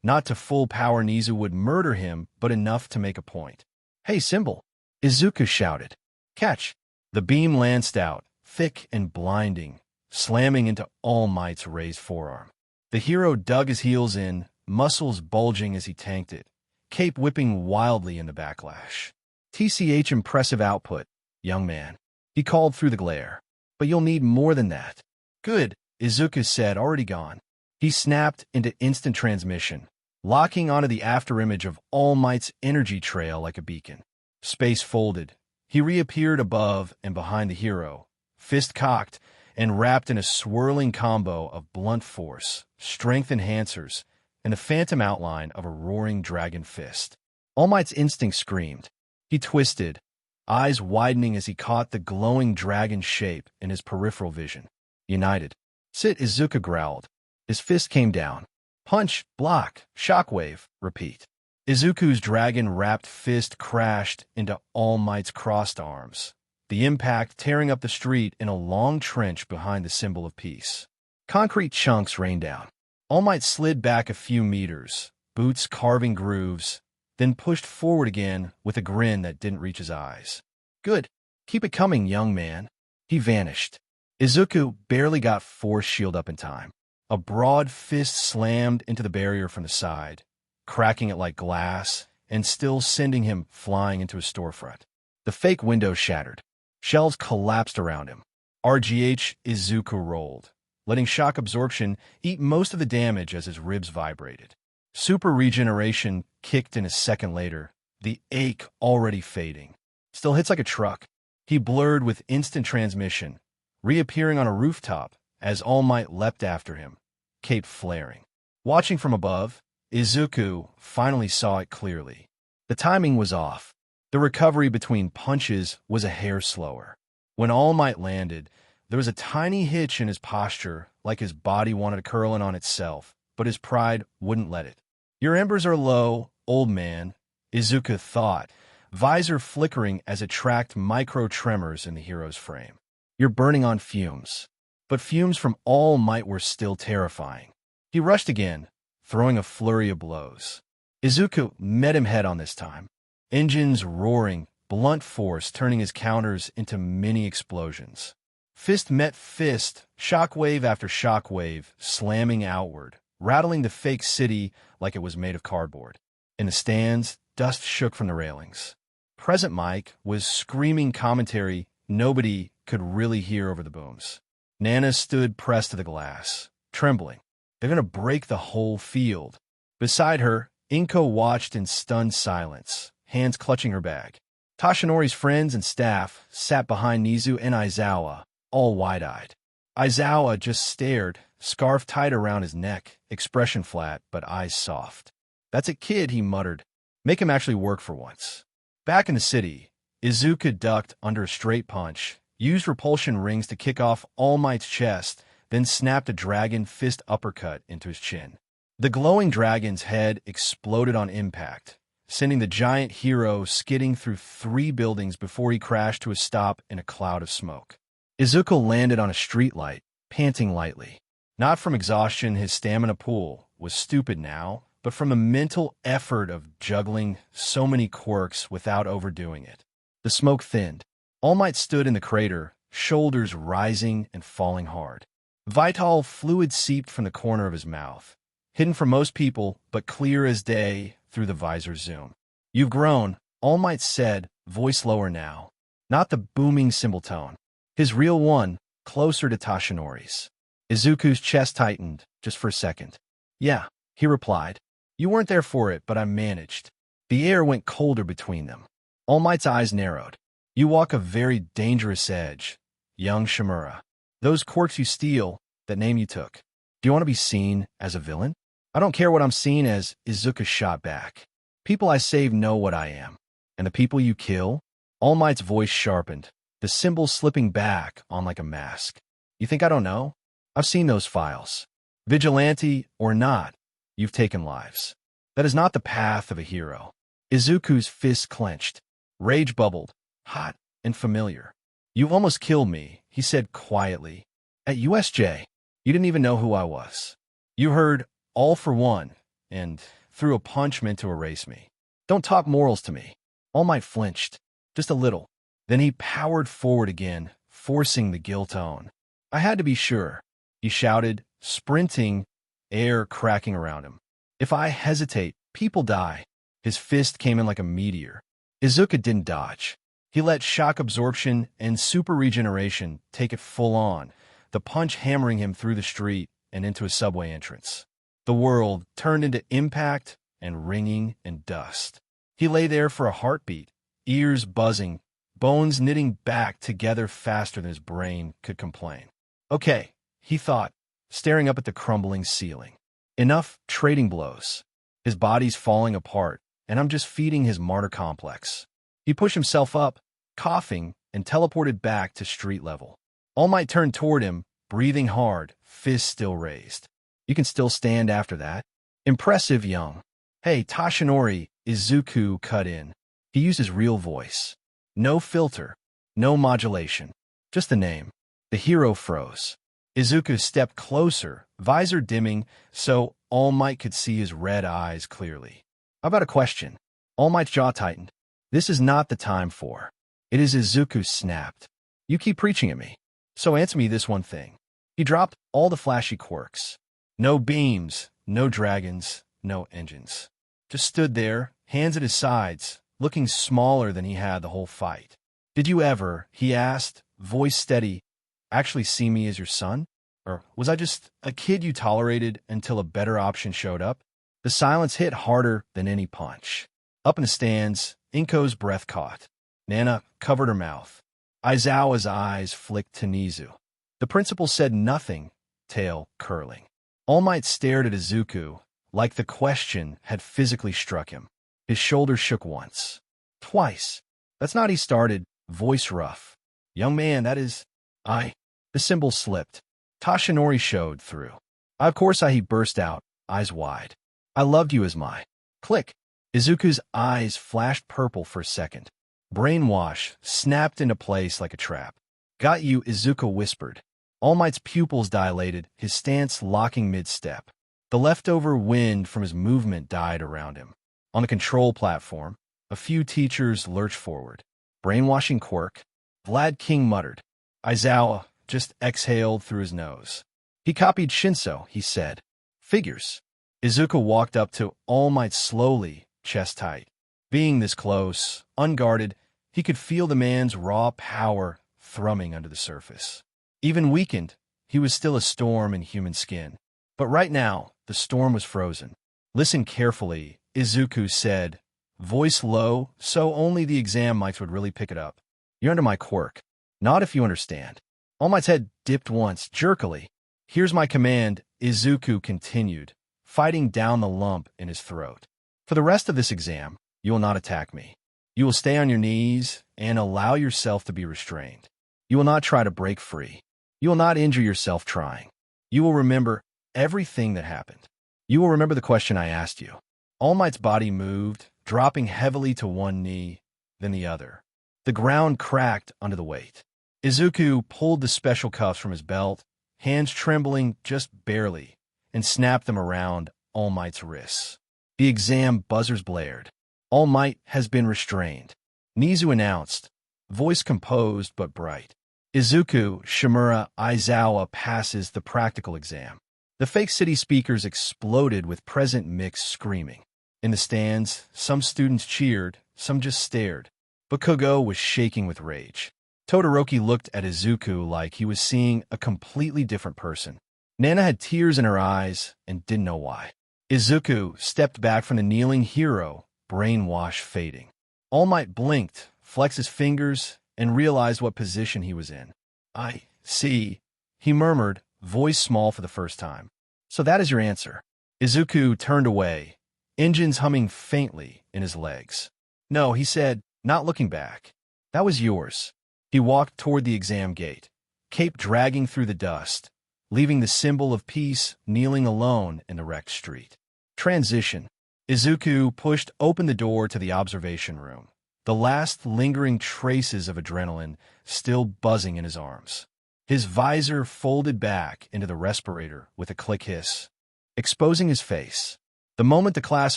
Not to full power, Nizu would murder him, but enough to make a point. "Hey, Symbol!" Izuku shouted. "Catch!" The beam lanced out, thick and blinding, slamming into All Might's raised forearm. The hero dug his heels in, muscles bulging as he tanked it, cape whipping wildly in the backlash. "TCH, impressive output, young man," he called through the glare. "But you'll need more than that." "Good," Izuku said, already gone. He snapped into instant transmission, locking onto the afterimage of All Might's energy trail like a beacon. Space folded. He reappeared above and behind the hero, fist cocked and wrapped in a swirling combo of blunt force, strength enhancers, and the phantom outline of a roaring dragon fist. All Might's instinct screamed. He twisted, eyes widening as he caught the glowing dragon shape in his peripheral vision. United. "Sit," Izuku growled. His fist came down. Punch, block, shockwave, repeat. Izuku's dragon-wrapped fist crashed into All Might's crossed arms, the impact tearing up the street in a long trench behind the symbol of peace. Concrete chunks rained down. All Might slid back a few meters, boots carving grooves, then pushed forward again with a grin that didn't reach his eyes. "Good. Keep it coming, young man." He vanished. Izuku barely got force shield up in time. A broad fist slammed into the barrier from the side, cracking it like glass and still sending him flying into his storefront. The fake window shattered. Shelves collapsed around him. RGH, Izuku rolled, letting shock absorption eat most of the damage as his ribs vibrated. Super regeneration kicked in a second later, the ache already fading. Still hits like a truck. He blurred with instant transmission, reappearing on a rooftop as All Might leapt after him, cape flaring. Watching from above, Izuku finally saw it clearly. The timing was off. The recovery between punches was a hair slower. When All Might landed, there was a tiny hitch in his posture, like his body wanted to curl in on itself, but his pride wouldn't let it. "Your embers are low, old man," Izuku thought, visor flickering as it tracked micro-tremors in the hero's frame. "You're burning on fumes." But fumes from All Might were still terrifying. He rushed again, throwing a flurry of blows. Izuku met him head on this time. Engines roaring, blunt force turning his counters into mini explosions. Fist met fist, shockwave after shockwave, slamming outward, rattling the fake city like it was made of cardboard. In the stands, dust shook from the railings. Present Mike was screaming commentary nobody could really hear over the booms. Nana stood pressed to the glass, trembling. They're going to break the whole field. Beside her, Inko watched in stunned silence, hands clutching her bag. Tashinori's friends and staff sat behind Nizu and Aizawa, all wide-eyed. Aizawa just stared, scarf tied around his neck, expression flat but eyes soft. "That's a kid," he muttered. "Make him actually work for once." Back in the city, Izuku ducked under a straight punch, used repulsion rings to kick off All Might's chest, then snapped a dragon fist uppercut into his chin. The glowing dragon's head exploded on impact, sending the giant hero skidding through 3 buildings before he crashed to a stop in a cloud of smoke. Izuku landed on a streetlight, panting lightly. Not from exhaustion, his stamina pool was stupid now, but from the mental effort of juggling so many quirks without overdoing it. The smoke thinned. All Might stood in the crater, shoulders rising and falling hard. Vital fluid seeped from the corner of his mouth, hidden from most people, but clear as day through the visor's zoom. "You've grown," All Might said, voice lower now. Not the booming cymbal tone. His real one, closer to Tashinori's. Izuku's chest tightened, just for a second. "Yeah," he replied. "You weren't there for it, but I managed." The air went colder between them. All Might's eyes narrowed. "You walk a very dangerous edge, young Shimura. Those quirks you steal, that name you took. Do you want to be seen as a villain?" "I don't care what I'm seen as," Izuku shot back. "People I save know what I am. And the people you kill?" All Might's voice sharpened, the symbol slipping back on like a mask. You think I don't know? I've seen those files. Vigilante or not, you've taken lives. That is not the path of a hero. Izuku's fist clenched. Rage bubbled, hot and familiar. You almost killed me, he said quietly. At USJ, you didn't even know who I was. You heard, all for one, and threw a punch meant to erase me. Don't talk morals to me. All Might flinched, just a little. Then he powered forward again, forcing the gill tone. I had to be sure, he shouted, sprinting, air cracking around him. If I hesitate, people die. His fist came in like a meteor. Izuku didn't dodge. He let shock absorption and super regeneration take it full on, the punch hammering him through the street and into a subway entrance. The world turned into impact and ringing and dust. He lay there for a heartbeat, ears buzzing, bones knitting back together faster than his brain could complain. Okay, he thought, staring up at the crumbling ceiling. Enough trading blows. His body's falling apart, and I'm just feeding his martyr complex. He pushed himself up, coughing, and teleported back to street level. All Might turned toward him, breathing hard, fist still raised. You can still stand after that? Impressive, young. Hey, Tashinori, Izuku cut in. He used his real voice. No filter, no modulation, just the name. The hero froze. Izuku stepped closer, visor dimming, so All Might could see his red eyes clearly. How about a question? All Might's jaw tightened. This is not the time for. It is. Izuku snapped. You keep preaching at me. So answer me this one thing. He dropped all the flashy quirks. No beams, no dragons, no engines. Just stood there, hands at his sides, looking smaller than he had the whole fight. Did you ever, he asked, voice steady, actually see me as your son? Or was I just a kid you tolerated until a better option showed up? The silence hit harder than any punch. Up in the stands, Inko's breath caught. Nana covered her mouth. Aizawa's eyes flicked to Nizu. The principal said nothing, tail curling. All Might stared at Izuku, like the question had physically struck him. His shoulders shook once. Twice. That's not he started, voice rough. Young man, that is... The symbol slipped. Tashinori showed through. Of course he burst out, eyes wide. I loved you as my... Click. Izuku's eyes flashed purple for a second. Brainwash snapped into place like a trap. Got you, Izuku whispered. All Might's pupils dilated, his stance locking mid-step. The leftover wind from his movement died around him. On the control platform, a few teachers lurched forward. Brainwashing Quirk, Vlad King muttered. Aizawa just exhaled through his nose. He copied Shinso, he said. Figures. Izuku walked up to All Might slowly, chest tight. Being this close, unguarded, he could feel the man's raw power thrumming under the surface. Even weakened, he was still a storm in human skin. But right now, the storm was frozen. Listen carefully, Izuku said, voice low, so only the exam mics would really pick it up. You're under my quirk. Not if you understand. All Might's head dipped once, jerkily. Here's my command, Izuku continued, fighting down the lump in his throat. For the rest of this exam, you will not attack me. You will stay on your knees and allow yourself to be restrained. You will not try to break free. You will not injure yourself trying. You will remember everything that happened. You will remember the question I asked you. All Might's body moved, dropping heavily to one knee, then the other. The ground cracked under the weight. Izuku pulled the special cuffs from his belt, hands trembling just barely, and snapped them around All Might's wrists. The exam buzzers blared. All Might has been restrained. Nizu announced, voice composed but bright. Izuku Shimura Aizawa passes the practical exam. The fake city speakers exploded with present mix screaming. In the stands, some students cheered, some just stared. But Kogo was shaking with rage. Todoroki looked at Izuku like he was seeing a completely different person. Nana had tears in her eyes and didn't know why. Izuku stepped back from the kneeling hero, brainwash fading. All Might blinked, flexed his fingers, and realized what position he was in. I see, he murmured, voice small for the first time. So that is your answer. Izuku turned away, engines humming faintly in his legs. No, he said, not looking back. That was yours. He walked toward the exam gate. cape dragging through the dust, leaving the symbol of peace kneeling alone in the wrecked street. Transition. Izuku pushed open the door to the observation room, the last lingering traces of adrenaline still buzzing in his arms. His visor folded back into the respirator with a click hiss, exposing his face. The moment the class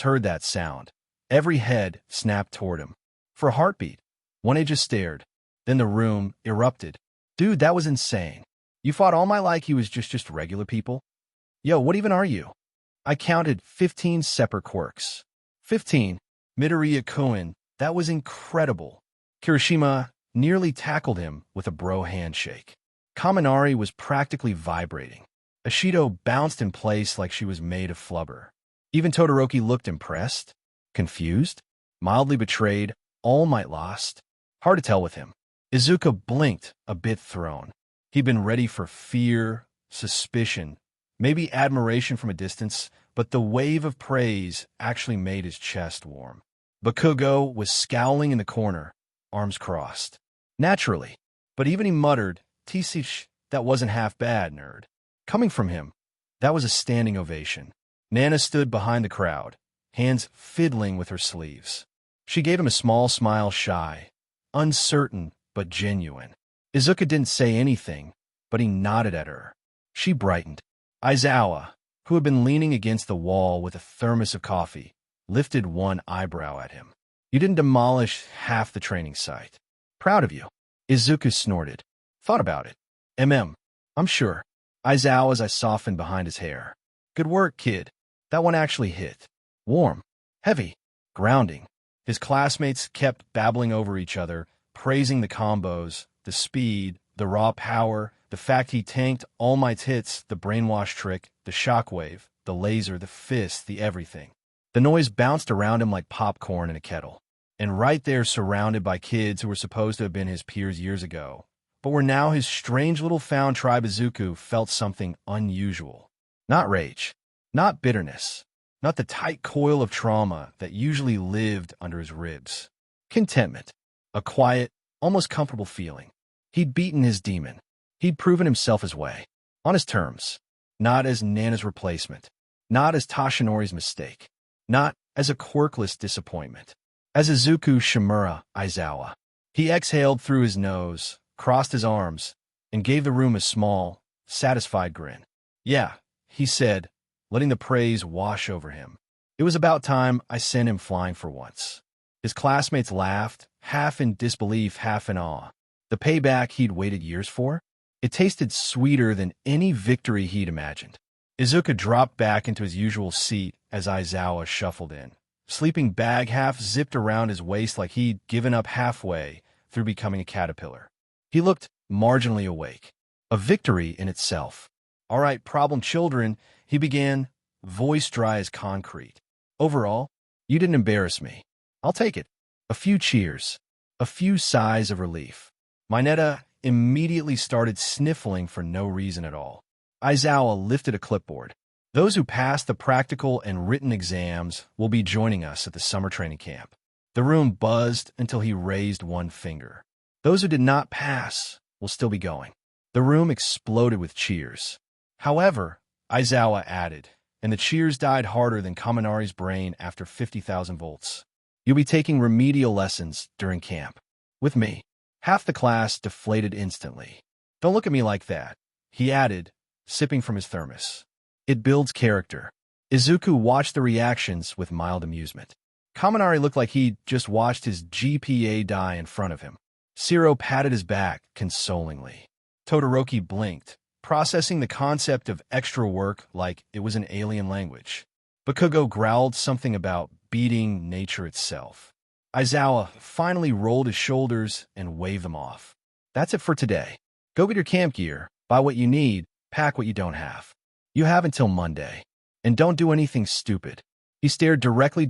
heard that sound, every head snapped toward him. For a heartbeat, one just stared. Then the room erupted. Dude, that was insane. You fought all my like he was just regular people? Yo, what even are you? I counted 15 separate quirks. 15. MidoriIkaru, that was incredible. Kirishima nearly tackled him with a bro handshake. Kaminari was practically vibrating. Ashido bounced in place like she was made of flubber. Even Todoroki looked impressed, confused, mildly betrayed, all might lost. Hard to tell with him. Izuku blinked, a bit thrown. He'd been ready for fear, suspicion, maybe admiration from a distance, but the wave of praise actually made his chest warm. Bakugo was scowling in the corner, arms crossed. Naturally, but even he muttered, "Tisish, that wasn't half bad, nerd." Coming from him, that was a standing ovation. Nana stood behind the crowd, hands fiddling with her sleeves. She gave him a small smile, shy, uncertain, but genuine. Izuku didn't say anything, but he nodded at her. She brightened. Aizawa, who had been leaning against the wall with a thermos of coffee, lifted one eyebrow at him. You didn't demolish half the training site. Proud of you. Izuku snorted. Thought about it. I'm sure. Aizawa's eyes softened behind his hair. Good work, kid. That one actually hit. Warm. Heavy. Grounding. His classmates kept babbling over each other, praising the combos, the speed, the raw power, the fact he tanked All Might's hits, the brainwash trick, the shockwave, the laser, the fist, the everything. The noise bounced around him like popcorn in a kettle. And right there, surrounded by kids who were supposed to have been his peers years ago, but were now his strange little found tribe, Izuku felt something unusual. Not rage, not bitterness, not the tight coil of trauma that usually lived under his ribs. Contentment. A quiet, almost comfortable feeling. He'd beaten his demon. He'd proven himself his way. On his terms. Not as Nana's replacement. Not as Toshinori's mistake. Not as a quirkless disappointment. As Izuku Shimura Aizawa. He exhaled through his nose, crossed his arms, and gave the room a small, satisfied grin. Yeah, he said, letting the praise wash over him. It was about time I sent him flying for once. His classmates laughed, half in disbelief, half in awe. The payback he'd waited years for? It tasted sweeter than any victory he'd imagined. Izuku dropped back into his usual seat as Aizawa shuffled in. Sleeping bag half zipped around his waist like he'd given up halfway through becoming a caterpillar. He looked marginally awake. A victory in itself. All right, problem children, he began, voice dry as concrete. Overall, you didn't embarrass me. I'll take it. A few cheers. A few sighs of relief. Mineta immediately started sniffling for no reason at all. Aizawa lifted a clipboard. Those who passed the practical and written exams will be joining us at the summer training camp. The room buzzed until he raised one finger. Those who did not pass will still be going. The room exploded with cheers. However, Aizawa added, and the cheers died harder than Kaminari's brain after 50,000 volts. You'll be taking remedial lessons during camp. With me. Half the class deflated instantly. Don't look at me like that, he added, sipping from his thermos. It builds character. Izuku watched the reactions with mild amusement. Kaminari looked like he'd just watched his GPA die in front of him. Shiro patted his back consolingly. Todoroki blinked, processing the concept of extra work like it was an alien language. Bakugo growled something about beating nature itself. Aizawa finally rolled his shoulders and waved them off. That's it for today. Go get your camp gear, buy what you need, pack what you don't have. You have until Monday. And don't do anything stupid. He stared directly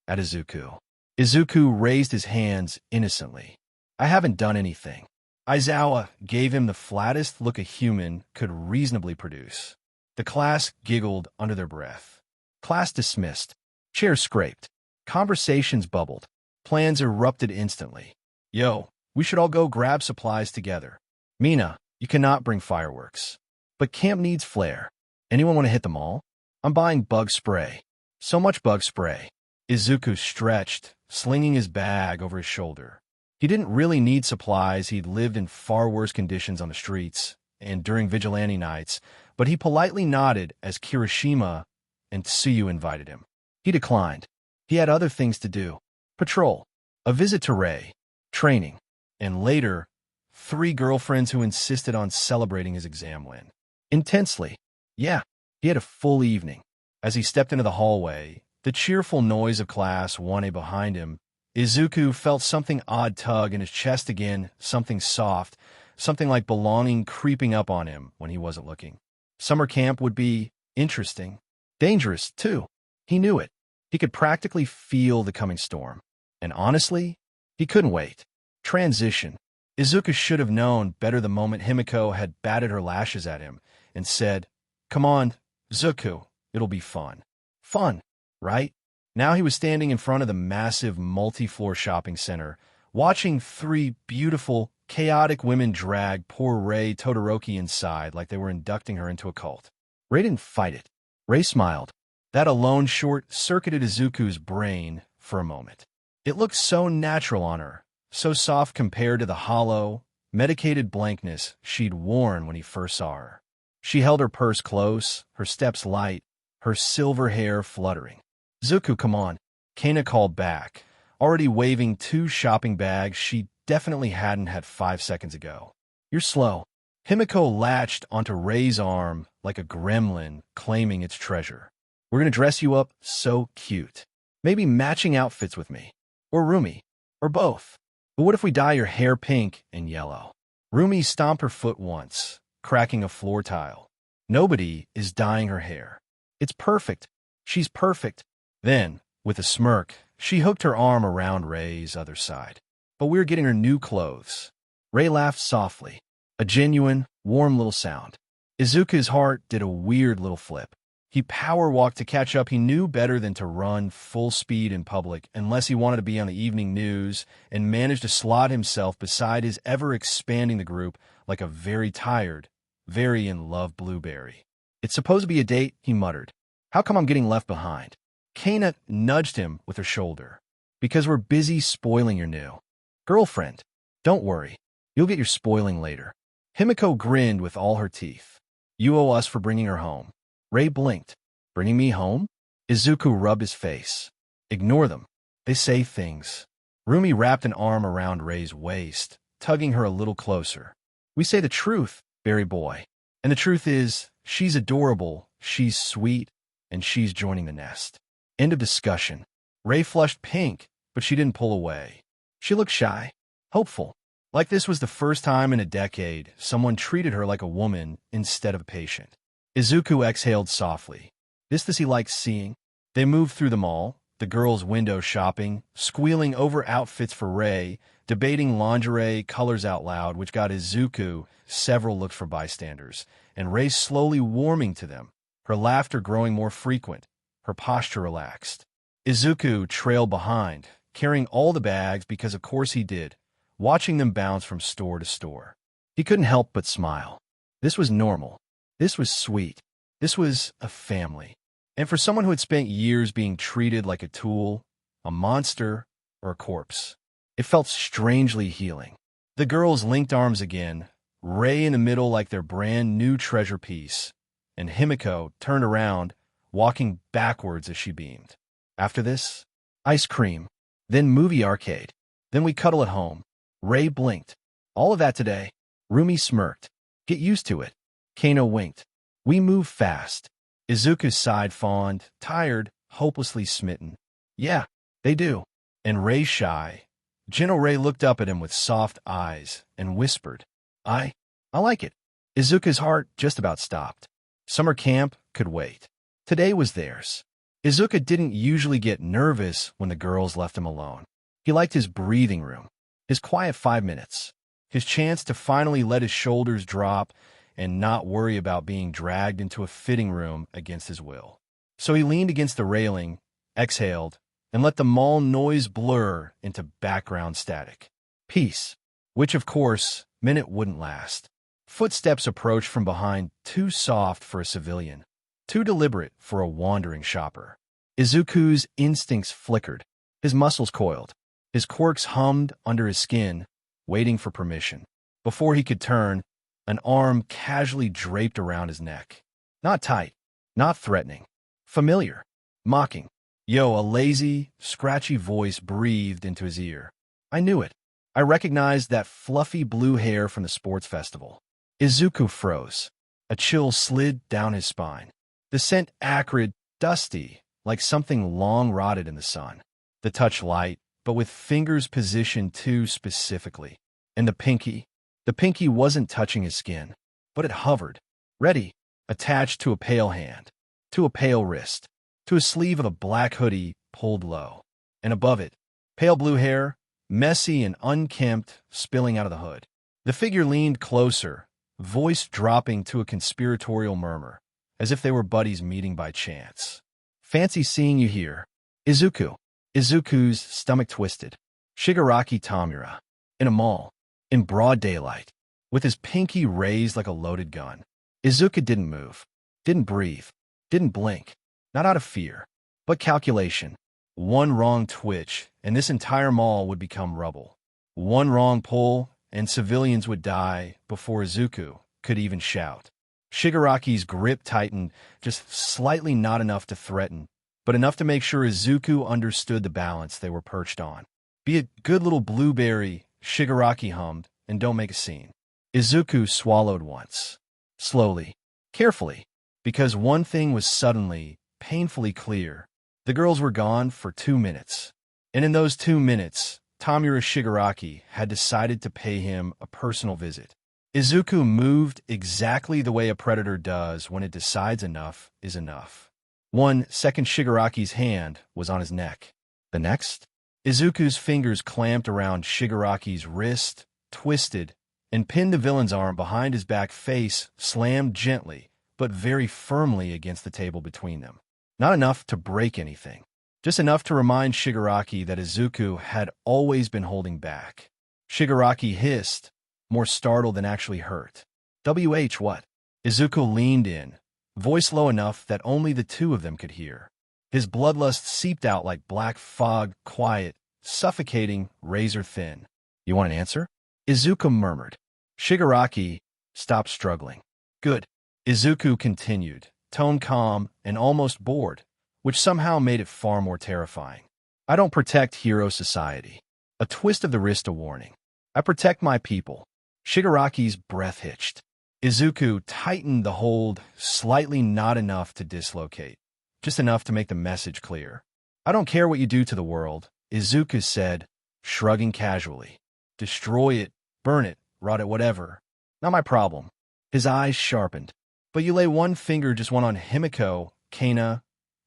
at Izuku. Izuku raised his hands innocently. I haven't done anything. Aizawa gave him the flattest look a human could reasonably produce. The class giggled under their breath. Class dismissed. Chairs scraped. Conversations bubbled. Plans erupted instantly. Yo, we should all go grab supplies together. Mina, You cannot bring fireworks. But camp needs flair. Anyone want to hit the mall? I'm buying bug spray. So much bug spray. Izuku stretched, slinging his bag over his shoulder. He didn't really need supplies. He'd lived in far worse conditions on the streets and during vigilante nights, but he politely nodded as Kirishima and Tsuyu invited him. He declined. He had other things to do. Patrol, a visit to Rei, training, and later, 3 girlfriends who insisted on celebrating his exam win. Intensely. Yeah, he had a full evening. As he stepped into the hallway, the cheerful noise of Class 1A behind him, Izuku felt something odd tug in his chest again, something soft, something like belonging creeping up on him when he wasn't looking. Summer camp would be interesting. Dangerous, too. He knew it. He could practically feel the coming storm. And honestly, he couldn't wait. Transition. Izuku should have known better the moment Himiko had batted her lashes at him and said, "Come on, Zuku, it'll be fun." Fun, right? Now he was standing in front of the massive multi-floor shopping center, watching 3 beautiful, chaotic women drag poor Rei Todoroki inside like they were inducting her into a cult. Rei didn't fight it. Rei smiled. That alone short-circuited Izuku's brain for a moment. It looked so natural on her, so soft compared to the hollow, medicated blankness she'd worn when he first saw her. She held her purse close, her steps light, her silver hair fluttering. "Zuku, come on," Kana called back, already waving 2 shopping bags she definitely hadn't had 5 seconds ago. "You're slow." Himiko latched onto Rei's arm like a gremlin claiming its treasure. "We're going to dress you up so cute. Maybe matching outfits with me. Or Rumi. Or both. But what if we dye your hair pink and yellow?" Rumi stomped her foot once, cracking a floor tile. "Nobody is dyeing her hair. It's perfect. She's perfect." Then, with a smirk, she hooked her arm around Rei's other side. "But we're getting her new clothes." Rei laughed softly, a genuine, warm little sound. Izuku's heart did a weird little flip. He power-walked to catch up. He knew better than to run full speed in public unless he wanted to be on the evening news, and managed to slot himself beside his ever-expanding the group like a very tired, very in-love blueberry. "It's supposed to be a date," he muttered. "How come I'm getting left behind?" Kana nudged him with her shoulder. "Because we're busy spoiling your new girlfriend. Don't worry. You'll get your spoiling later." Himiko grinned with all her teeth. "You owe us for bringing her home." Rei blinked. "Bringing me home?" Izuku rubbed his face. "Ignore them. They say things." Rumi wrapped an arm around Rei's waist, tugging her a little closer. "We say the truth, berry boy. And the truth is, she's adorable, she's sweet, and she's joining the nest." End of discussion. Rei flushed pink, but she didn't pull away. She looked shy, hopeful. Like this was the first time in a decade someone treated her like a woman instead of a patient. Izuku exhaled softly. This he liked seeing. They moved through the mall, the girls window shopping, squealing over outfits for Rei, debating lingerie colors out loud, which got Izuku several looks for bystanders, and Rei slowly warming to them, her laughter growing more frequent, her posture relaxed. Izuku trailed behind, carrying all the bags because of course he did, watching them bounce from store to store. He couldn't help but smile. This was normal. This was sweet. This was a family. And for someone who had spent years being treated like a tool, a monster, or a corpse, it felt strangely healing. The girls linked arms again, Rei in the middle like their brand new treasure piece, and Himiko turned around, walking backwards as she beamed. After this, ice cream, then movie arcade, then we cuddle at home. Rei blinked. All of that today. Rumi smirked. Get used to it. Kano winked. We move fast. Izuku sighed fond, tired, hopelessly smitten. Yeah, they do. And Rei shy. Gentle Rei looked up at him with soft eyes and whispered, I like it. Izuku's heart just about stopped. Summer camp could wait. Today was theirs. Izuku didn't usually get nervous when the girls left him alone. He liked his breathing room, his quiet 5 minutes, his chance to finally let his shoulders drop and not worry about being dragged into a fitting room against his will. So he leaned against the railing, exhaled, and let the mall noise blur into background static. Peace, which of course meant it wouldn't last. Footsteps approached from behind, too soft for a civilian, too deliberate for a wandering shopper. Izuku's instincts flickered, his muscles coiled, his quirks hummed under his skin, waiting for permission. Before he could turn, an arm casually draped around his neck. Not tight, not threatening, familiar, mocking. Yo, a lazy, scratchy voice breathed into his ear. I knew it. I recognized that fluffy blue hair from the sports festival. Izuku froze. A chill slid down his spine. The scent acrid, dusty, like something long rotted in the sun. The touch light, but with fingers positioned too specifically. And the pinky wasn't touching his skin, but it hovered, ready, attached to a pale hand, to a pale wrist, to a sleeve of a black hoodie pulled low. And above it, pale blue hair, messy and unkempt, spilling out of the hood. The figure leaned closer, voice dropping to a conspiratorial murmur, as if they were buddies meeting by chance. Fancy seeing you here. Izuku. Izuku's stomach twisted. Shigaraki Tamura. In a mall. In broad daylight. With his pinky raised like a loaded gun. Izuku didn't move. Didn't breathe. Didn't blink. Not out of fear, but calculation. One wrong twitch, and this entire mall would become rubble. One wrong pull, and civilians would die before Izuku could even shout. Shigaraki's grip tightened, just slightly, not enough to threaten, but enough to make sure Izuku understood the balance they were perched on. Be a good little blueberry, Shigaraki hummed, and don't make a scene. Izuku swallowed once. Slowly, carefully, because one thing was suddenly, painfully clear. The girls were gone for 2 minutes. And in those 2 minutes, Tamura Shigaraki had decided to pay him a personal visit. Izuku moved exactly the way a predator does when it decides enough is enough. 1 second, Shigaraki's hand was on his neck. The next, Izuku's fingers clamped around Shigaraki's wrist, twisted, and pinned the villain's arm behind his back, face slammed gently, but very firmly against the table between them. Not enough to break anything, just enough to remind Shigaraki that Izuku had always been holding back. Shigaraki hissed, more startled than actually hurt. What? Izuku leaned in, voice low enough that only the two of them could hear. His bloodlust seeped out like black fog, quiet, suffocating, razor-thin. You want an answer? Izuku murmured. Shigaraki stopped struggling. Good. Izuku continued, tone calm and almost bored, which somehow made it far more terrifying. I don't protect hero society. A twist of the wrist, a warning. I protect my people. Shigaraki's breath hitched. Izuku tightened the hold, slightly, not enough to dislocate, just enough to make the message clear. I don't care what you do to the world, Izuku said, shrugging casually. Destroy it, burn it, rot it, whatever. Not my problem. His eyes sharpened. But you lay one finger, just one, on Himiko, Kana,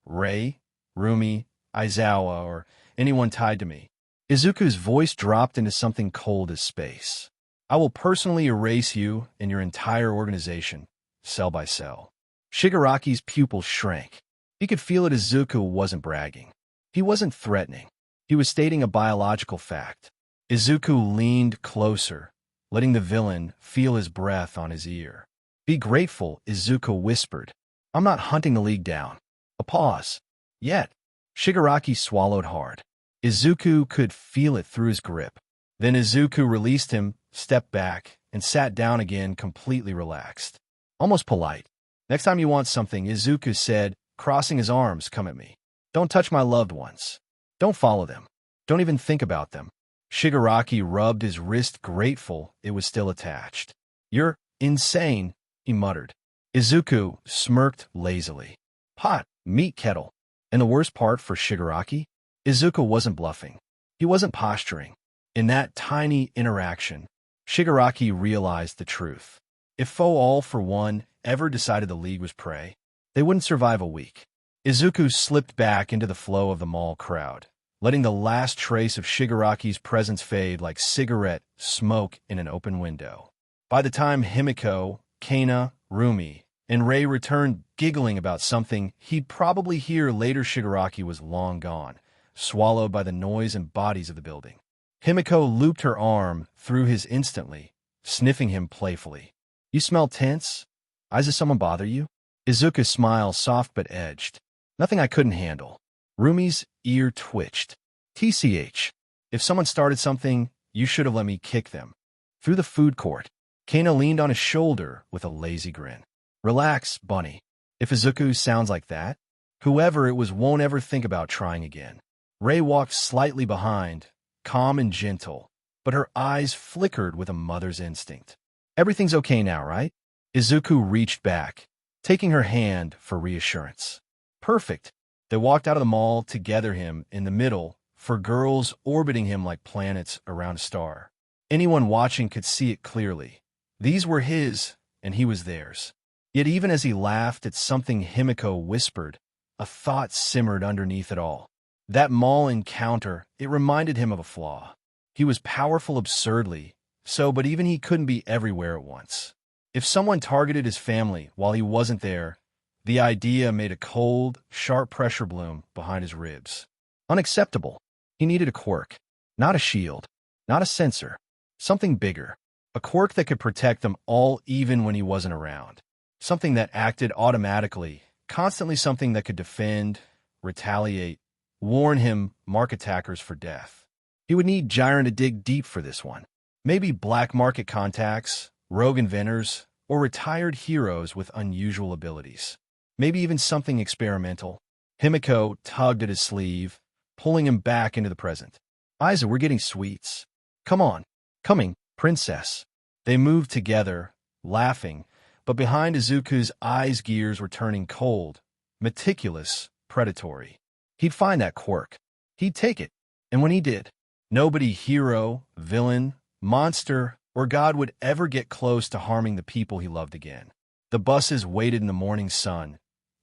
Rei, Rumi, Aizawa, or anyone tied to me. Izuku's voice dropped into something cold as space. I will personally erase you and your entire organization, cell by cell. Shigaraki's pupils shrank. He could feel it. Izuku wasn't bragging. He wasn't threatening. He was stating a biological fact. Izuku leaned closer, letting the villain feel his breath on his ear. Be grateful, Izuku whispered. I'm not hunting the League down. A pause. Yet. Shigaraki swallowed hard. Izuku could feel it through his grip. Then Izuku released him, stepped back, and sat down again, completely relaxed. Almost polite. Next time you want something, Izuku said, crossing his arms, come at me. Don't touch my loved ones. Don't follow them. Don't even think about them. Shigaraki rubbed his wrist, grateful it was still attached. You're insane, he muttered. Izuku smirked lazily. Pot, meat kettle. And the worst part for Shigaraki? Izuku wasn't bluffing. He wasn't posturing. In that tiny interaction, Shigaraki realized the truth. If Foe All for One ever decided the League was prey, they wouldn't survive a week. Izuku slipped back into the flow of the mall crowd, letting the last trace of Shigaraki's presence fade like cigarette smoke in an open window. By the time Himiko, Kana, Rumi, and Rei returned, giggling about something he'd probably hear later, Shigaraki was long gone, swallowed by the noise and bodies of the building. Himiko looped her arm through his instantly, sniffing him playfully. You smell tense? Eyes of someone bother you? Izuku's smile soft but edged. Nothing I couldn't handle. Rumi's ear twitched. TCH. If someone started something, you should have let me kick them. Through the food court, Kana leaned on his shoulder with a lazy grin. Relax, Bunny. If Izuku sounds like that, whoever it was won't ever think about trying again. Rei walked slightly behind, calm and gentle, but her eyes flickered with a mother's instinct. Everything's okay now, right? Izuku reached back, taking her hand for reassurance. Perfect. They walked out of the mall together, him in the middle, for girls orbiting him like planets around a star. Anyone watching could see it clearly. These were his, and he was theirs. Yet even as he laughed at something Himiko whispered, a thought simmered underneath it all. That mall encounter, it reminded him of a flaw. He was powerful absurdly, but even he couldn't be everywhere at once. If someone targeted his family while he wasn't there, the idea made a cold, sharp pressure bloom behind his ribs. Unacceptable. He needed a quirk, not a shield, not a sensor, something bigger. A quirk that could protect them all even when he wasn't around. Something that acted automatically, constantly something that could defend, retaliate, warn him, mark attackers for death. He would need Jiren to dig deep for this one. Maybe black market contacts, rogue inventors, or retired heroes with unusual abilities. Maybe even something experimental. Himiko tugged at his sleeve, pulling him back into the present. Aiza, we're getting sweets. Come on. Coming, princess. They moved together, laughing, but behind Izuku's eyes gears were turning cold, meticulous, predatory. He'd find that quirk. He'd take it. And when he did, nobody hero, villain, monster, or god would ever get close to harming the people he loved again. The buses waited in the morning sun,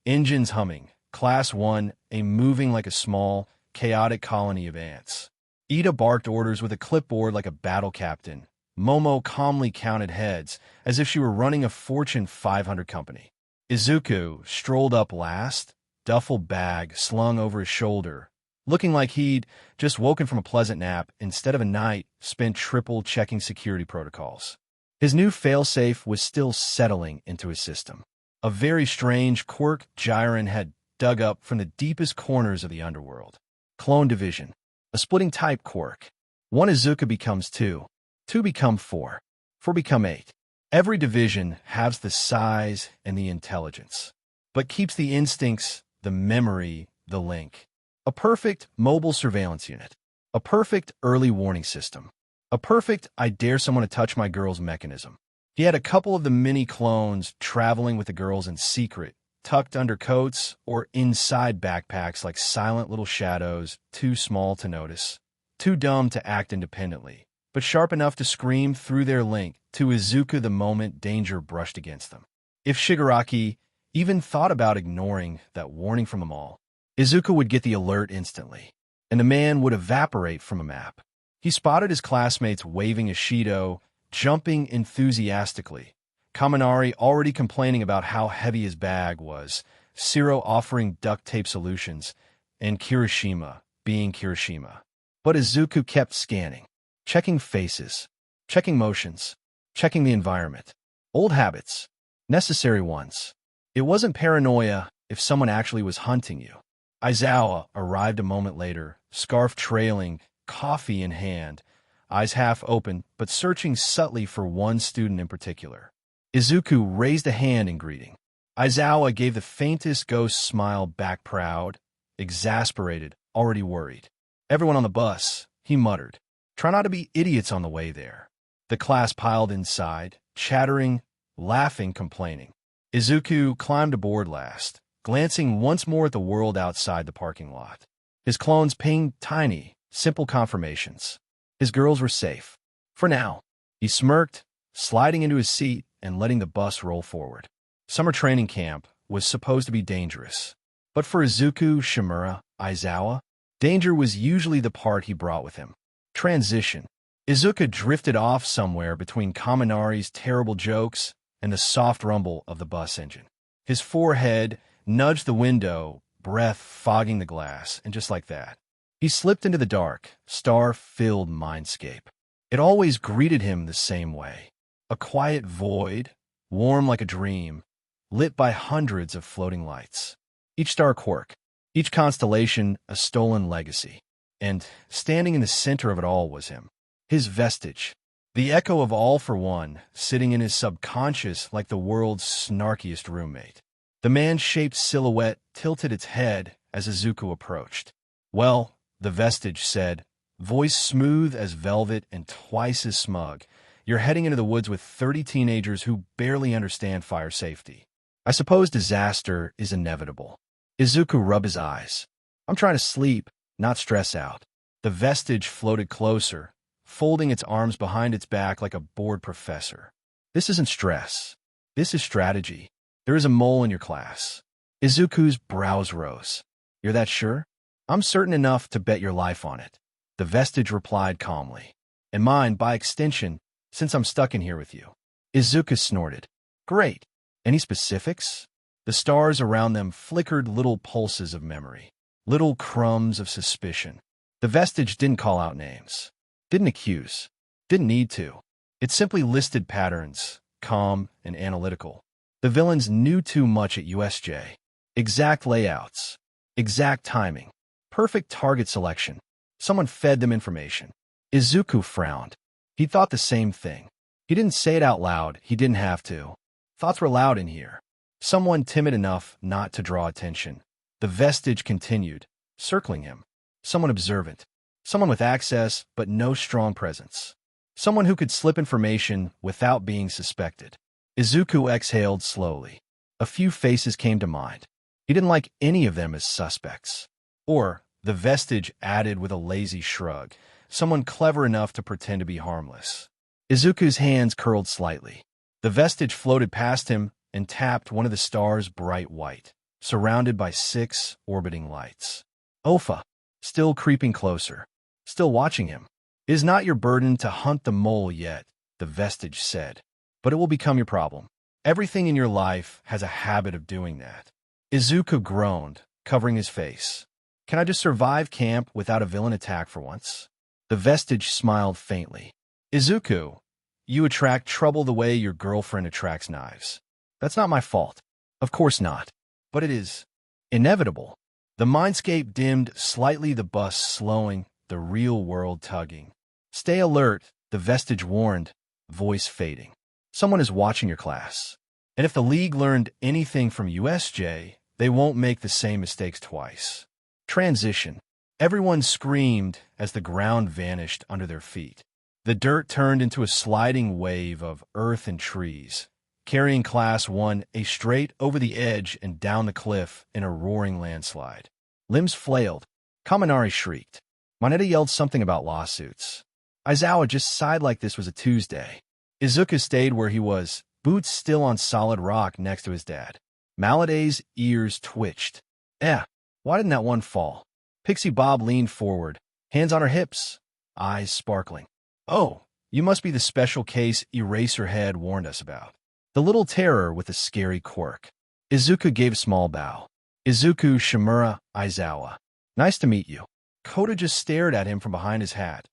engines humming, Class 1, moving like a small, chaotic colony of ants. Ida barked orders with a clipboard like a battle captain. Momo calmly counted heads, as if she were running a Fortune 500 company. Izuku strolled up last, duffel bag slung over his shoulder, looking like he'd just woken from a pleasant nap instead of a night spent triple-checking security protocols. His new failsafe was still settling into his system. A very strange quirk Jiren had dug up from the deepest corners of the underworld. Clone division. A splitting type quirk. One Izuku becomes 2. 2 become 4. 4 become 8. Every division has the size and the intelligence, but keeps the instincts, the memory, the link. A perfect mobile surveillance unit. A perfect early warning system. A perfect I dare someone to touch my girl's mechanism. He had a couple of the mini clones traveling with the girls in secret, tucked under coats or inside backpacks like silent little shadows, too small to notice, too dumb to act independently, but sharp enough to scream through their link to Izuku the moment danger brushed against them. If Shigaraki even thought about ignoring that warning from them all, Izuku would get the alert instantly, and the man would evaporate from a map. He spotted his classmates waving a Shido, jumping enthusiastically, Kaminari already complaining about how heavy his bag was, Siro offering duct tape solutions, and Kirishima being Kirishima. But Izuku kept scanning, checking faces, checking motions, checking the environment. Old habits, necessary ones. It wasn't paranoia if someone actually was hunting you. Aizawa arrived a moment later, scarf trailing, coffee in hand, eyes half open but searching subtly for one student in particular. Izuku raised a hand in greeting. Aizawa gave the faintest ghost smile back, proud, exasperated, already worried. Everyone on the bus, he muttered. Try not to be idiots on the way there. The class piled inside, chattering, laughing, complaining. Izuku climbed aboard last, glancing once more at the world outside the parking lot. His clones pinged tiny, simple confirmations. His girls were safe. For now. He smirked, sliding into his seat and letting the bus roll forward. Summer training camp was supposed to be dangerous. But for Izuku, Shimura, Aizawa, danger was usually the part he brought with him. Transition. Izuku drifted off somewhere between Kaminari's terrible jokes and the soft rumble of the bus engine. His forehead nudged the window, breath fogging the glass, and just like that, he slipped into the dark, star-filled mindscape. It always greeted him the same way. A quiet void, warm like a dream, lit by hundreds of floating lights. Each star Quirk, each constellation a stolen legacy. And standing in the center of it all was him, his vestige, the echo of All for One, sitting in his subconscious like the world's snarkiest roommate. The man-shaped silhouette tilted its head as Izuku approached. "Well," the vestige said, voice smooth as velvet and twice as smug, "you're heading into the woods with 30 teenagers who barely understand fire safety. I suppose disaster is inevitable." Izuku rubbed his eyes. "I'm trying to sleep, not stress out." The vestige floated closer, folding its arms behind its back like a bored professor. "This isn't stress. This is strategy. There is a mole in your class." Izuku's brows rose. "You're that sure?" "I'm certain enough to bet your life on it," the vestige replied calmly. "And mine, by extension, since I'm stuck in here with you." Izuku snorted. "Great. Any specifics?" The stars around them flickered little pulses of memory, little crumbs of suspicion. The vestige didn't call out names, didn't accuse, didn't need to. It simply listed patterns, calm and analytical. The villains knew too much at USJ. Exact layouts, exact timing, perfect target selection. Someone fed them information. Izuku frowned. He thought the same thing. He didn't say it out loud. He didn't have to. Thoughts were loud in here. Someone timid enough not to draw attention. The vestige continued, circling him. Someone observant. Someone with access, but no strong presence. Someone who could slip information without being suspected. Izuku exhaled slowly. A few faces came to mind. He didn't like any of them as suspects. Or, the vestige added with a lazy shrug, someone clever enough to pretend to be harmless. Izuku's hands curled slightly. The vestige floated past him and tapped one of the stars bright white, surrounded by 6 orbiting lights. Opha, still creeping closer, still watching him. "It is not your burden to hunt the mole yet," the vestige said, "but it will become your problem. Everything in your life has a habit of doing that." Izuku groaned, covering his face. "Can I just survive camp without a villain attack for once?" The vestige smiled faintly. "Izuku, you attract trouble the way your girlfriend attracts knives. That's not my fault." "Of course not. But it is inevitable." The mindscape dimmed slightly, the bus slowing, the real world tugging. "Stay alert," the vestige warned, voice fading. "Someone is watching your class. And if the League learned anything from USJ, they won't make the same mistakes twice." Transition. Everyone screamed as the ground vanished under their feet. The dirt turned into a sliding wave of earth and trees, carrying Class 1A straight over the edge and down the cliff in a roaring landslide. Limbs flailed. Kaminari shrieked. Moneta yelled something about lawsuits. Aizawa just sighed like this was a Tuesday. Izuku stayed where he was, boots still on solid rock next to his dad. Maladay's ears twitched. Why didn't that one fall? Pixie Bob leaned forward, hands on her hips, eyes sparkling. "Oh, you must be the special case Eraserhead warned us about. The little terror with a scary quirk." Izuku gave a small bow. "Izuku Shimura Aizawa. Nice to meet you." Koda just stared at him from behind his hat,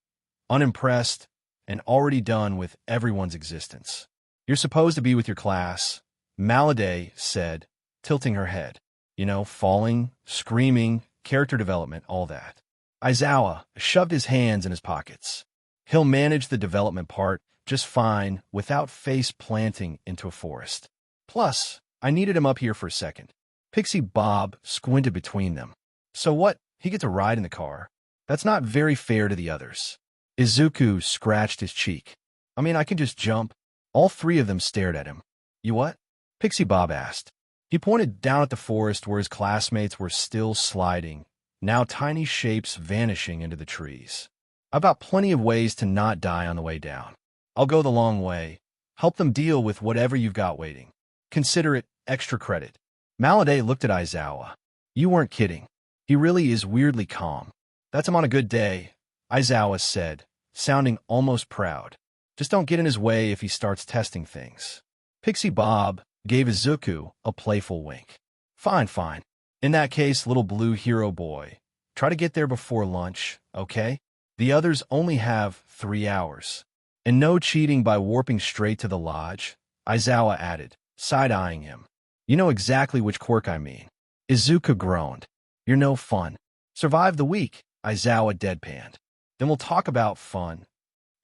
unimpressed and already done with everyone's existence. "You're supposed to be with your class," Maladay said, tilting her head. "You know, falling, screaming, character development, all that." Aizawa shoved his hands in his pockets. "He'll manage the development part just fine without face planting into a forest. Plus, I needed him up here for a second." Pixie Bob squinted between them. "So what? He gets a ride in the car? That's not very fair to the others." Izuku scratched his cheek. "I mean, I can just jump." All 3 of them stared at him. "You what?" Pixie Bob asked. He pointed down at the forest where his classmates were still sliding, now tiny shapes vanishing into the trees. "I've got plenty of ways to not die on the way down. I'll go the long way. Help them deal with whatever you've got waiting. Consider it extra credit." Maladay looked at Aizawa. "You weren't kidding. He really is weirdly calm." "That's him on a good day," Aizawa said, sounding almost proud. "Just don't get in his way if he starts testing things." Pixie Bob gave Izuku a playful wink. Fine. In that case, little blue hero boy, try to get there before lunch, okay? The others only have 3 hours. And no cheating by warping straight to the lodge. Aizawa added, side-eyeing him. You know exactly which quirk I mean. Izuku groaned. You're no fun. Survive the week, Aizawa deadpanned. Then we'll talk about fun.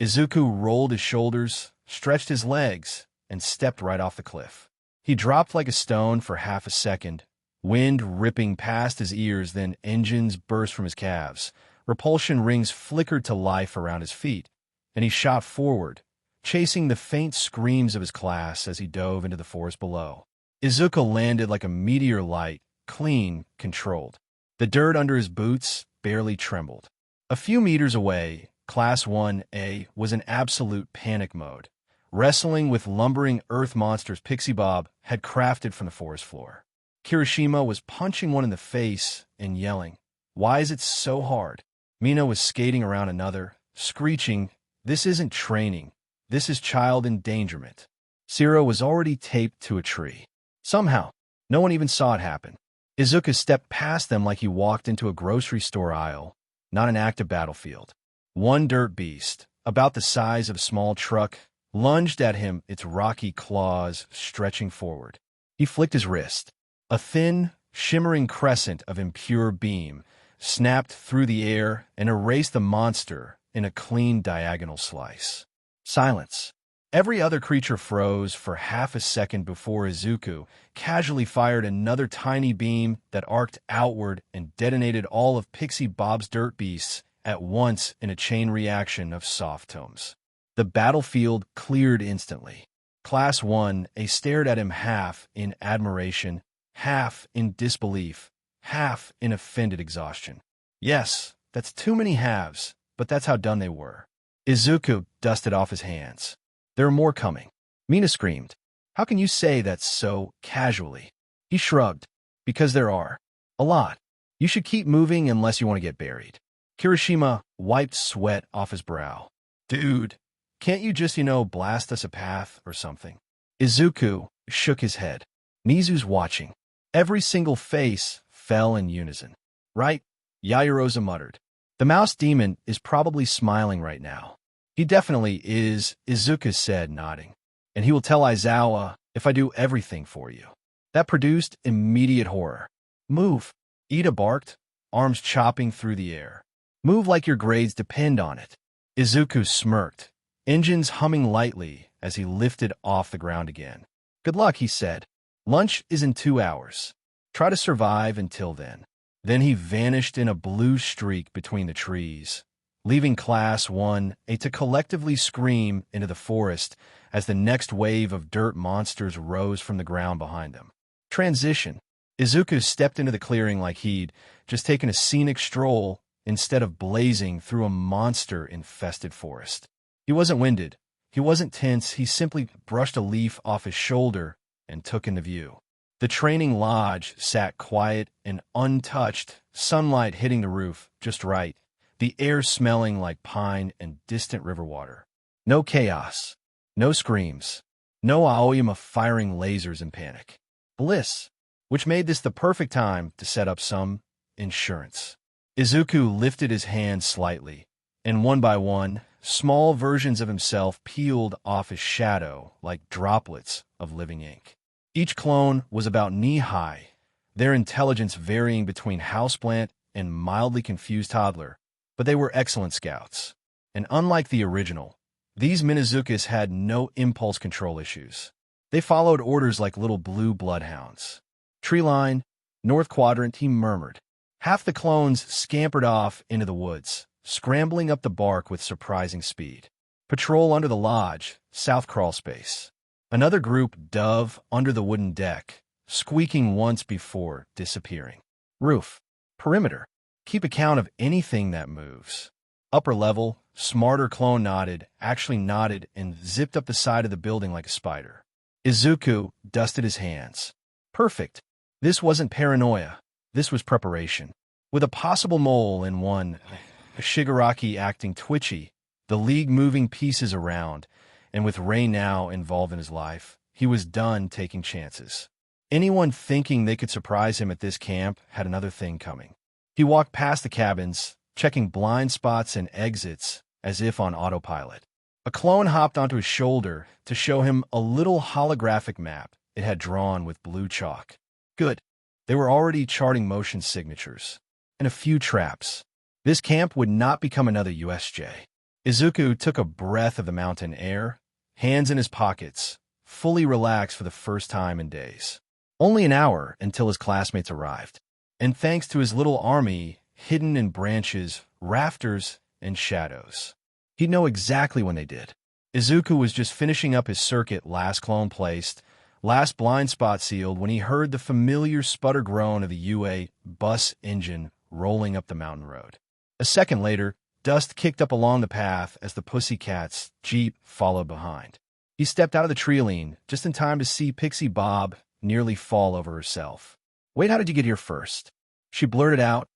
Izuku rolled his shoulders, stretched his legs, and stepped right off the cliff. He dropped like a stone for half a second, wind ripping past his ears, then engines burst from his calves. Repulsion rings flickered to life around his feet, and he shot forward, chasing the faint screams of his class as he dove into the forest below. Izuku landed like a meteor light, clean, controlled. The dirt under his boots barely trembled. A few meters away, Class 1A was in absolute panic mode, wrestling with lumbering earth monsters Pixie Bob had crafted from the forest floor. Kirishima was punching one in the face and yelling, "Why is it so hard?" Mina was skating around another, screeching, "This isn't training. This is child endangerment." Siro was already taped to a tree. Somehow, no one even saw it happen. Izuku stepped past them like he walked into a grocery store aisle, not an active battlefield. One dirt beast, about the size of a small truck, lunged at him, its rocky claws stretching forward. He flicked his wrist. A thin, shimmering crescent of impure beam snapped through the air and erased the monster in a clean diagonal slice. Silence. Every other creature froze for half a second before Izuku casually fired another tiny beam that arced outward and detonated all of Pixie Bob's dirt beasts at once in a chain reaction of soft tomes. The battlefield cleared instantly. Class 1A stared at him half in admiration, half in disbelief, half in offended exhaustion. Yes, that's too many halves, but that's how done they were. Izuku dusted off his hands. There are more coming. Mina screamed. How can you say that so casually? He shrugged. Because there are. A lot. You should keep moving unless you want to get buried. Kirishima wiped sweat off his brow. Dude, can't you just, blast us a path or something? Izuku shook his head. Nizu's watching. Every single face fell in unison. Right? Yaoyorozu muttered. The mouse demon is probably smiling right now. He definitely is, Izuku said, nodding. And he will tell Aizawa if I do everything for you. That produced immediate horror. Move. Ida barked, arms chopping through the air. Move like your grades depend on it. Izuku smirked, engines humming lightly as he lifted off the ground again. Good luck, he said. Lunch is in 2 hours. Try to survive until then. Then he vanished in a blue streak between the trees, leaving Class 1A to collectively scream into the forest as the next wave of dirt monsters rose from the ground behind them. Transition. Izuku stepped into the clearing like he'd just taken a scenic stroll instead of blazing through a monster-infested forest. He wasn't winded. He wasn't tense. He simply brushed a leaf off his shoulder and took in the view. The training lodge sat quiet and untouched, sunlight hitting the roof just right, the air smelling like pine and distant river water. No chaos, no screams, no Aoyama firing lasers in panic. Bliss, which made this the perfect time to set up some insurance. Izuku lifted his hands slightly, and one by one, small versions of himself peeled off his shadow like droplets of living ink. Each clone was about knee-high, their intelligence varying between houseplant and mildly confused toddler, but they were excellent scouts. And unlike the original, these Minazukas had no impulse control issues. They followed orders like little blue bloodhounds. Tree line, north quadrant, he murmured. Half the clones scampered off into the woods, scrambling up the bark with surprising speed. Patrol under the lodge, south crawl space. Another group dove under the wooden deck, squeaking once before disappearing. Roof. Perimeter. Keep account of anything that moves. Upper level, smarter clone nodded, actually nodded, and zipped up the side of the building like a spider. Izuku dusted his hands. Perfect. This wasn't paranoia. This was preparation. With a possible mole in one, Shigaraki acting twitchy, the League moving pieces around, and with Rei now involved in his life, he was done taking chances. Anyone thinking they could surprise him at this camp had another thing coming. He walked past the cabins, checking blind spots and exits as if on autopilot. A clone hopped onto his shoulder to show him a little holographic map it had drawn with blue chalk. Good. They were already charting motion signatures. And a few traps. This camp would not become another USJ. Izuku took a breath of the mountain air, hands in his pockets, fully relaxed for the first time in days. Only an hour until his classmates arrived. And thanks to his little army, hidden in branches, rafters, and shadows, he'd know exactly when they did. Izuku was just finishing up his circuit, last clone placed, last blind spot sealed, when he heard the familiar sputter groan of the UA bus engine rolling up the mountain road. A second later, dust kicked up along the path as the Pussycat's Jeep followed behind. He stepped out of the treeline just in time to see Pixie Bob nearly fall over herself. "Wait, how did you get here first?" She blurted out,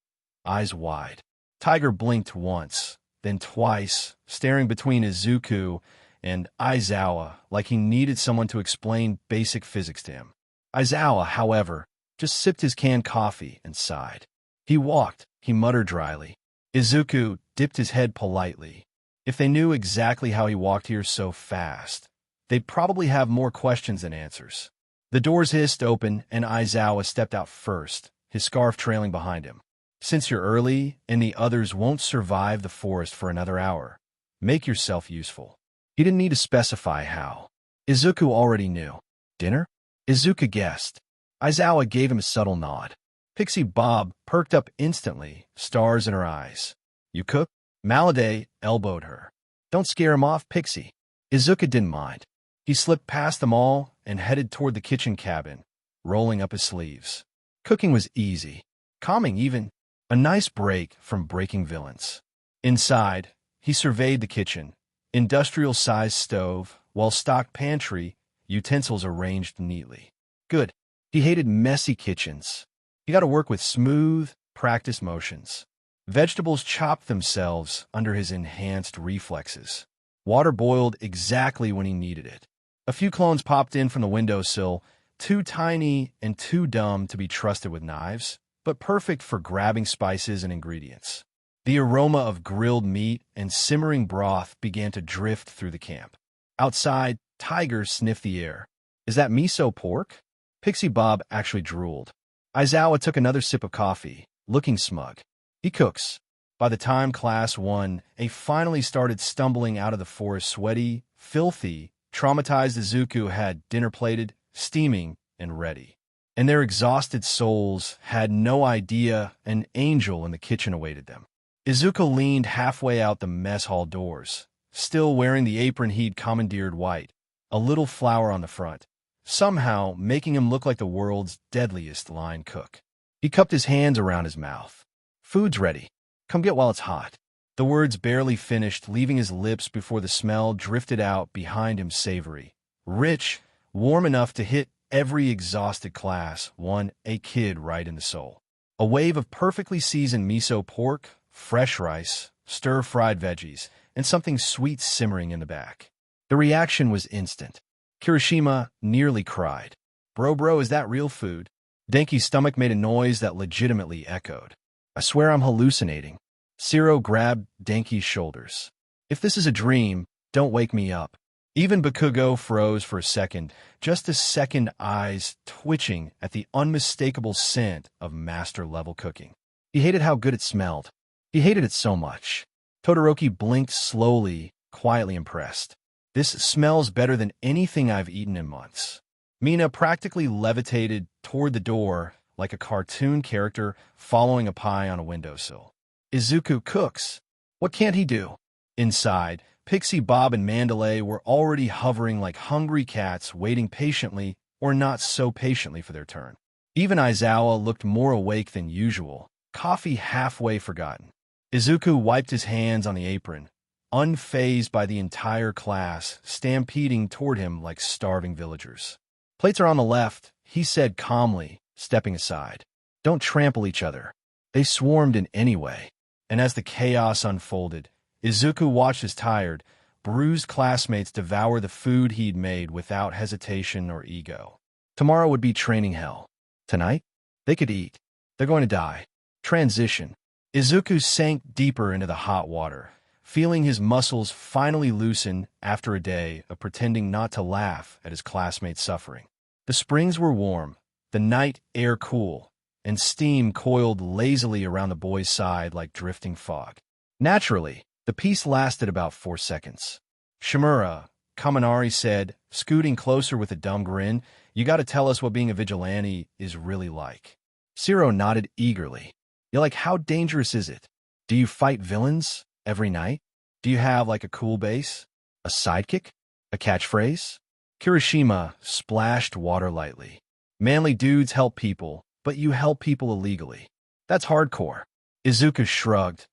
eyes wide. Tiger blinked once, then twice, staring between Izuku and Aizawa like he needed someone to explain basic physics to him. Aizawa, however, just sipped his canned coffee and sighed. "He walked," he muttered dryly. Izuku dipped his head politely. If they knew exactly how he walked here so fast, they'd probably have more questions than answers. The doors hissed open, and Aizawa stepped out first, his scarf trailing behind him. "Since you're early and the others won't survive the forest for another hour, make yourself useful." He didn't need to specify how. Izuku already knew. "Dinner?" Izuku guessed. Aizawa gave him a subtle nod. Pixie Bob perked up instantly, stars in her eyes. "You cook?" Maladay elbowed her. "Don't scare him off, Pixie." Izuku didn't mind. He slipped past them all and headed toward the kitchen cabin, rolling up his sleeves. Cooking was easy, calming even, a nice break from breaking villains. Inside, he surveyed the kitchen, industrial-sized stove, well-stocked pantry, utensils arranged neatly. Good. He hated messy kitchens. He got to work with smooth, practiced motions. Vegetables chopped themselves under his enhanced reflexes. Water boiled exactly when he needed it. A few clones popped in from the windowsill, too tiny and too dumb to be trusted with knives, but perfect for grabbing spices and ingredients. The aroma of grilled meat and simmering broth began to drift through the camp. Outside, Tiger sniffed the air. "Is that miso pork?" Pixie Bob actually drooled. Aizawa took another sip of coffee, looking smug. "He cooks." By the time Class 1A finally started stumbling out of the forest, sweaty, filthy, traumatized Izuku had dinner plated, steaming, and ready. And their exhausted souls had no idea an angel in the kitchen awaited them. Izuku leaned halfway out the mess hall doors, still wearing the apron he'd commandeered white, a little flower on the front, somehow making him look like the world's deadliest line cook. He cupped his hands around his mouth. "Food's ready. Come get while it's hot." The words barely finished, leaving his lips before the smell drifted out behind him, savory, rich, warm enough to hit every exhausted Class 1A kid right in the soul. A wave of perfectly seasoned miso pork, fresh rice, stir-fried veggies, and something sweet simmering in the back. The reaction was instant. Kirishima nearly cried. Bro, is that real food?" Denki's stomach made a noise that legitimately echoed. "I swear I'm hallucinating." Zero grabbed Denki's shoulders. "If this is a dream, don't wake me up." Even Bakugo froze for a second, just a second, eyes twitching at the unmistakable scent of master-level cooking. He hated how good it smelled. He hated it so much. Todoroki blinked slowly, quietly impressed. "This smells better than anything I've eaten in months." Mina practically levitated toward the door like a cartoon character following a pie on a windowsill. "Izuku cooks. What can't he do?" Inside, Pixie Bob and Mandalay were already hovering like hungry cats, waiting patiently or not so patiently for their turn. Even Aizawa looked more awake than usual, coffee halfway forgotten. Izuku wiped his hands on the apron, unfazed by the entire class stampeding toward him like starving villagers. "Plates are on the left," he said calmly, stepping aside. "Don't trample each other." They swarmed in anyway, and as the chaos unfolded, Izuku watched his tired, bruised classmates devour the food he'd made without hesitation or ego. Tomorrow would be training hell. Tonight, they could eat. They're going to die. Transition. Izuku sank deeper into the hot water, feeling his muscles finally loosen after a day of pretending not to laugh at his classmates' suffering. The springs were warm, the night air cool, and steam coiled lazily around the boy's side like drifting fog. Naturally, the peace lasted about 4 seconds. "Shimura," Kaminari said, scooting closer with a dumb grin, "you gotta tell us what being a vigilante is really like." Zero nodded eagerly. "Yeah, like, how dangerous is it? Do you fight villains every night? Do you have, like, a cool base? A sidekick? A catchphrase?" Kirishima splashed water lightly. "Manly dudes help people, but you help people illegally. That's hardcore." Izuku shrugged,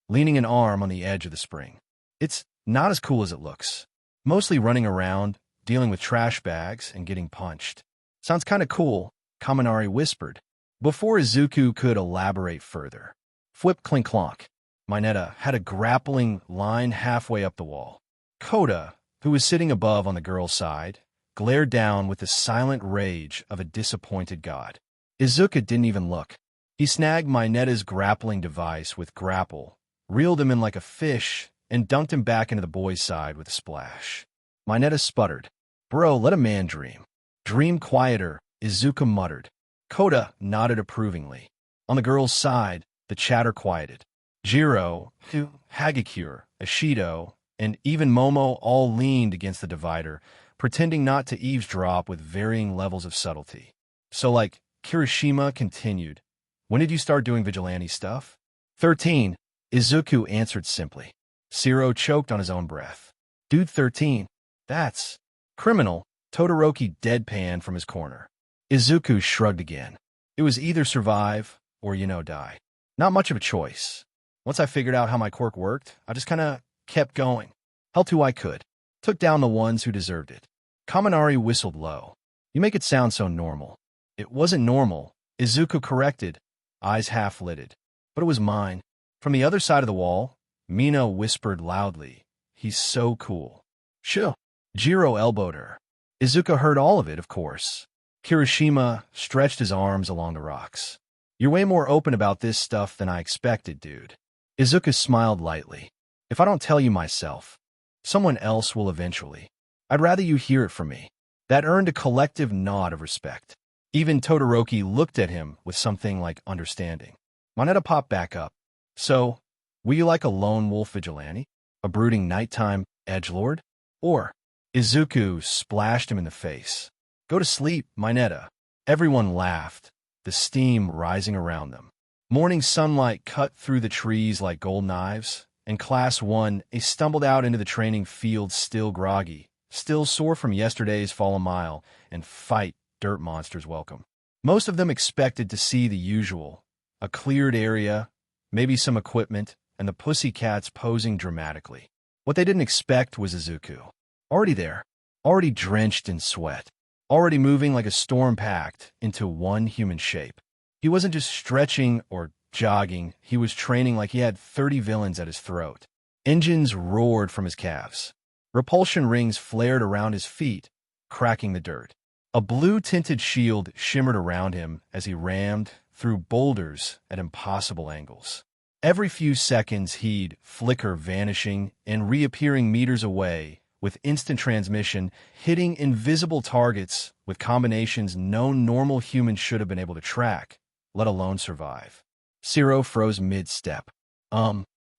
leaning an arm on the edge of the spring. "It's not as cool as it looks. Mostly running around, dealing with trash bags, and getting punched." "Sounds kinda cool," Kaminari whispered, before Izuku could elaborate further. Flip clink clonk. Mineta had a grappling line halfway up the wall. Koda, who was sitting above on the girl's side, glared down with the silent rage of a disappointed god. Izuku didn't even look. He snagged Mineta's grappling device with grapple, reeled him in like a fish, and dunked him back into the boy's side with a splash. Mineta sputtered. "Bro, let a man dream." "Dream quieter," Izuku muttered. Koda nodded approvingly. On the girl's side, the chatter quieted. Jiro, Hagakure, Ashido, and even Momo all leaned against the divider, pretending not to eavesdrop with varying levels of subtlety. "So, like," Kirishima continued, "when did you start doing vigilante stuff?" 13, Izuku answered simply. Zero choked on his own breath. "Dude, 13. That's criminal," Todoroki deadpanned from his corner. Izuku shrugged again. "It was either survive or, die. Not much of a choice. Once I figured out how my quirk worked, I just kinda kept going. Helped who I could. Took down the ones who deserved it." Kaminari whistled low. "You make it sound so normal." "It wasn't normal," Izuku corrected, eyes half-lidded. "But it was mine." From the other side of the wall, Mina whispered loudly, "He's so cool." "Shoo." Jiro elbowed her. Izuku heard all of it, of course. Kirishima stretched his arms along the rocks. "You're way more open about this stuff than I expected, dude." Izuku smiled lightly. "If I don't tell you myself, someone else will eventually. I'd rather you hear it from me." That earned a collective nod of respect. Even Todoroki looked at him with something like understanding. Mineta popped back up. "So, were you like a lone wolf vigilante? A brooding nighttime edgelord? Or?" Izuku splashed him in the face. "Go to sleep, Mineta." Everyone laughed, the steam rising around them. Morning sunlight cut through the trees like gold knives, and Class 1A stumbled out into the training field still groggy, still sore from yesterday's fallen mile, and fight dirt monsters welcome. Most of them expected to see the usual, a cleared area, maybe some equipment, and the pussycats posing dramatically. What they didn't expect was Izuku. Already there, already drenched in sweat, already moving like a storm packed into one human shape. He wasn't just stretching or jogging, he was training like he had 30 villains at his throat. Engines roared from his calves. Repulsion rings flared around his feet, cracking the dirt. A blue-tinted shield shimmered around him as he rammed through boulders at impossible angles. Every few seconds he'd flicker, vanishing and reappearing meters away, with instant transmission, hitting invisible targets with combinations no normal human should have been able to track, let alone survive. Zero froze mid-step.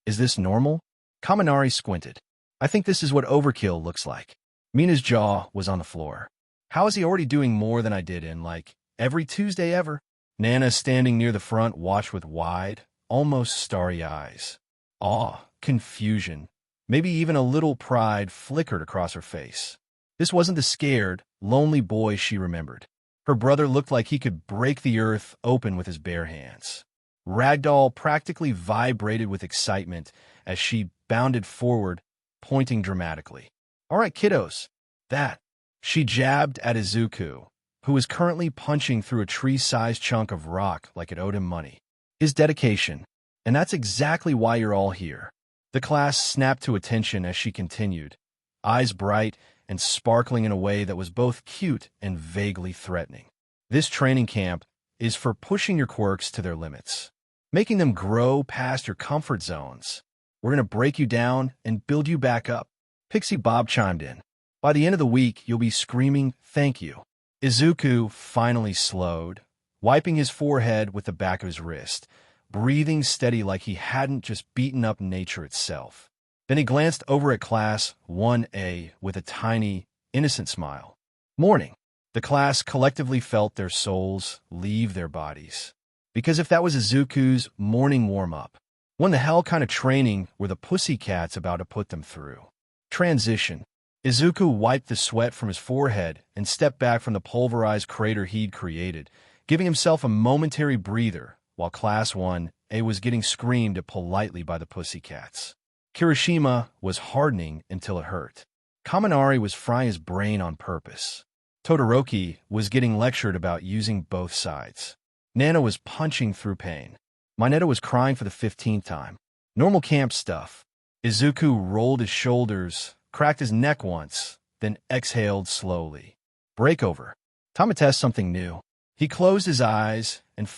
Is this normal?" Kaminari squinted. "I think this is what overkill looks like." Mina's jaw was on the floor. "How is he already doing more than I did in, like, every Tuesday ever?" Nana, standing near the front, watched with wide, almost starry eyes. Awe, confusion, maybe even a little pride flickered across her face. This wasn't the scared, lonely boy she remembered. Her brother looked like he could break the earth open with his bare hands. Ragdoll practically vibrated with excitement as she bounded forward, pointing dramatically. "All right, kiddos, that." She jabbed at Izuku, who was currently punching through a tree-sized chunk of rock like it owed him money. "His dedication. And that's exactly why you're all here." The class snapped to attention as she continued, eyes bright and sparkling in a way that was both cute and vaguely threatening. "This training camp is for pushing your quirks to their limits, making them grow past your comfort zones, We're going to break you down and build you back up. Pixie Bob chimed in. By the end of the week, you'll be screaming, thank you. Izuku finally slowed, wiping his forehead with the back of his wrist, breathing steady like he hadn't just beaten up nature itself. Then he glanced over at Class 1A with a tiny, innocent smile. Morning. The class collectively felt their souls leave their bodies. Because if that was Izuku's morning warm-up, when the hell kind of training were the pussycats about to put them through? Transition. Izuku wiped the sweat from his forehead and stepped back from the pulverized crater he'd created, giving himself a momentary breather while Class 1A was getting screamed at politely by the pussycats. Kirishima was hardening until it hurt. Kaminari was frying his brain on purpose. Todoroki was getting lectured about using both sides. Nana was punching through pain. Mineta was crying for the 15th time. Normal camp stuff. Izuku rolled his shoulders, cracked his neck once, then exhaled slowly. Break over. Time to test something new. He closed his eyes and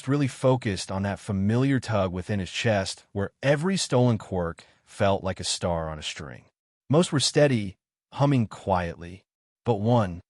really focused on that familiar tug within his chest where every stolen quirk felt like a star on a string. Most were steady, humming quietly, but one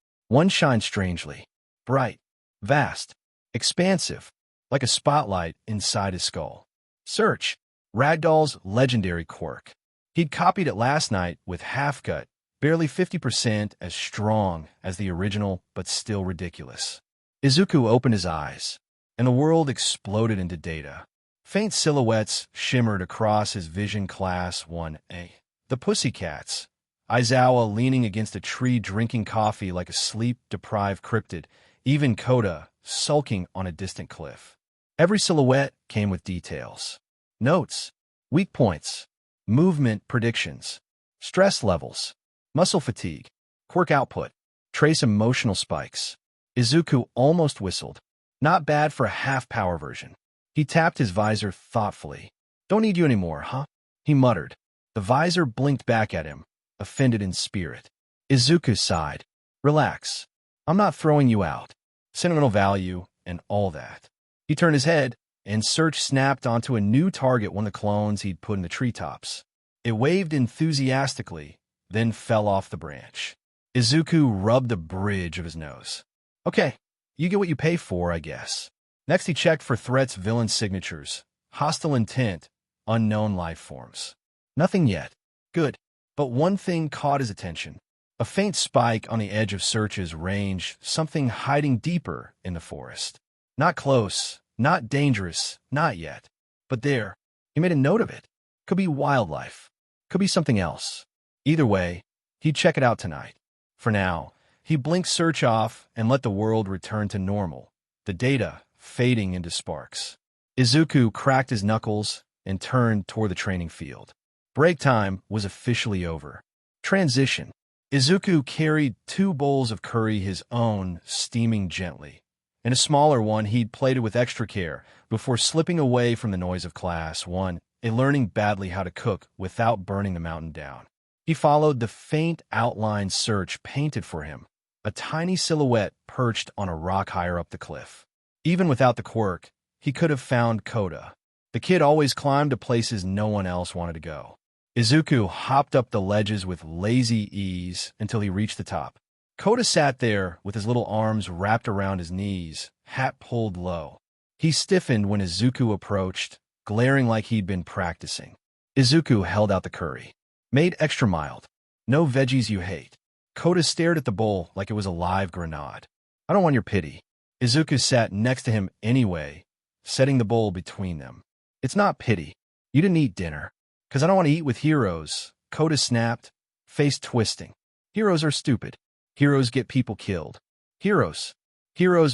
shined strangely. Bright, vast, expansive, like a spotlight inside his skull. Search. Ragdoll's legendary quirk. He'd copied it last night with half-gut, barely 50% as strong as the original, but still ridiculous. Izuku opened his eyes, and the world exploded into data. Faint silhouettes shimmered across his vision. Class 1A. The pussycats. Aizawa leaning against a tree drinking coffee like a sleep-deprived cryptid, even Koda sulking on a distant cliff. Every silhouette came with details. Notes, weak points, movement predictions, stress levels, muscle fatigue, quirk output, trace emotional spikes. Izuku almost whistled. Not bad for a half-power version. He tapped his visor thoughtfully. Don't need you anymore, huh? He muttered. The visor blinked back at him, offended in spirit. Izuku sighed. Relax. I'm not throwing you out. Sentimental value and all that. He turned his head, and search snapped onto a new target, one of the clones he'd put in the treetops. It waved enthusiastically, then fell off the branch. Izuku rubbed the bridge of his nose. Okay, you get what you pay for, I guess. Next he checked for threats, villain signatures, hostile intent, unknown life forms. Nothing yet. Good. But one thing caught his attention. A faint spike on the edge of Search's range, something hiding deeper in the forest. Not close, not dangerous, not yet. But there, he made a note of it. Could be wildlife. Could be something else. Either way, he'd check it out tonight. For now, he blinked Search off and let the world return to normal, the data fading into sparks. Izuku cracked his knuckles and turned toward the training field. Break time was officially over. Transition. Izuku carried 2 bowls of curry, his own steaming gently, and a smaller one he'd plated with extra care before slipping away from the noise of Class 1, learning badly how to cook without burning the mountain down. He followed the faint outline Search painted for him, a tiny silhouette perched on a rock higher up the cliff. Even without the quirk, he could have found Koda. The kid always climbed to places no one else wanted to go. Izuku hopped up the ledges with lazy ease until he reached the top. Koda sat there with his little arms wrapped around his knees, hat pulled low. He stiffened when Izuku approached, glaring like he'd been practicing. Izuku held out the curry. Made extra mild. No veggies you hate. Koda stared at the bowl like it was a live grenade. I don't want your pity. Izuku sat next to him anyway, setting the bowl between them. It's not pity. You didn't eat dinner. 'Cause I don't want to eat with heroes, Koda snapped, face twisting. Heroes are stupid. Heroes get people killed. Heroes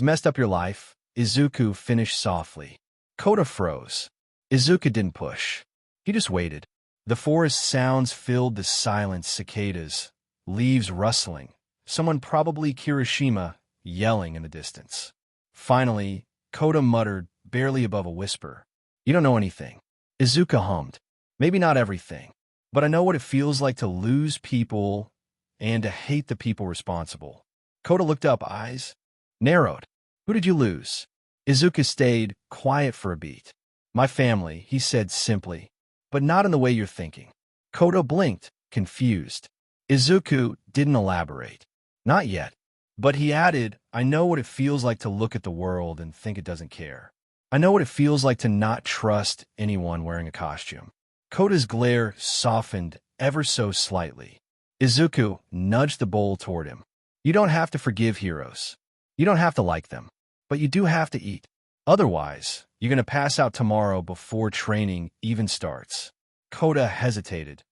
messed up your life, Izuku finished softly. Koda froze. Izuku didn't push. He just waited. The forest sounds filled the silence, cicadas, leaves rustling, someone, probably Kirishima, yelling in the distance. Finally, Koda muttered, barely above a whisper. You don't know anything. Izuku hummed. Maybe not everything, but I know what it feels like to lose people and to hate the people responsible. Koda looked up, eyes narrowed. Who did you lose? Izuku stayed quiet for a beat. My family, he said simply. but not in the way you're thinking. Koda blinked, confused. Izuku didn't elaborate. Not yet. But he added, I know what it feels like to look at the world and think it doesn't care. I know what it feels like to not trust anyone wearing a costume. Koda's glare softened ever so slightly. Izuku nudged the bowl toward him. You don't have to forgive heroes. You don't have to like them. But you do have to eat. Otherwise, you're going to pass out tomorrow before training even starts. Koda hesitated,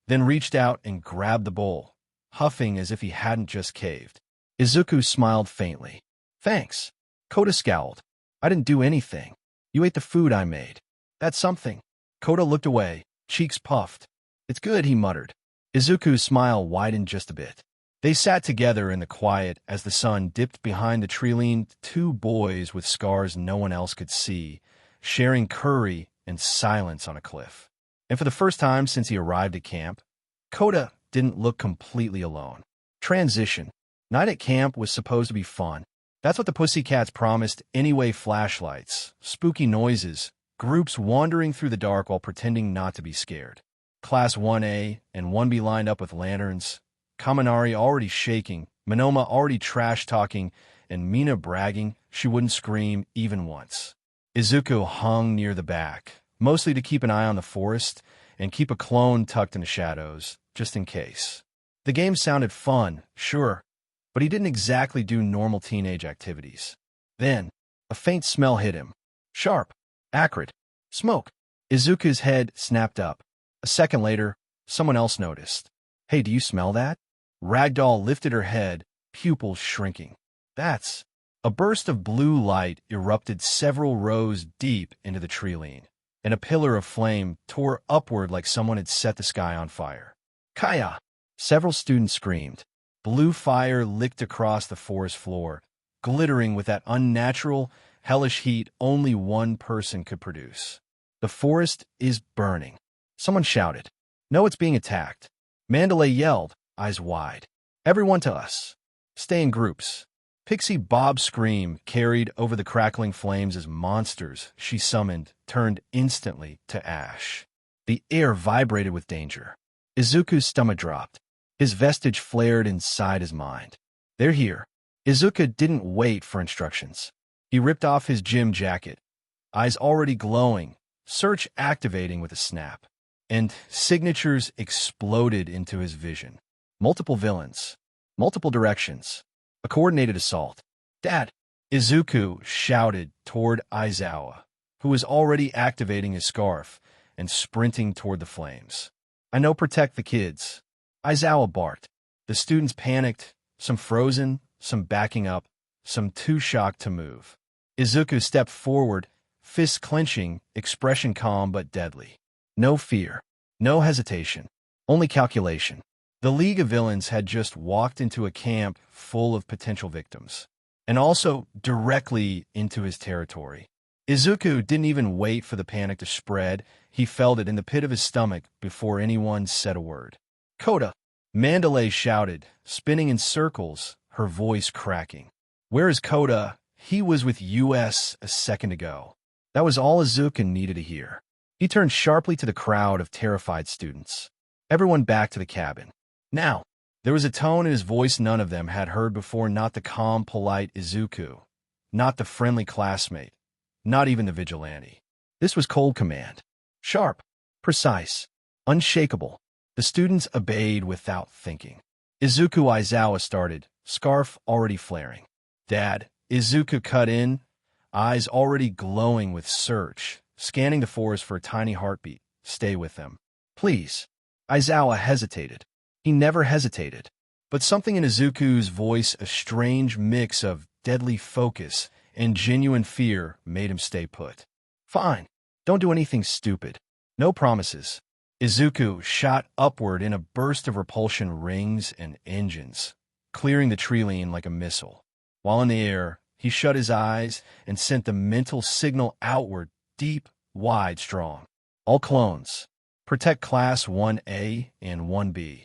then reached out and grabbed the bowl, huffing as if he hadn't just caved. Izuku smiled faintly. Thanks. Koda scowled. I didn't do anything. You ate the food I made. That's something. Koda looked away, cheeks puffed. It's good, he muttered. Izuku's smile widened just a bit. They sat together in the quiet as the sun dipped behind the tree-line, two boys with scars no one else could see, sharing curry and silence on a cliff. And for the first time since he arrived at camp, Koda didn't look completely alone. Transition. Night at camp was supposed to be fun. That's what the Pussycats promised anyway. Flashlights, spooky noises, groups wandering through the dark while pretending not to be scared. Class 1A and 1B lined up with lanterns, Kaminari already shaking, Monoma already trash-talking, and Mina bragging she wouldn't scream even once. Izuku hung near the back, mostly to keep an eye on the forest and keep a clone tucked in the shadows, just in case. The game sounded fun, sure, but he didn't exactly do normal teenage activities. Then, a faint smell hit him. Sharp, acrid, smoke. Izuku's head snapped up. A second later, someone else noticed. Hey, do you smell that? Ragdoll lifted her head, pupils shrinking. That's... A burst of blue light erupted several rows deep into the tree-line, and a pillar of flame tore upward like someone had set the sky on fire. Kaya! Several students screamed. Blue fire licked across the forest floor, glittering with that unnatural, hellish heat only one person could produce. The forest is burning. Someone shouted. No, it's being attacked. Mandalay yelled, eyes wide. Everyone to us. Stay in groups. Pixie Bob's scream carried over the crackling flames as monsters she summoned turned instantly to ash. The air vibrated with danger. Izuku's stomach dropped. His vestige flared inside his mind. They're here. Izuku didn't wait for instructions. He ripped off his gym jacket, eyes already glowing, search activating with a snap. And signatures exploded into his vision. Multiple villains. Multiple directions. A coordinated assault. Dad! Izuku shouted toward Aizawa, who was already activating his scarf and sprinting toward the flames. I know, protect the kids. Aizawa barked. The students panicked, some frozen, some backing up, some too shocked to move. Izuku stepped forward, fists clenching, expression calm but deadly. No fear, no hesitation, only calculation. The League of Villains had just walked into a camp full of potential victims, and also directly into his territory. Izuku didn't even wait for the panic to spread. He felt it in the pit of his stomach before anyone said a word. Koda! Mandalay shouted, spinning in circles, her voice cracking. Where is Koda? He was with US a second ago. That was all Izuku needed to hear. He turned sharply to the crowd of terrified students. Everyone back to the cabin. Now, there was a tone in his voice none of them had heard before, not the calm, polite Izuku, not the friendly classmate, not even the vigilante. This was cold command. Sharp, precise, unshakable. The students obeyed without thinking. Izuku Aizawa started, scarf already flaring. Dad, Izuku cut in, eyes already glowing with search, scanning the forest for a tiny heartbeat. Stay with them. Please. Aizawa hesitated. He never hesitated. But something in Izuku's voice, a strange mix of deadly focus and genuine fear, made him stay put. Fine. Don't do anything stupid. No promises. Izuku shot upward in a burst of repulsion rings and engines, clearing the tree-line like a missile. While in the air, he shut his eyes and sent the mental signal outward, deep, wide, strong. All clones. Protect Class 1A and 1B.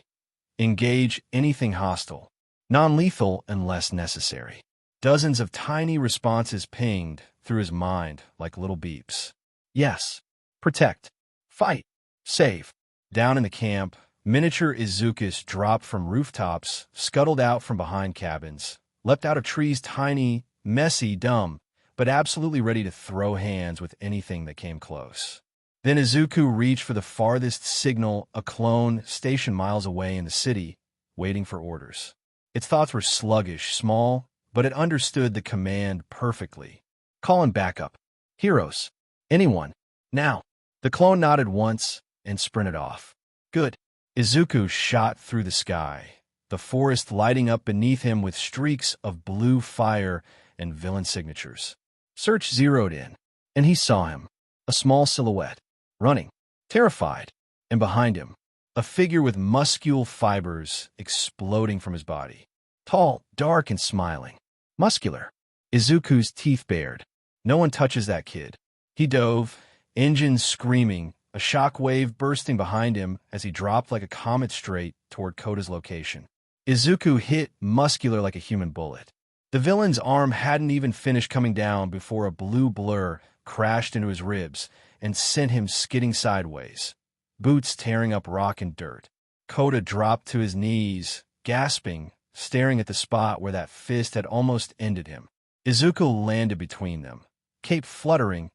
Engage anything hostile. Non-lethal unless necessary. Dozens of tiny responses pinged through his mind like little beeps. Yes. Protect. Fight. Save. Down in the camp, miniature Izukus dropped from rooftops, scuttled out from behind cabins, leapt out of trees tiny, messy, dumb, but absolutely ready to throw hands with anything that came close. Then Izuku reached for the farthest signal, a clone stationed miles away in the city, waiting for orders. Its thoughts were sluggish, small, but it understood the command perfectly. Call in backup. Heroes. Anyone. Now. The clone nodded once and sprinted off. Good. Izuku shot through the sky, the forest lighting up beneath him with streaks of blue fire and villain signatures. Search zeroed in, and he saw him, a small silhouette, running, terrified, and behind him, a figure with muscular fibers exploding from his body. Tall, dark, and smiling. Muscular. Izuku's teeth bared. No one touches that kid. He dove, engines screaming, a shockwave bursting behind him as he dropped like a comet straight toward Koda's location. Izuku hit muscular like a human bullet. The villain's arm hadn't even finished coming down before a blue blur crashed into his ribs and sent him skidding sideways, boots tearing up rock and dirt. Koda dropped to his knees, gasping, staring at the spot where that fist had almost ended him. Izuku landed between them, cape fluttering,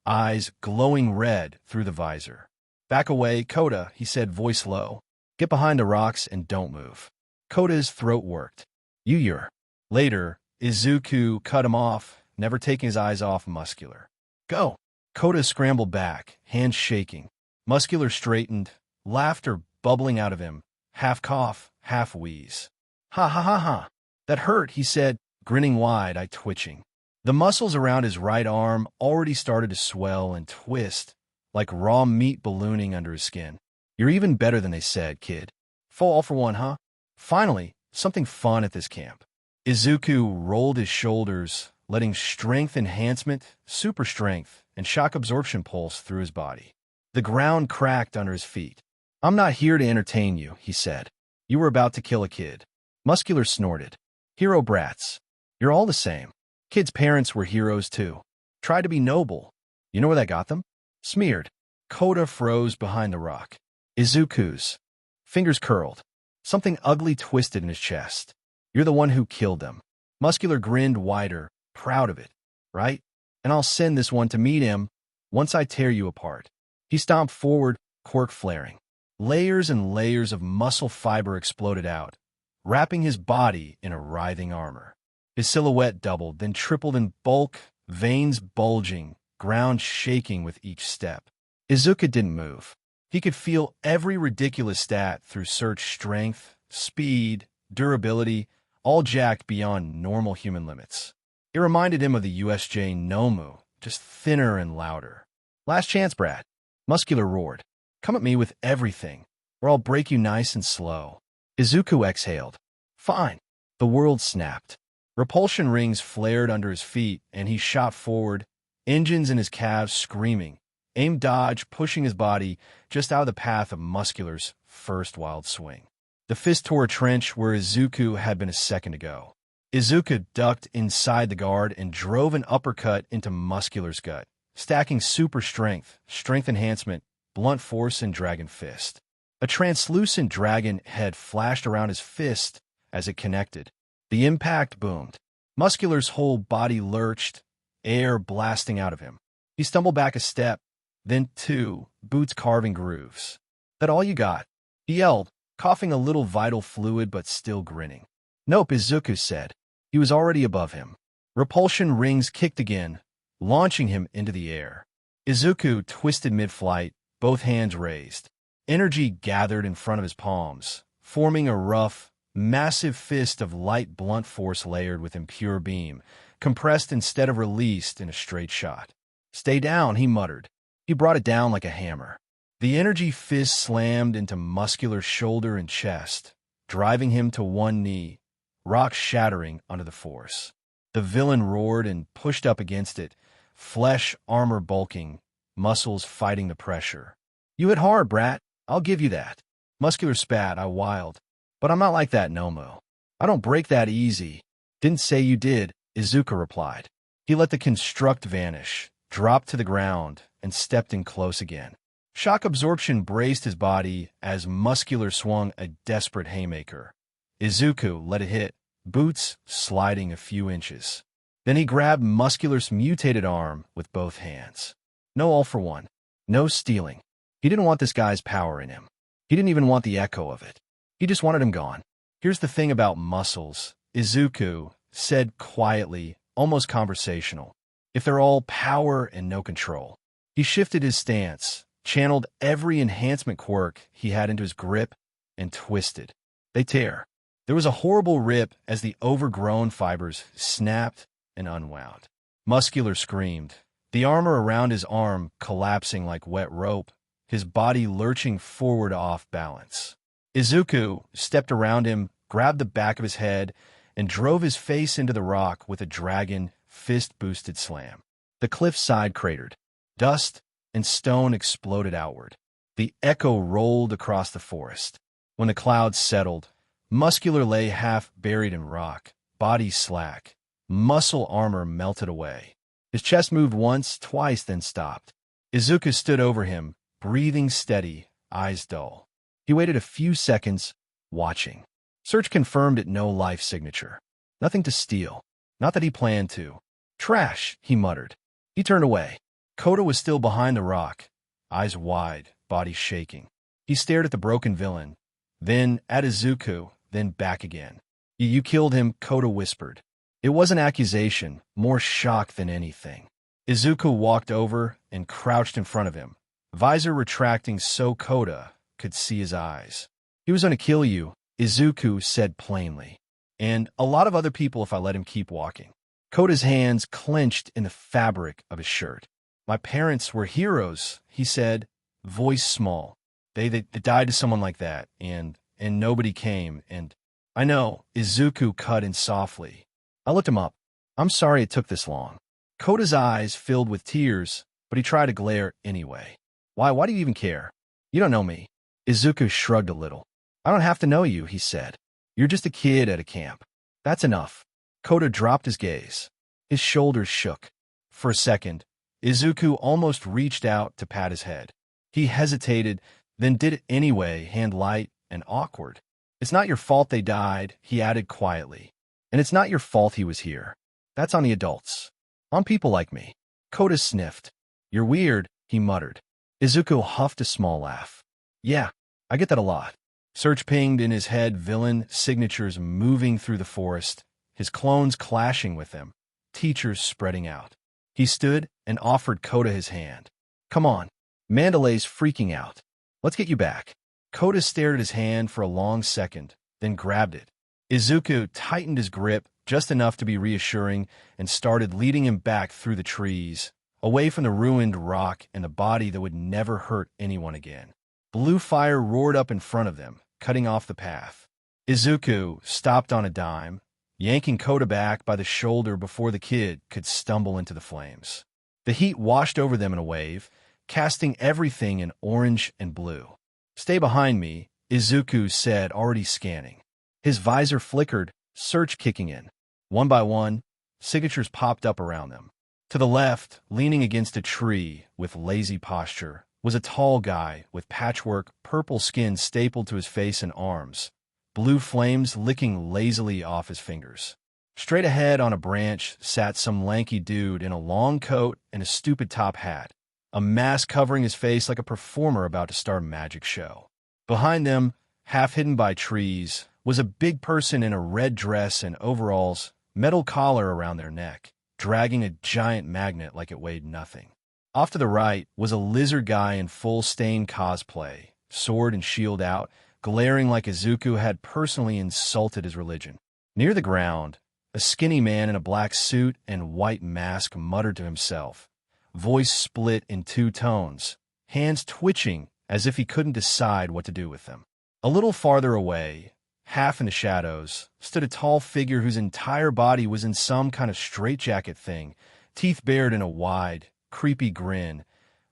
eyes glowing red through the visor. Back away, Koda, he said, voice low. Get behind the rocks and don't move. Koda's throat worked. You're. Later, Izuku cut him off, never taking his eyes off Muscular. Go. Koda scrambled back, hands shaking. Muscular straightened, laughter bubbling out of him, half cough, half wheeze. Ha ha ha ha. That hurt, he said, grinning wide-eyed, twitching. The muscles around his right arm already started to swell and twist, like raw meat ballooning under his skin. You're even better than they said, kid. Full all for one, huh? Finally, something fun at this camp. Izuku rolled his shoulders, letting strength enhancement, super strength, and shock absorption pulse through his body. The ground cracked under his feet. I'm not here to entertain you, he said. You were about to kill a kid. Muscular snorted. Hero brats. You're all the same. Kids' parents were heroes too. Try to be noble. You know where that got them? Smeared. Koda froze behind the rock. Izuku's fingers curled. Something ugly twisted in his chest. You're the one who killed them. Muscular grinned wider, proud of it. Right? And I'll send this one to meet him once I tear you apart. He stomped forward, Quirk flaring. Layers and layers of muscle fiber exploded out, wrapping his body in a writhing armor. His silhouette doubled, then tripled in bulk, veins bulging, ground shaking with each step. Izuku didn't move. He could feel every ridiculous stat through search strength, speed, durability, all jacked beyond normal human limits. It reminded him of the USJ Nomu, just thinner and louder. Last chance, Brad. Muscular roared. Come at me with everything, or I'll break you nice and slow. Izuku exhaled. Fine. The world snapped. Repulsion rings flared under his feet, and he shot forward, engines in his calves screaming, aim dodge pushing his body just out of the path of Muscular's first wild swing. The fist tore a trench where Izuku had been a second ago. Izuku ducked inside the guard and drove an uppercut into Muscular's gut, stacking super strength, strength enhancement, blunt force, and dragon fist. A translucent dragon head flashed around his fist as it connected. The impact boomed. Muscular's whole body lurched, air blasting out of him. He stumbled back a step, then two, boots carving grooves. That all you got? He yelled, coughing a little vital fluid but still grinning. Nope, Izuku said. He was already above him. Repulsion rings kicked again, launching him into the air. Izuku twisted mid-flight, both hands raised. Energy gathered in front of his palms, forming a rough, massive fist of light blunt force layered with impure beam, compressed instead of released in a straight shot. Stay down, he muttered. He brought it down like a hammer. The energy fist slammed into Muscular's shoulder and chest, driving him to one knee, rock shattering under the force. The villain roared and pushed up against it, flesh armor bulking, muscles fighting the pressure. You hit hard, brat. I'll give you that. Muscular spat, I wiled. But I'm not like that, Nomu. I don't break that easy. Didn't say you did, Izuku replied. He let the construct vanish, dropped to the ground, and stepped in close again. Shock absorption braced his body as Muscular swung a desperate haymaker. Izuku let it hit, boots sliding a few inches. Then he grabbed Muscular's mutated arm with both hands. No all for one. No stealing. He didn't want this guy's power in him. He didn't even want the echo of it. He just wanted him gone. Here's the thing about muscles, Izuku said quietly, almost conversational. If they're all power and no control. He shifted his stance, channeled every enhancement quirk he had into his grip, and twisted. They tear. There was a horrible rip as the overgrown fibers snapped and unwound. Muscular screamed, the armor around his arm collapsing like wet rope, his body lurching forward off balance. Izuku stepped around him, grabbed the back of his head, and drove his face into the rock with a dragon, fist-boosted slam. The cliff side cratered. Dust and stone exploded outward. The echo rolled across the forest. When the clouds settled, Muscular lay half buried in rock, body slack. Muscle armor melted away. His chest moved once, twice, then stopped. Izuku stood over him, breathing steady, eyes dull. He waited a few seconds, watching. Search confirmed it no life signature. Nothing to steal. Not that he planned to. Trash, he muttered. He turned away. Kota was still behind the rock, eyes wide, body shaking. He stared at the broken villain, then at Izuku, then back again. You killed him, Kota whispered. It was an accusation, more shock than anything. Izuku walked over and crouched in front of him, visor retracting so Kota could see his eyes. He was going to kill you, Izuku said plainly. And a lot of other people if I let him keep walking. Kota's hands clenched in the fabric of his shirt. My parents were heroes, he said, voice small. They died to someone like that, and nobody came, and I know, Izuku cut in softly. I looked him up. I'm sorry it took this long. Kota's eyes filled with tears, but he tried to glare anyway. Why do you even care? You don't know me. Izuku shrugged a little. I don't have to know you, he said. You're just a kid at a camp. That's enough. Kota dropped his gaze. His shoulders shook. For a second, Izuku almost reached out to pat his head. He hesitated, then did it anyway, hand light and awkward. It's not your fault they died, he added quietly. And it's not your fault he was here. That's on the adults. On people like me. Kota sniffed. You're weird, he muttered. Izuku huffed a small laugh. Yeah, I get that a lot. Search pinged in his head, villain signatures moving through the forest, his clones clashing with them, teachers spreading out. He stood and offered Kota his hand. Come on. Mandalay's freaking out. Let's get you back. Kota stared at his hand for a long second, then grabbed it. Izuku tightened his grip just enough to be reassuring and started leading him back through the trees, away from the ruined rock and the body that would never hurt anyone again. Blue fire roared up in front of them, cutting off the path. Izuku stopped on a dime, yanking Kota back by the shoulder before the kid could stumble into the flames. The heat washed over them in a wave, casting everything in orange and blue. Stay behind me, Izuku said, already scanning. His visor flickered, search kicking in. One by one, signatures popped up around them. To the left, leaning against a tree with lazy posture, was a tall guy with patchwork, purple skin stapled to his face and arms, blue flames licking lazily off his fingers. Straight ahead on a branch sat some lanky dude in a long coat and a stupid top hat, a mask covering his face like a performer about to start a magic show. Behind them, half hidden by trees, was a big person in a red dress and overalls, metal collar around their neck, dragging a giant magnet like it weighed nothing. Off to the right was a lizard guy in full stained cosplay, sword and shield out, glaring like Izuku had personally insulted his religion. Near the ground, a skinny man in a black suit and white mask muttered to himself, voice split in two tones, hands twitching as if he couldn't decide what to do with them. A little farther away, half in the shadows, stood a tall figure whose entire body was in some kind of straitjacket thing, teeth bared in a wide, creepy grin,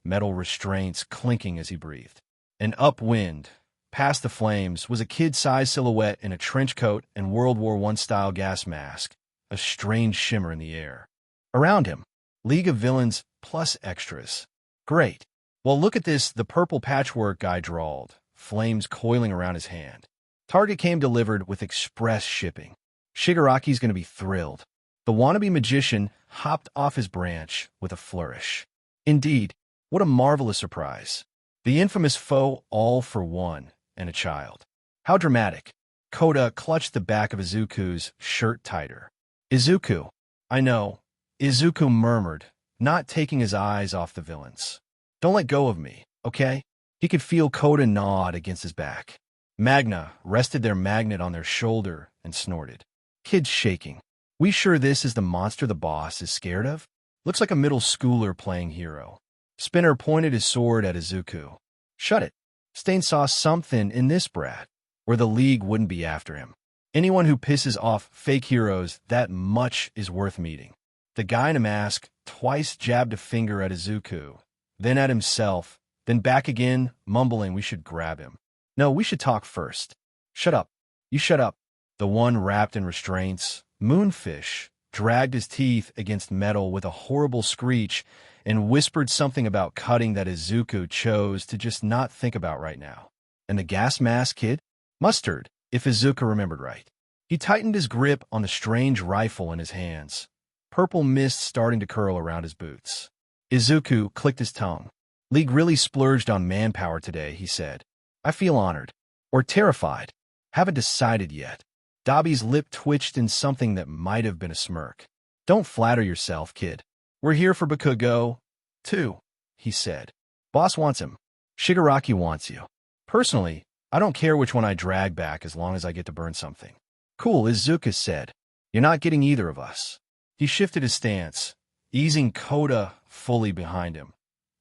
metal restraints clinking as he breathed. And upwind, past the flames, was a kid-sized silhouette in a trench coat and World War I-style gas mask, a strange shimmer in the air. Around him, League of Villains plus extras. Great. Well, look at this, the purple patchwork guy drawled, flames coiling around his hand. Target came delivered with express shipping. Shigaraki's going to be thrilled. The wannabe magician hopped off his branch with a flourish. Indeed, what a marvelous surprise. The infamous foe all for one and a child. How dramatic. Kota clutched the back of Izuku's shirt tighter. Izuku. I know. Izuku murmured, not taking his eyes off the villains. Don't let go of me, okay? He could feel Kota gnawed against his back. Magna rested their magnet on their shoulder and snorted. Kid's shaking. We sure this is the monster the boss is scared of? Looks like a middle schooler playing hero. Spinner pointed his sword at Izuku. Shut it. Stain saw something in this brat, where the League wouldn't be after him. Anyone who pisses off fake heroes that much is worth meeting. The guy in a mask twice jabbed a finger at Izuku, then at himself, then back again, mumbling we should grab him. No, we should talk first. Shut up. You shut up. The one wrapped in restraints, Moonfish, dragged his teeth against metal with a horrible screech and whispered something about cutting that Izuku chose to just not think about right now. And the gas mask kid? Mustard, if Izuku remembered right. He tightened his grip on the strange rifle in his hands, purple mist starting to curl around his boots. Izuku clicked his tongue. League really splurged on manpower today, he said. I feel honored. Or terrified. Haven't decided yet. Dabi's lip twitched in something that might have been a smirk. Don't flatter yourself, kid. We're here for Bakugo, too, he said. Boss wants him. Shigaraki wants you. Personally, I don't care which one I drag back as long as I get to burn something. Cool, Izuku said. You're not getting either of us. He shifted his stance, easing Kota fully behind him.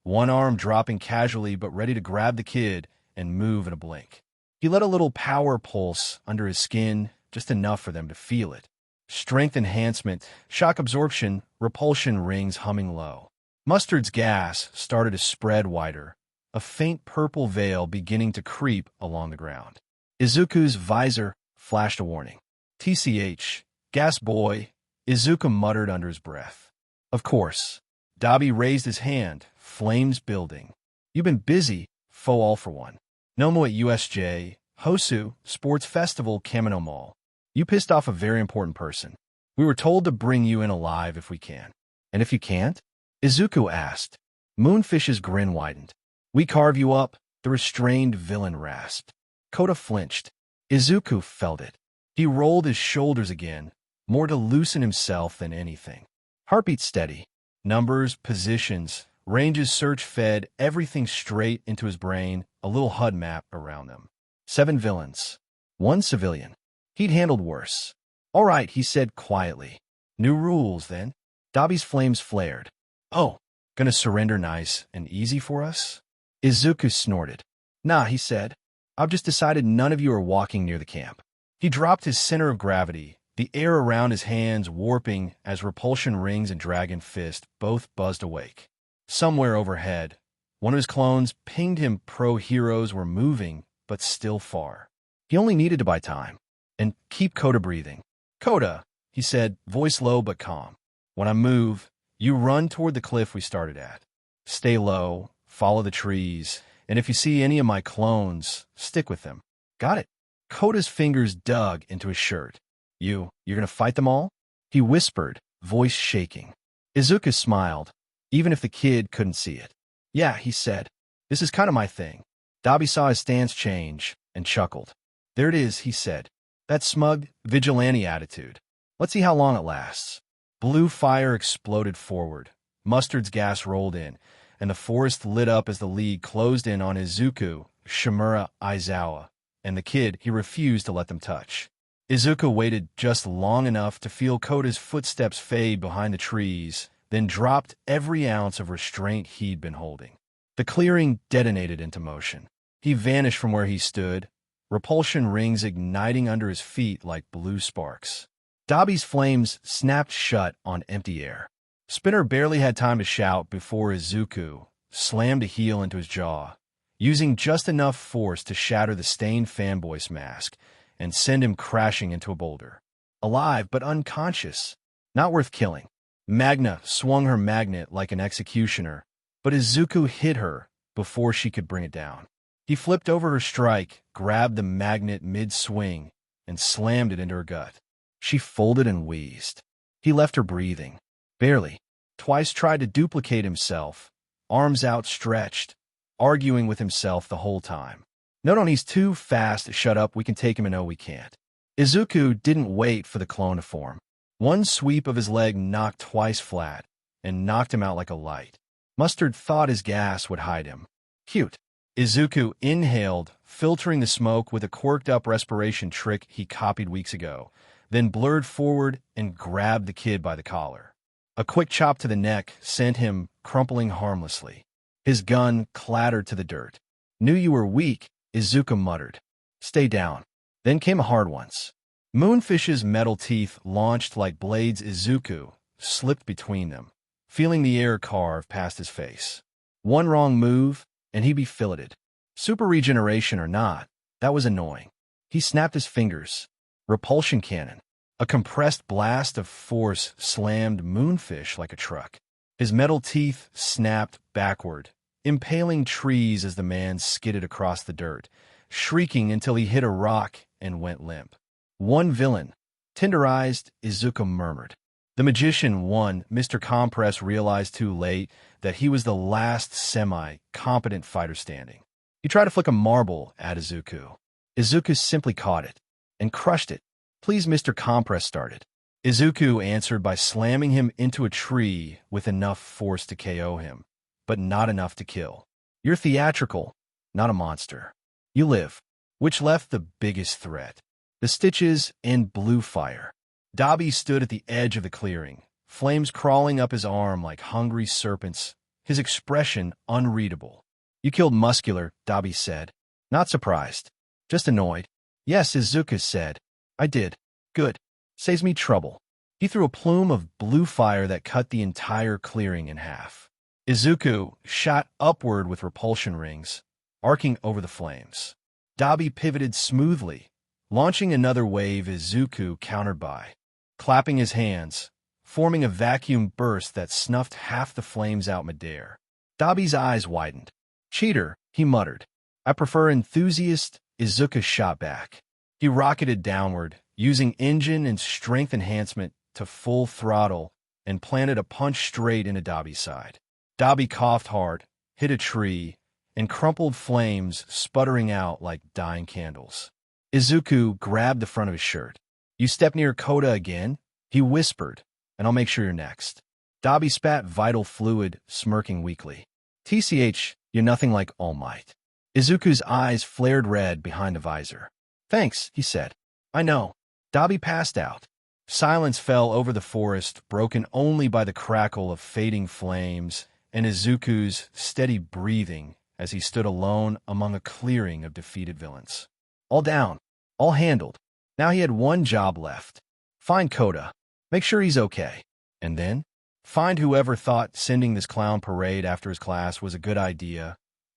One arm dropping casually but ready to grab the kid and move in a blink. He let a little power pulse under his skin, just enough for them to feel it. Strength enhancement, shock absorption, repulsion rings humming low. Mustard's gas started to spread wider, a faint purple veil beginning to creep along the ground. Izuku's visor flashed a warning. TCH, gas boy, Izuku muttered under his breath. Of course. Dabi raised his hand, flames building. You've been busy, foe all for one. Nomu at USJ, Hosu, Sports Festival, Kamino Mall. You pissed off a very important person. We were told to bring you in alive if we can. And if you can't? Izuku asked. Moonfish's grin widened. We carve you up, the restrained villain rasped. Kota flinched. Izuku felt it. He rolled his shoulders again, more to loosen himself than anything. Heartbeat steady. Numbers, positions, ranges search fed everything straight into his brain, a little HUD map around them. 7 villains. 1 civilian. He'd handled worse. All right, he said quietly. New rules, then. Dabi's flames flared. Oh, gonna surrender nice and easy for us? Izuku snorted. Nah, he said. I've just decided none of you are walking near the camp. He dropped his center of gravity, the air around his hands warping as repulsion rings and dragon fist both buzzed awake. Somewhere overhead, one of his clones pinged him pro-heroes were moving, but still far. He only needed to buy time. And keep Kota breathing. Kota, he said, voice low but calm. When I move, you run toward the cliff we started at. Stay low, follow the trees, and if you see any of my clones, stick with them. Got it? Kota's fingers dug into his shirt. You're gonna fight them all? He whispered, voice shaking. Izuku smiled, even if the kid couldn't see it. Yeah, he said. This is kind of my thing. Dabi saw his stance change and chuckled. There it is, he said. That smug, vigilante attitude. Let's see how long it lasts. Blue fire exploded forward. Mustard's gas rolled in, and the forest lit up as the League closed in on Izuku, Shimura, Aizawa, and the kid he refused to let them touch. Izuku waited just long enough to feel Kota's footsteps fade behind the trees, then dropped every ounce of restraint he'd been holding. The clearing detonated into motion. He vanished from where he stood, repulsion rings igniting under his feet like blue sparks. Dabi's flames snapped shut on empty air. Spinner barely had time to shout before Izuku slammed a heel into his jaw, using just enough force to shatter the stained fanboy's mask and send him crashing into a boulder. Alive but unconscious. Not worth killing. Magna swung her magnet like an executioner, but Izuku hit her, before she could bring it down. He flipped over her strike, grabbed the magnet mid-swing, and slammed it into her gut. She folded and wheezed. He left her breathing. Barely. Twice tried to duplicate himself, arms outstretched, arguing with himself the whole time. No, he's too fast. Shut up, we can take him, and no, we can't. Izuku didn't wait for the clone to form. One sweep of his leg knocked twice flat, and knocked him out like a light. Mustard thought his gas would hide him. Cute. Izuku inhaled, filtering the smoke with a quirked-up respiration trick he copied weeks ago, then blurred forward and grabbed the kid by the collar. A quick chop to the neck sent him crumpling harmlessly. His gun clattered to the dirt. Knew you were weak, Izuku muttered. Stay down. Then came a hard once. Moonfish's metal teeth launched like blades. Izuku slipped between them, feeling the air carve past his face. One wrong move, and he'd be filleted. Super regeneration or not, that was annoying. He snapped his fingers. Repulsion cannon. A compressed blast of force slammed Moonfish like a truck. His metal teeth snapped backward, impaling trees as the man skidded across the dirt, shrieking until he hit a rock and went limp. One villain. Tenderized, Izuku murmured. The magician won. Mr. Compress realized too late that he was the last semi-competent fighter standing. He tried to flick a marble at Izuku. Izuku simply caught it and crushed it. Please, Mr. Compress started. Izuku answered by slamming him into a tree with enough force to KO him, but not enough to kill. You're theatrical, not a monster. You live. Which left the biggest threat? The Stitches and blue fire. Dabi stood at the edge of the clearing, flames crawling up his arm like hungry serpents, his expression unreadable. You killed Muscular, Dabi said. Not surprised. Just annoyed. Yes, Izuku said. I did. Good. Saves me trouble. He threw a plume of blue fire that cut the entire clearing in half. Izuku shot upward with repulsion rings, arcing over the flames. Dabi pivoted smoothly, launching another wave. Izuku countered by, clapping his hands, forming a vacuum burst that snuffed half the flames out midair. Dabi's eyes widened. Cheater, he muttered. I prefer enthusiast. Izuku shot back. He rocketed downward, using engine and strength enhancement to full throttle, and planted a punch straight into Dabi's side. Dabi coughed hard, hit a tree, and crumpled flames sputtering out like dying candles. Izuku grabbed the front of his shirt. You step near Koda again? He whispered, and I'll make sure you're next. Dabi spat vital fluid, smirking weakly. TCH, you're nothing like All Might. Izuku's eyes flared red behind the visor. Thanks, he said. I know. Dabi passed out. Silence fell over the forest, broken only by the crackle of fading flames and Izuku's steady breathing as he stood alone among a clearing of defeated villains. All down. All handled. Now he had one job left. Find Koda. Make sure he's okay. And then, find whoever thought sending this clown parade after his class was a good idea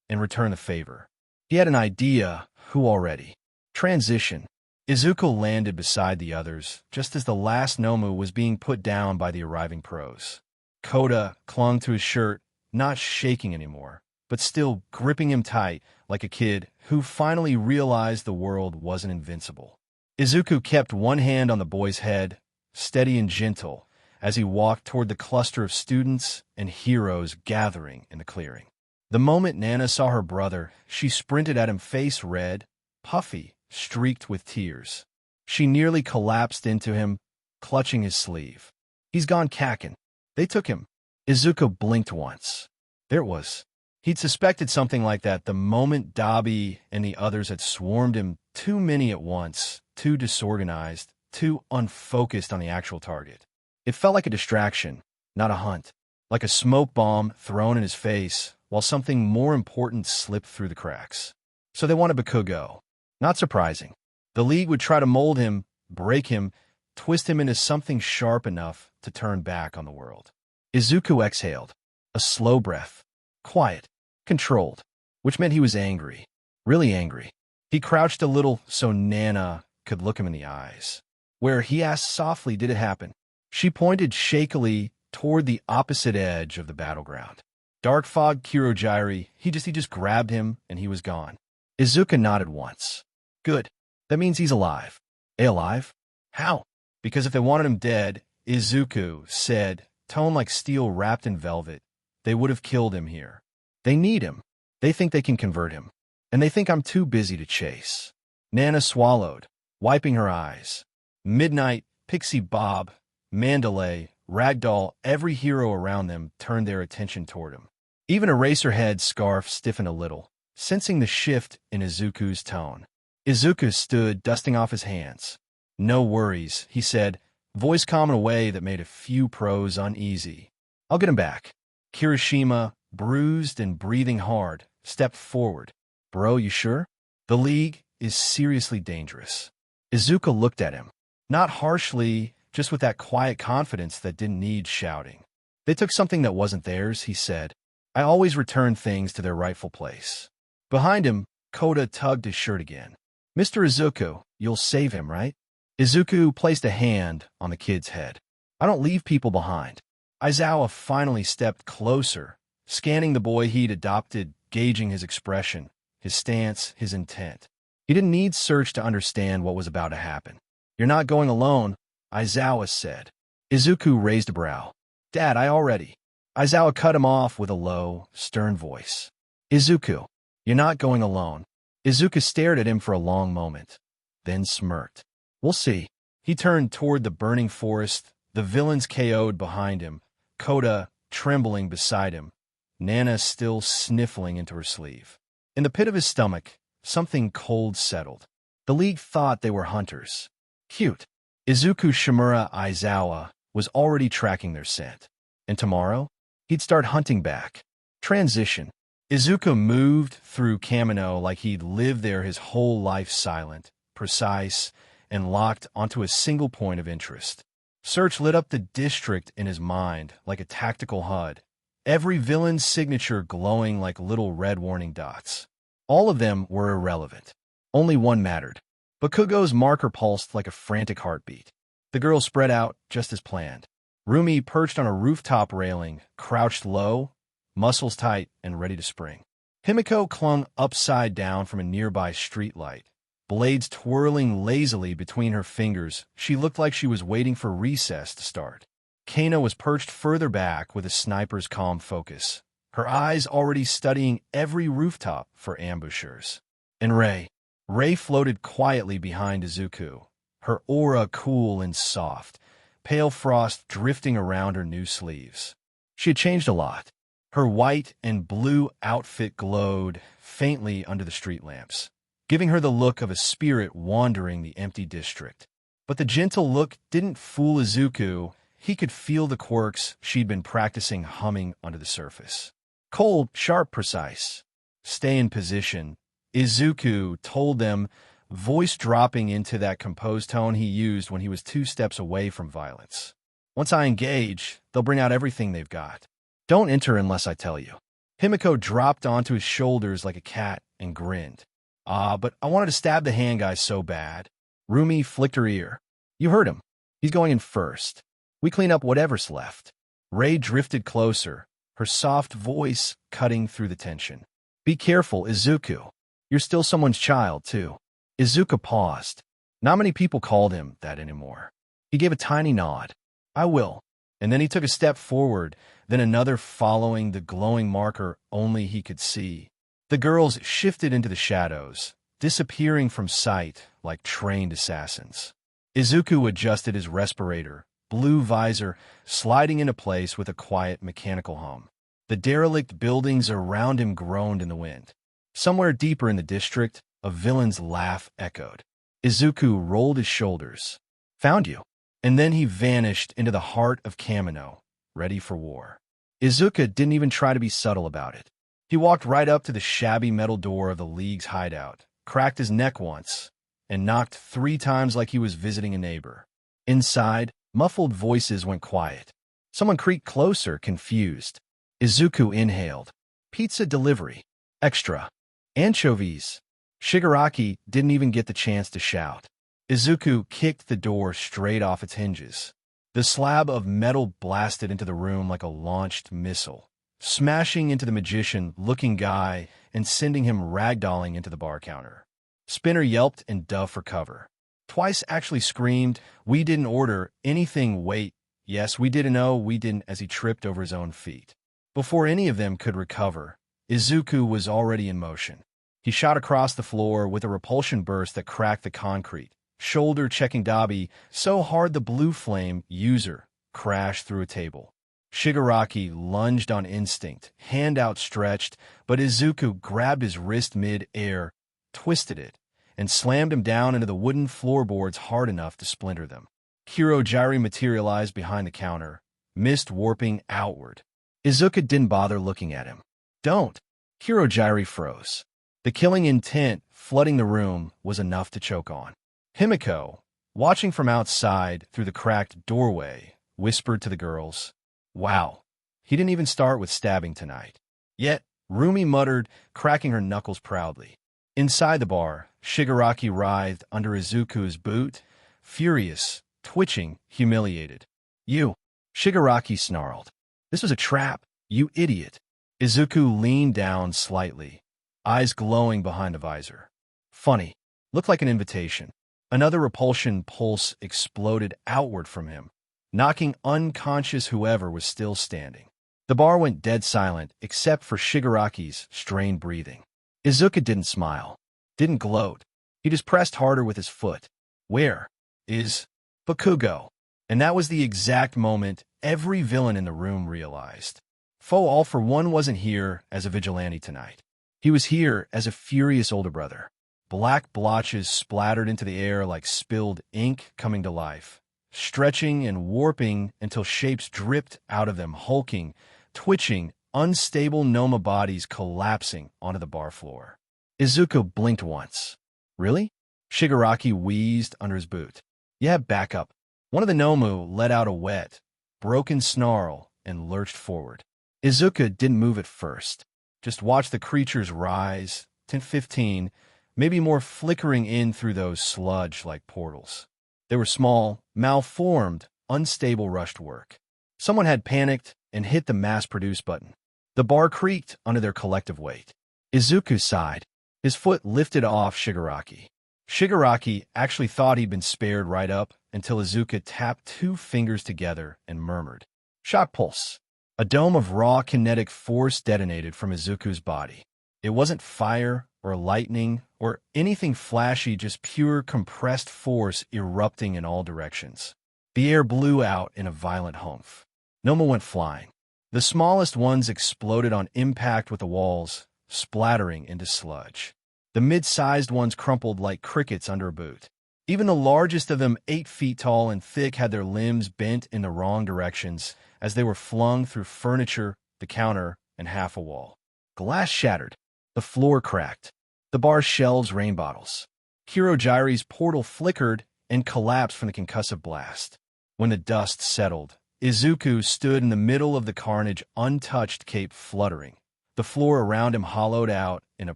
and return the favor. He had an idea. Who already? Transition. Izuku landed beside the others, just as the last Nomu was being put down by the arriving pros. Koda clung to his shirt, not shaking anymore, but still gripping him tight like a kid who finally realized the world wasn't invincible. Izuku kept one hand on the boy's head, steady and gentle, as he walked toward the cluster of students and heroes gathering in the clearing. The moment Nana saw her brother, she sprinted at him, face red, puffy, streaked with tears. She nearly collapsed into him, clutching his sleeve. He's gone Kakin. They took him. Izuku blinked once. There it was. He'd suspected something like that the moment Dabi and the others had swarmed him, too many at once, too disorganized, too unfocused on the actual target. It felt like a distraction, not a hunt, like a smoke bomb thrown in his face while something more important slipped through the cracks. So they wanted Bakugo. Not surprising. The League would try to mold him, break him, twist him into something sharp enough to turn back on the world. Izuku exhaled. A slow breath. Quiet. Controlled. Which meant he was angry. Really angry. He crouched a little so Nana could look him in the eyes. Where, he asked softly, did it happen? She pointed shakily toward the opposite edge of the battleground. Dark Fog Kirojiri, he just grabbed him, and he was gone. Izuku nodded once. Good. That means he's alive. Alive? How? Because if they wanted him dead, Izuku said, tone like steel wrapped in velvet, they would have killed him here. They need him. They think they can convert him. And they think I'm too busy to chase. Nana swallowed, wiping her eyes. Midnight, Pixie Bob, Mandalay, Ragdoll, every hero around them turned their attention toward him. Even Eraserhead's scarf stiffened a little, sensing the shift in Izuku's tone. Izuku stood, dusting off his hands. No worries, he said, voice calm in a way that made a few pros uneasy. I'll get him back. Kirishima, bruised and breathing hard, stepped forward. Bro, you sure? The League is seriously dangerous. Izuku looked at him. Not harshly, just with that quiet confidence that didn't need shouting. They took something that wasn't theirs, he said. I always return things to their rightful place. Behind him, Koda tugged his shirt again. Mr. Izuku, you'll save him, right? Izuku placed a hand on the kid's head. I don't leave people behind. Aizawa finally stepped closer, scanning the boy he'd adopted, gauging his expression, his stance, his intent. He didn't need search to understand what was about to happen. You're not going alone, Aizawa said. Izuku raised a brow. Dad, I already. Aizawa cut him off with a low, stern voice. Izuku, you're not going alone. Izuku stared at him for a long moment, then smirked. We'll see. He turned toward the burning forest, the villains KO'd behind him, Koda trembling beside him, Nana still sniffling into her sleeve. In the pit of his stomach, something cold settled. The League thought they were hunters. Cute. Izuku Shimura Aizawa was already tracking their scent. And tomorrow, he'd start hunting back. Transition. Izuku moved through Kamino like he'd lived there his whole life, silent, precise, and locked onto a single point of interest. Search lit up the district in his mind like a tactical HUD, every villain's signature glowing like little red warning dots. All of them were irrelevant. Only one mattered. Bakugo's marker pulsed like a frantic heartbeat. The girl spread out just as planned. Rumi perched on a rooftop railing, crouched low, muscles tight and ready to spring. Himiko clung upside down from a nearby streetlight. Blades twirling lazily between her fingers, she looked like she was waiting for recess to start. Kano was perched further back with a sniper's calm focus, her eyes already studying every rooftop for ambushers. And Rei floated quietly behind Izuku, her aura cool and soft, pale frost drifting around her new sleeves. She had changed a lot. Her white and blue outfit glowed faintly under the street lamps, giving her the look of a spirit wandering the empty district. But the gentle look didn't fool Izuku. He could feel the quirks she'd been practicing humming under the surface. Cold, sharp, precise. Stay in position, Izuku told them, voice dropping into that composed tone he used when he was 2 steps away from violence. Once I engage, they'll bring out everything they've got. Don't enter unless I tell you. Himiko dropped onto his shoulders like a cat and grinned. But I wanted to stab the hand guy so bad. Rumi flicked her ear. You heard him. He's going in first. We clean up whatever's left. Rei drifted closer, her soft voice cutting through the tension. Be careful, Izuku. You're still someone's child, too. Izuku paused. Not many people called him that anymore. He gave a tiny nod. I will. And then he took a step forward, then another following the glowing marker only he could see. The girls shifted into the shadows, disappearing from sight like trained assassins. Izuku adjusted his respirator, blue visor sliding into place with a quiet mechanical hum. The derelict buildings around him groaned in the wind. Somewhere deeper in the district, a villain's laugh echoed. Izuku rolled his shoulders. Found you. And then he vanished into the heart of Kamino, ready for war. Izuku didn't even try to be subtle about it. He walked right up to the shabby metal door of the League's hideout, cracked his neck once, and knocked 3 times like he was visiting a neighbor. Inside, muffled voices went quiet. Someone creaked closer, confused. Izuku inhaled. Pizza delivery. Extra. Anchovies. Shigaraki didn't even get the chance to shout. Izuku kicked the door straight off its hinges. The slab of metal blasted into the room like a launched missile, smashing into the magician-looking guy and sending him ragdolling into the bar counter. Spinner yelped and dove for cover. Twice actually screamed, "We didn't order anything, wait, yes, we didn't know, we didn't," as he tripped over his own feet. Before any of them could recover, Izuku was already in motion. He shot across the floor with a repulsion burst that cracked the concrete, shoulder-checking Dabi so hard the blue flame user crashed through a table. Shigaraki lunged on instinct, hand outstretched, but Izuku grabbed his wrist mid-air, twisted it, and slammed him down into the wooden floorboards hard enough to splinter them. Kirojiri materialized behind the counter, mist warping outward. Izuku didn't bother looking at him. "Don't!" Kirojiri froze. The killing intent flooding the room was enough to choke on. Himiko, watching from outside through the cracked doorway, whispered to the girls, "Wow, he didn't even start with stabbing tonight." Yet, Rumi muttered, cracking her knuckles proudly. Inside the bar, Shigaraki writhed under Izuku's boot, furious, twitching, humiliated. "You!" Shigaraki snarled. "This was a trap, you idiot." Izuku leaned down slightly, eyes glowing behind the visor. Funny. Looked like an invitation. Another repulsion pulse exploded outward from him, knocking unconscious whoever was still standing. The bar went dead silent except for Shigaraki's strained breathing. Izuku didn't smile, didn't gloat. He just pressed harder with his foot. "Where is Bakugo?" And that was the exact moment every villain in the room realized. Foe All For One wasn't here as a vigilante tonight. He was here as a furious older brother. Black blotches splattered into the air like spilled ink coming to life, stretching and warping until shapes dripped out of them, hulking, twitching, unstable Noma bodies collapsing onto the bar floor. Izuku blinked once. "Really?" Shigaraki wheezed under his boot. "Yeah, back up." One of the Nomu let out a wet, broken snarl and lurched forward. Izuku didn't move at first, just watched the creatures rise, 10-15, maybe more, flickering in through those sludge-like portals. They were small, malformed, unstable rushed work. Someone had panicked and hit the mass-produce button. The bar creaked under their collective weight. Izuku sighed. His foot lifted off Shigaraki. Shigaraki actually thought he'd been spared right up until Izuku tapped two fingers together and murmured, "Shock pulse." A dome of raw kinetic force detonated from Izuku's body. It wasn't fire or lightning or anything flashy, just pure compressed force erupting in all directions. The air blew out in a violent humph. Noma went flying. The smallest ones exploded on impact with the walls, splattering into sludge. The mid-sized ones crumpled like crickets under a boot. Even the largest of them, 8 feet tall and thick, had their limbs bent in the wrong directions as they were flung through furniture, the counter, and half a wall. Glass shattered. The floor cracked. The bar's shelves rained bottles. Kirojiri's portal flickered and collapsed from the concussive blast. When the dust settled, Izuku stood in the middle of the carnage, untouched, cape fluttering. The floor around him hollowed out in a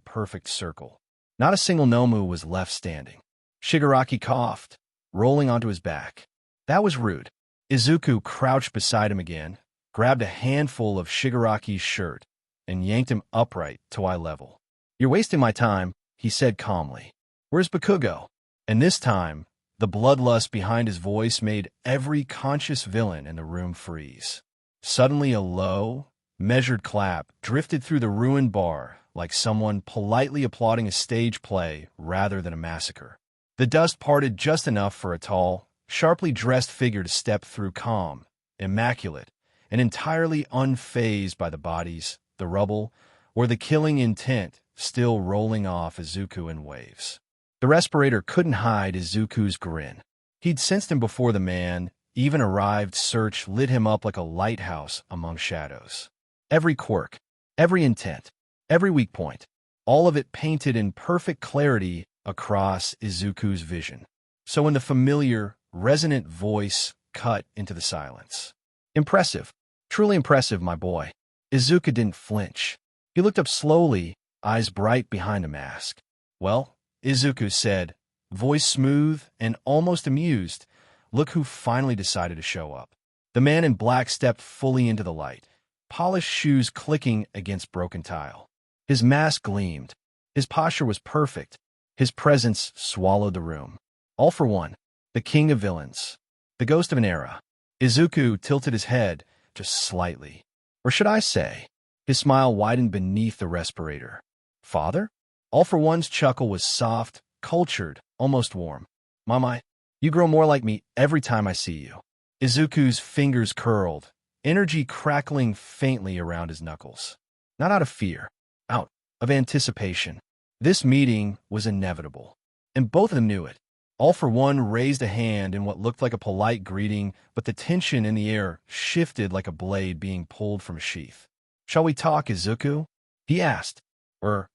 perfect circle. Not a single Nomu was left standing. Shigaraki coughed, rolling onto his back. That was rude. Izuku crouched beside him again, grabbed a handful of Shigaraki's shirt, and yanked him upright to eye level. "You're wasting my time," he said calmly. "Where's Bakugo?" And this time, the bloodlust behind his voice made every conscious villain in the room freeze. Suddenly a low, measured clap drifted through the ruined bar, like someone politely applauding a stage play rather than a massacre. The dust parted just enough for a tall, sharply dressed figure to step through, calm, immaculate, and entirely unfazed by the bodies, the rubble, or the killing intent still rolling off Izuku in waves. The respirator couldn't hide Izuku's grin. He'd sensed him before the man, even arrived search lit him up like a lighthouse among shadows. Every quirk, every intent, every weak point, all of it painted in perfect clarity across Izuku's vision. So when the familiar, resonant voice cut into the silence. "Impressive. Truly impressive, my boy." Izuku didn't flinch. He looked up slowly, eyes bright behind a mask. "Well," Izuku said, voice smooth and almost amused, "look who finally decided to show up." The man in black stepped fully into the light. polished shoes clicking against broken tile. His mask gleamed. His posture was perfect. His presence swallowed the room. All for one, the king of villains, the ghost of an era. Izuku tilted his head just slightly. Or should I say, his smile widened beneath the respirator. Father? All for one's chuckle was soft, cultured, almost warm. Mama, you grow more like me every time I see you. Izuku's fingers curled, energy crackling faintly around his knuckles. Not out of fear, out of anticipation. This meeting was inevitable, and both of them knew it. All for one raised a hand in what looked like a polite greeting, but the tension in the air shifted like a blade being pulled from a sheath. Shall we talk, Izuku? He asked. Or,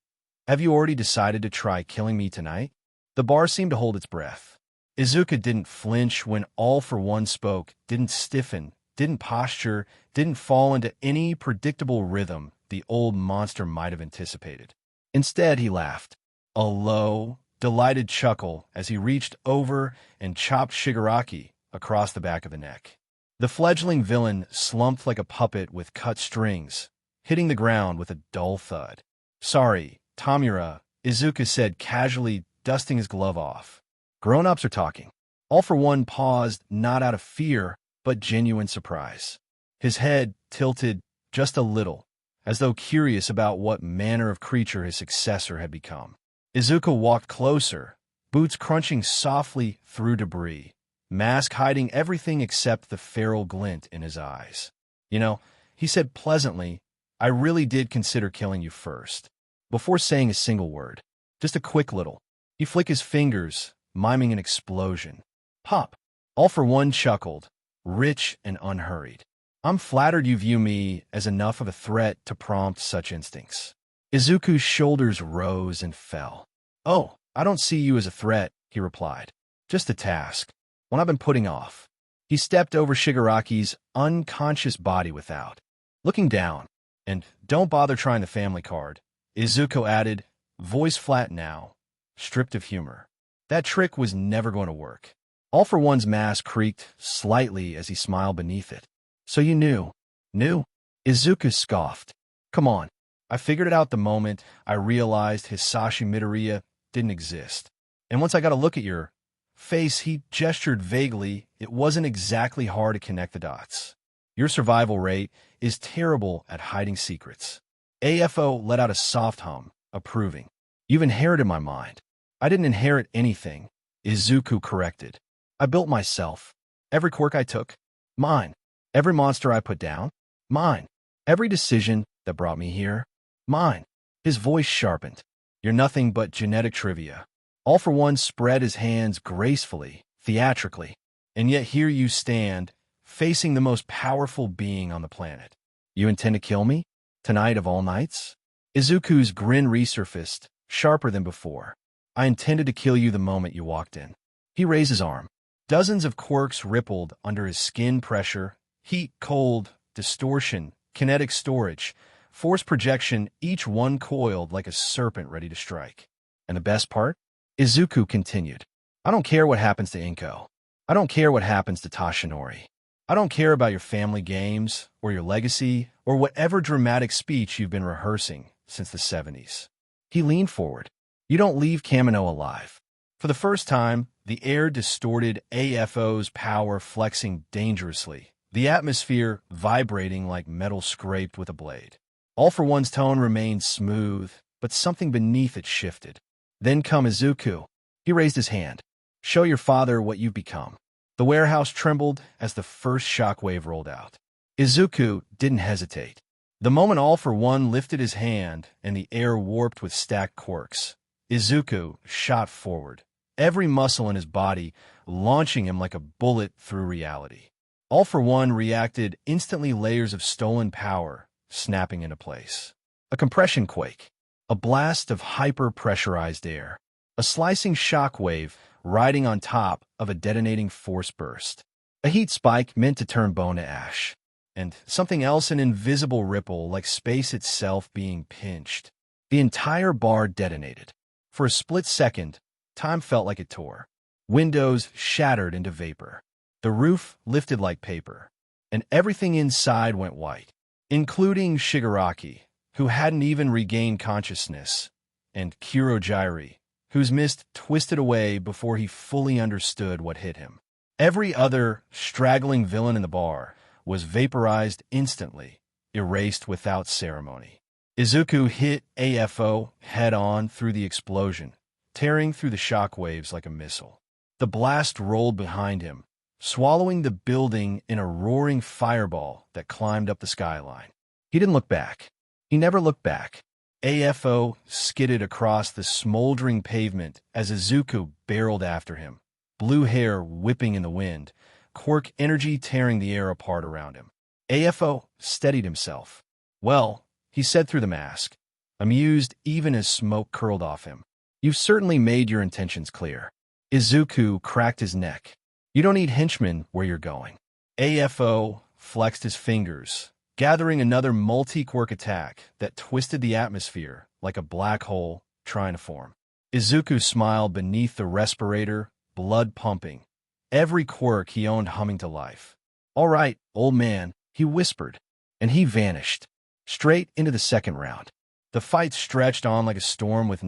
have you already decided to try killing me tonight? The bar seemed to hold its breath. Izuku didn't flinch when All for One spoke, didn't stiffen, didn't posture, didn't fall into any predictable rhythm the old monster might have anticipated. Instead, he laughed, a low, delighted chuckle as he reached over and chopped Shigaraki across the back of the neck. The fledgling villain slumped like a puppet with cut strings, hitting the ground with a dull thud. Sorry, Tamura, Izuku said casually, dusting his glove off. Grown-ups are talking. All for one paused, not out of fear, but genuine surprise. His head tilted just a little, as though curious about what manner of creature his successor had become. Izuku walked closer, boots crunching softly through debris, mask hiding everything except the feral glint in his eyes. You know, he said pleasantly, I really did consider killing you first. Before saying a single word, just a quick little. He flicked his fingers, miming an explosion. Pop. All for one chuckled, rich and unhurried. I'm flattered you view me as enough of a threat to prompt such instincts. Izuku's shoulders rose and fell. Oh, I don't see you as a threat, he replied. Just a task, one I've been putting off. He stepped over Shigaraki's unconscious body without looking down. And don't bother trying the family card, Izuku added, voice flat now, stripped of humor. That trick was never going to work. All for one's mask creaked slightly as he smiled beneath it. So you knew? Knew? Izuku scoffed. Come on. I figured it out the moment I realized Hisashi Midoriya didn't exist. And once I got a look at your face, he gestured vaguely. It wasn't exactly hard to connect the dots. Your survival rate is terrible at hiding secrets. AFO let out a soft hum, approving. You've inherited my mind. I didn't inherit anything, Izuku corrected. I built myself. Every quirk I took, mine. Every monster I put down, mine. Every decision that brought me here, mine. His voice sharpened. You're nothing but genetic trivia. All for one spread his hands gracefully, theatrically. And yet here you stand, facing the most powerful being on the planet. You intend to kill me? Tonight of all nights? Izuku's grin resurfaced, sharper than before. I intended to kill you the moment you walked in. He raised his arm. Dozens of quirks rippled under his skin pressure, heat, cold, distortion, kinetic storage, force projection, each one coiled like a serpent ready to strike. And the best part? Izuku continued. I don't care what happens to Inko. I don't care what happens to Tashinori. I don't care about your family games, or your legacy, or whatever dramatic speech you've been rehearsing since the 70s. He leaned forward. You don't leave Kamino alive. For the first time, the air distorted AFO's power flexing dangerously, the atmosphere vibrating like metal scraped with a blade. All for one's tone remained smooth, but something beneath it shifted. Then come Izuku. He raised his hand. Show your father what you've become. The warehouse trembled as the first shockwave rolled out. Izuku didn't hesitate. The moment All for One lifted his hand and the air warped with stacked quirks, Izuku shot forward, every muscle in his body launching him like a bullet through reality. All for One reacted instantly, layers of stolen power snapping into place. A compression quake, a blast of hyper-pressurized air, a slicing shockwave riding on top of a detonating force burst, a heat spike meant to turn bone to ash, and something else, an invisible ripple like space itself being pinched. The entire bar detonated. For a split second, time felt like it tore. Windows shattered into vapor. The roof lifted like paper, and everything inside went white. including Shigaraki, who hadn't even regained consciousness, and Kurojiri, whose mist twisted away before he fully understood what hit him. Every other straggling villain in the bar was vaporized instantly, erased without ceremony. Izuku hit AFO head-on through the explosion, tearing through the shockwaves like a missile. The blast rolled behind him, swallowing the building in a roaring fireball that climbed up the skyline. He didn't look back. He never looked back. AFO skidded across the smoldering pavement as Izuku barreled after him, blue hair whipping in the wind, Quirk energy tearing the air apart around him. AFO steadied himself. "Well," he said through the mask, amused even as smoke curled off him. "You've certainly made your intentions clear." Izuku cracked his neck. "You don't need henchmen where you're going." AFO flexed his fingers, gathering another multi-quirk attack that twisted the atmosphere like a black hole trying to form. Izuku smiled beneath the respirator, blood pumping, every quirk he owned humming to life. "All right, old man," he whispered, and he vanished, straight into the second round. The fight stretched on like a storm with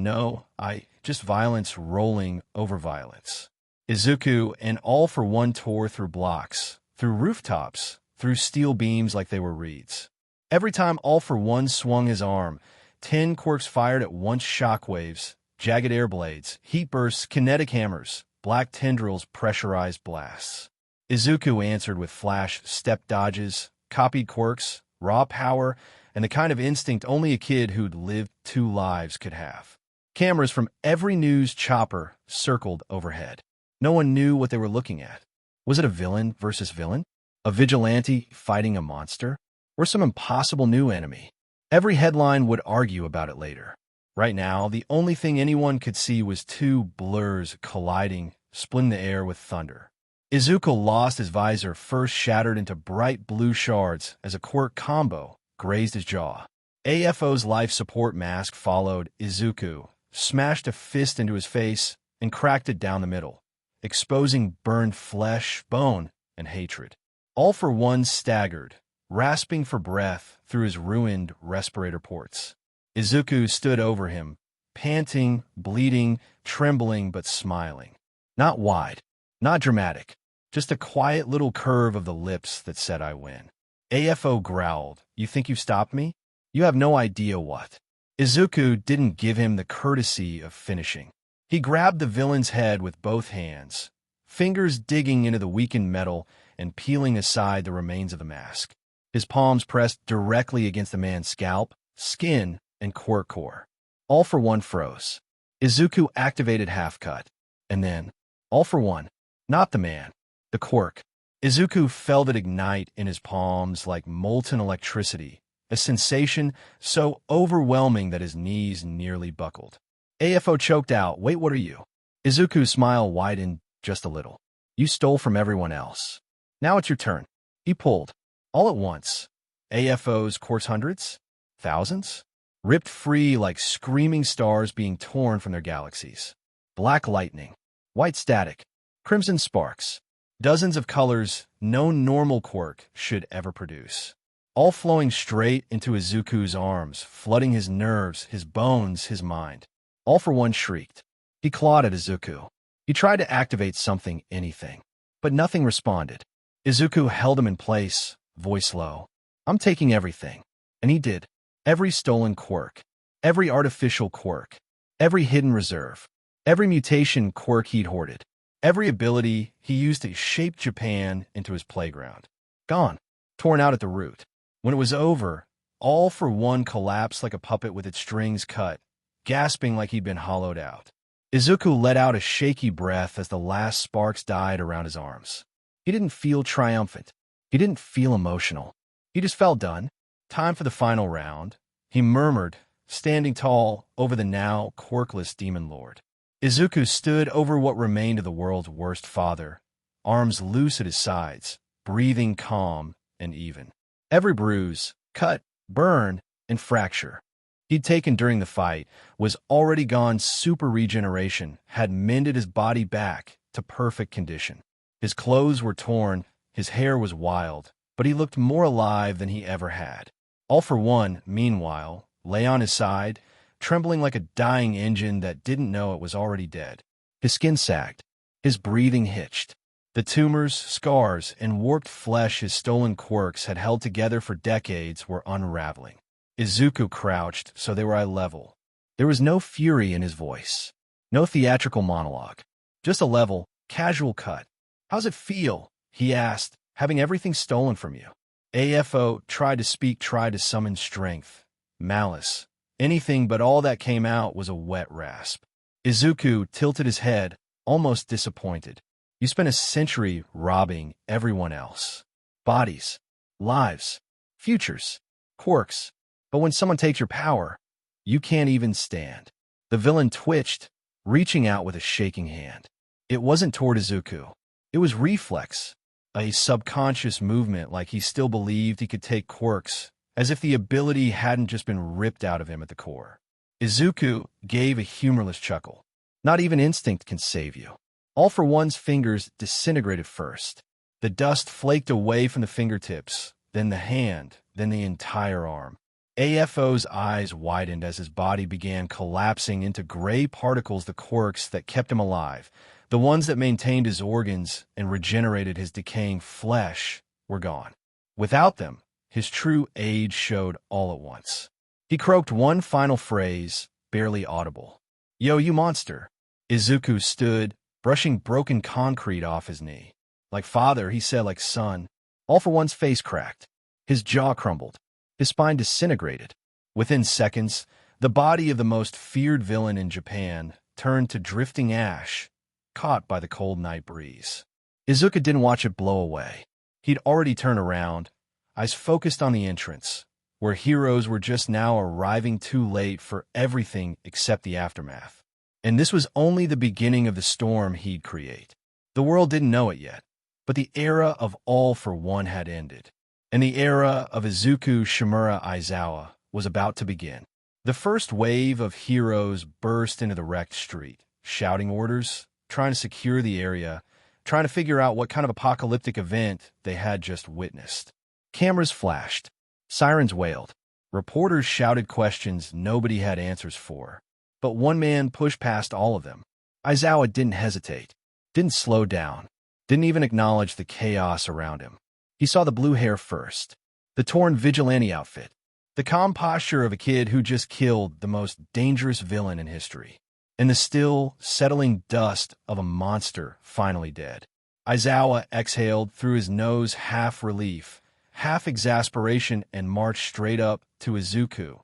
just violence rolling over violence. Izuku and All for One tore through blocks, through rooftops, through steel beams like they were reeds. Every time All for One swung his arm, 10 quirks fired at once, shockwaves, jagged air blades, heat bursts, kinetic hammers, black tendrils, pressurized blasts. Izuku answered with flash step dodges, copied quirks, raw power, and the kind of instinct only a kid who'd lived 2 lives could have. Cameras from every news chopper circled overhead. No one knew what they were looking at. Was it a villain versus villain? A vigilante fighting a monster? Or some impossible new enemy? Every headline would argue about it later. Right now, the only thing anyone could see was 2 blurs colliding, splitting the air with thunder. Izuku lost his visor, first shattered into bright blue shards as a quirk combo grazed his jaw. AFO's life support mask followed Izuku, smashed a fist into his face, and cracked it down the middle, exposing burned flesh, bone, and hatred. All for One staggered, rasping for breath through his ruined respirator ports. Izuku stood over him, panting, bleeding, trembling, but smiling. Not wide, not dramatic, just a quiet little curve of the lips that said, "I win." AFO growled, "You think you've stopped me? You have no idea what." Izuku didn't give him the courtesy of finishing. He grabbed the villain's head with both hands, fingers digging into the weakened metal and peeling aside the remains of the mask. His palms pressed directly against the man's scalp, skin, and quirk core. All for One froze. Izuku activated Half Cut, and then, All for One, not the man, the quirk. Izuku felt it ignite in his palms like molten electricity, a sensation so overwhelming that his knees nearly buckled. AFO choked out, "Wait, what are you?" Izuku's smile widened just a little. "You stole from everyone else. Now it's your turn." He pulled. All at once, AFO's quartz hundreds, thousands, ripped free like screaming stars being torn from their galaxies. Black lightning, white static, crimson sparks, dozens of colors no normal quirk should ever produce. All flowing straight into Izuku's arms, flooding his nerves, his bones, his mind. All for One shrieked. He clawed at Izuku. He tried to activate something, anything, but nothing responded. Izuku held him in place, voice low. "I'm taking everything." And he did. Every stolen quirk, every artificial quirk, every hidden reserve, every mutation quirk he'd hoarded, every ability he used to shape Japan into his playground. Gone, torn out at the root. When it was over, All for One collapsed like a puppet with its strings cut, gasping like he'd been hollowed out. Izuku let out a shaky breath as the last sparks died around his arms. He didn't feel triumphant. He didn't feel emotional. He just felt done. Time for the final round, he murmured, standing tall over the now quirkless demon lord. Izuku stood over what remained of the world's worst father, arms loose at his sides, breathing calm and even. Every bruise, cut, burn, and fracture he'd taken during the fight was already gone. Super regeneration had mended his body back to perfect condition. His clothes were torn, his hair was wild, but he looked more alive than he ever had. All for One, meanwhile, lay on his side, trembling like a dying engine that didn't know it was already dead. His skin sagged. His breathing hitched. The tumors, scars, and warped flesh his stolen quirks had held together for decades were unraveling. Izuku crouched so they were eye level. There was no fury in his voice. No theatrical monologue. Just a level, casual cut. "How's it feel?" he asked, "having everything stolen from you?" AFO tried to speak, tried to summon strength, malice, anything, but all that came out was a wet rasp. Izuku tilted his head, almost disappointed. "You spent a century robbing everyone else. Bodies, lives, futures, quirks. But when someone takes your power, you can't even stand." The villain twitched, reaching out with a shaking hand. It wasn't toward Izuku. It was reflex, a subconscious movement, like he still believed he could take quirks, as if the ability hadn't just been ripped out of him at the core. Izuku gave a humorless chuckle. Not even instinct can save you. All for One's fingers disintegrated first. The dust flaked away from the fingertips, then the hand, then the entire arm. AFO's eyes widened as his body began collapsing into gray particles, the quirks that kept him alive, the ones that maintained his organs and regenerated his decaying flesh, were gone. Without them, his true age showed all at once. He croaked one final phrase, barely audible. "Yo, you monster." Izuku stood, brushing broken concrete off his knee. "Like father," he said, "like son." All for One's face cracked. His jaw crumbled. His spine disintegrated. Within seconds, the body of the most feared villain in Japan turned to drifting ash, caught by the cold night breeze. Izuku didn't watch it blow away. He'd already turned around, eyes focused on the entrance, where heroes were just now arriving too late for everything except the aftermath. And this was only the beginning of the storm he'd create. The world didn't know it yet, but the era of All for One had ended, and the era of Izuku Shimura Aizawa was about to begin. The first wave of heroes burst into the wrecked street, shouting orders, trying to secure the area, trying to figure out what kind of apocalyptic event they had just witnessed. Cameras flashed. Sirens wailed. Reporters shouted questions nobody had answers for. But one man pushed past all of them. Aizawa didn't hesitate, didn't slow down, didn't even acknowledge the chaos around him. He saw the blue hair first, the torn vigilante outfit, the calm posture of a kid who just killed the most dangerous villain in history, and the still, settling dust of a monster finally dead. Aizawa exhaled through his nose, half relief, half exasperation, and marched straight up to Izuku,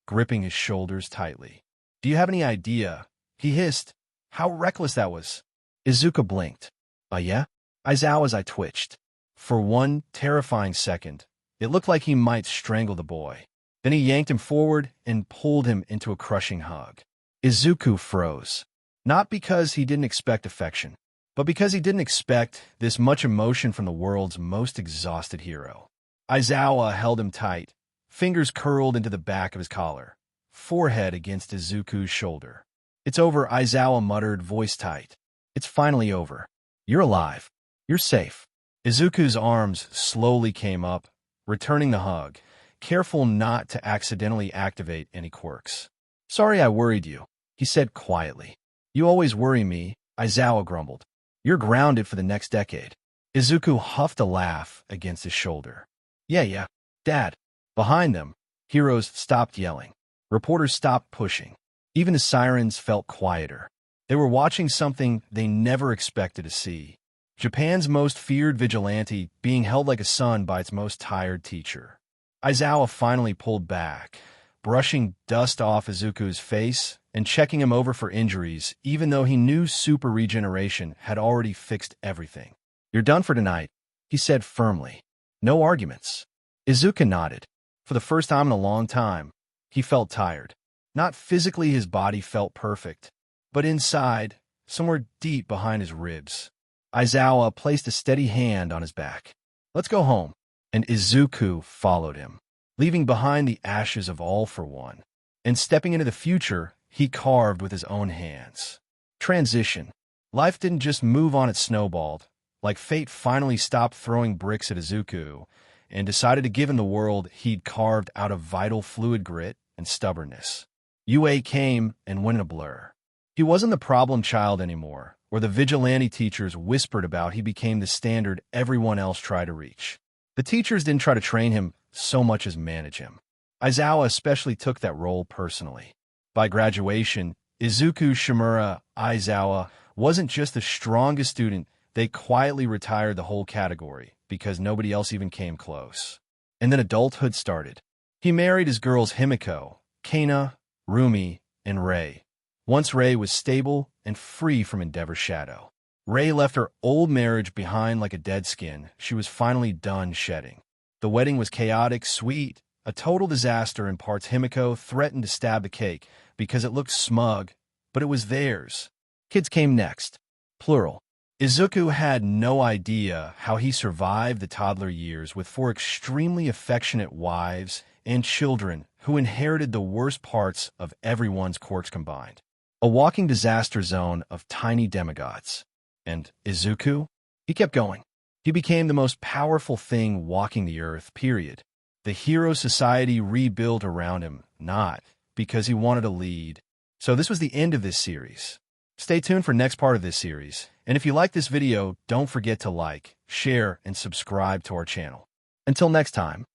gripping his shoulders tightly. "Do you have any idea," he hissed, "how reckless that was?" Izuku blinked. Yeah?" Aizawa's eye twitched. For one terrifying second, it looked like he might strangle the boy. Then he yanked him forward and pulled him into a crushing hug. Izuku froze. Not because he didn't expect affection, but because he didn't expect this much emotion from the world's most exhausted hero. Aizawa held him tight, fingers curled into the back of his collar, forehead against Izuku's shoulder. "It's over," Aizawa muttered, voice tight. "It's finally over. You're alive. You're safe." Izuku's arms slowly came up, returning the hug, careful not to accidentally activate any quirks. "Sorry I worried you," he said quietly. "You always worry me," Aizawa grumbled. "You're grounded for the next decade." Izuku huffed a laugh against his shoulder. Yeah, Dad." Behind them, heroes stopped yelling. Reporters stopped pushing. Even the sirens felt quieter. They were watching something they never expected to see. Japan's most feared vigilante being held like a son by its most tired teacher. Aizawa finally pulled back, brushing dust off Izuku's face and checking him over for injuries, even though he knew super regeneration had already fixed everything. "You're done for tonight," he said firmly. "No arguments." Izuku nodded. For the first time in a long time, he felt tired. Not physically, his body felt perfect, but inside, somewhere deep behind his ribs. Aizawa placed a steady hand on his back. "Let's go home." And Izuku followed him, leaving behind the ashes of All for One. And stepping into the future, he carved with his own hands. Transition. Life didn't just move on, it snowballed. Like fate finally stopped throwing bricks at Izuku, and decided to give him the world he'd carved out of vital fluid grit and stubbornness. UA came and went in a blur. He wasn't the problem child anymore, or the vigilante teachers whispered about. He became the standard everyone else tried to reach. The teachers didn't try to train him so much as manage him. Aizawa especially took that role personally. By graduation, Izuku Shimura Aizawa wasn't just the strongest student, they quietly retired the whole category because nobody else even came close. And then adulthood started. He married his girls Himiko, Kana, Rumi, and Rei. Once Rei was stable and free from Endeavor's shadow. Rei left her old marriage behind like a dead skin. She was finally done shedding. The wedding was chaotic, sweet, a total disaster in parts. Himiko threatened to stab the cake because it looked smug, but it was theirs. Kids came next. Plural. Izuku had no idea how he survived the toddler years with 4 extremely affectionate wives and children who inherited the worst parts of everyone's quirks combined. A walking disaster zone of tiny demigods. And Izuku? He kept going. He became the most powerful thing walking the earth, period. The hero society rebuilt around him, not because he wanted to lead. So this was the end of this series. Stay tuned for next part of this series. And if you like this video, don't forget to like, share, and subscribe to our channel. Until next time.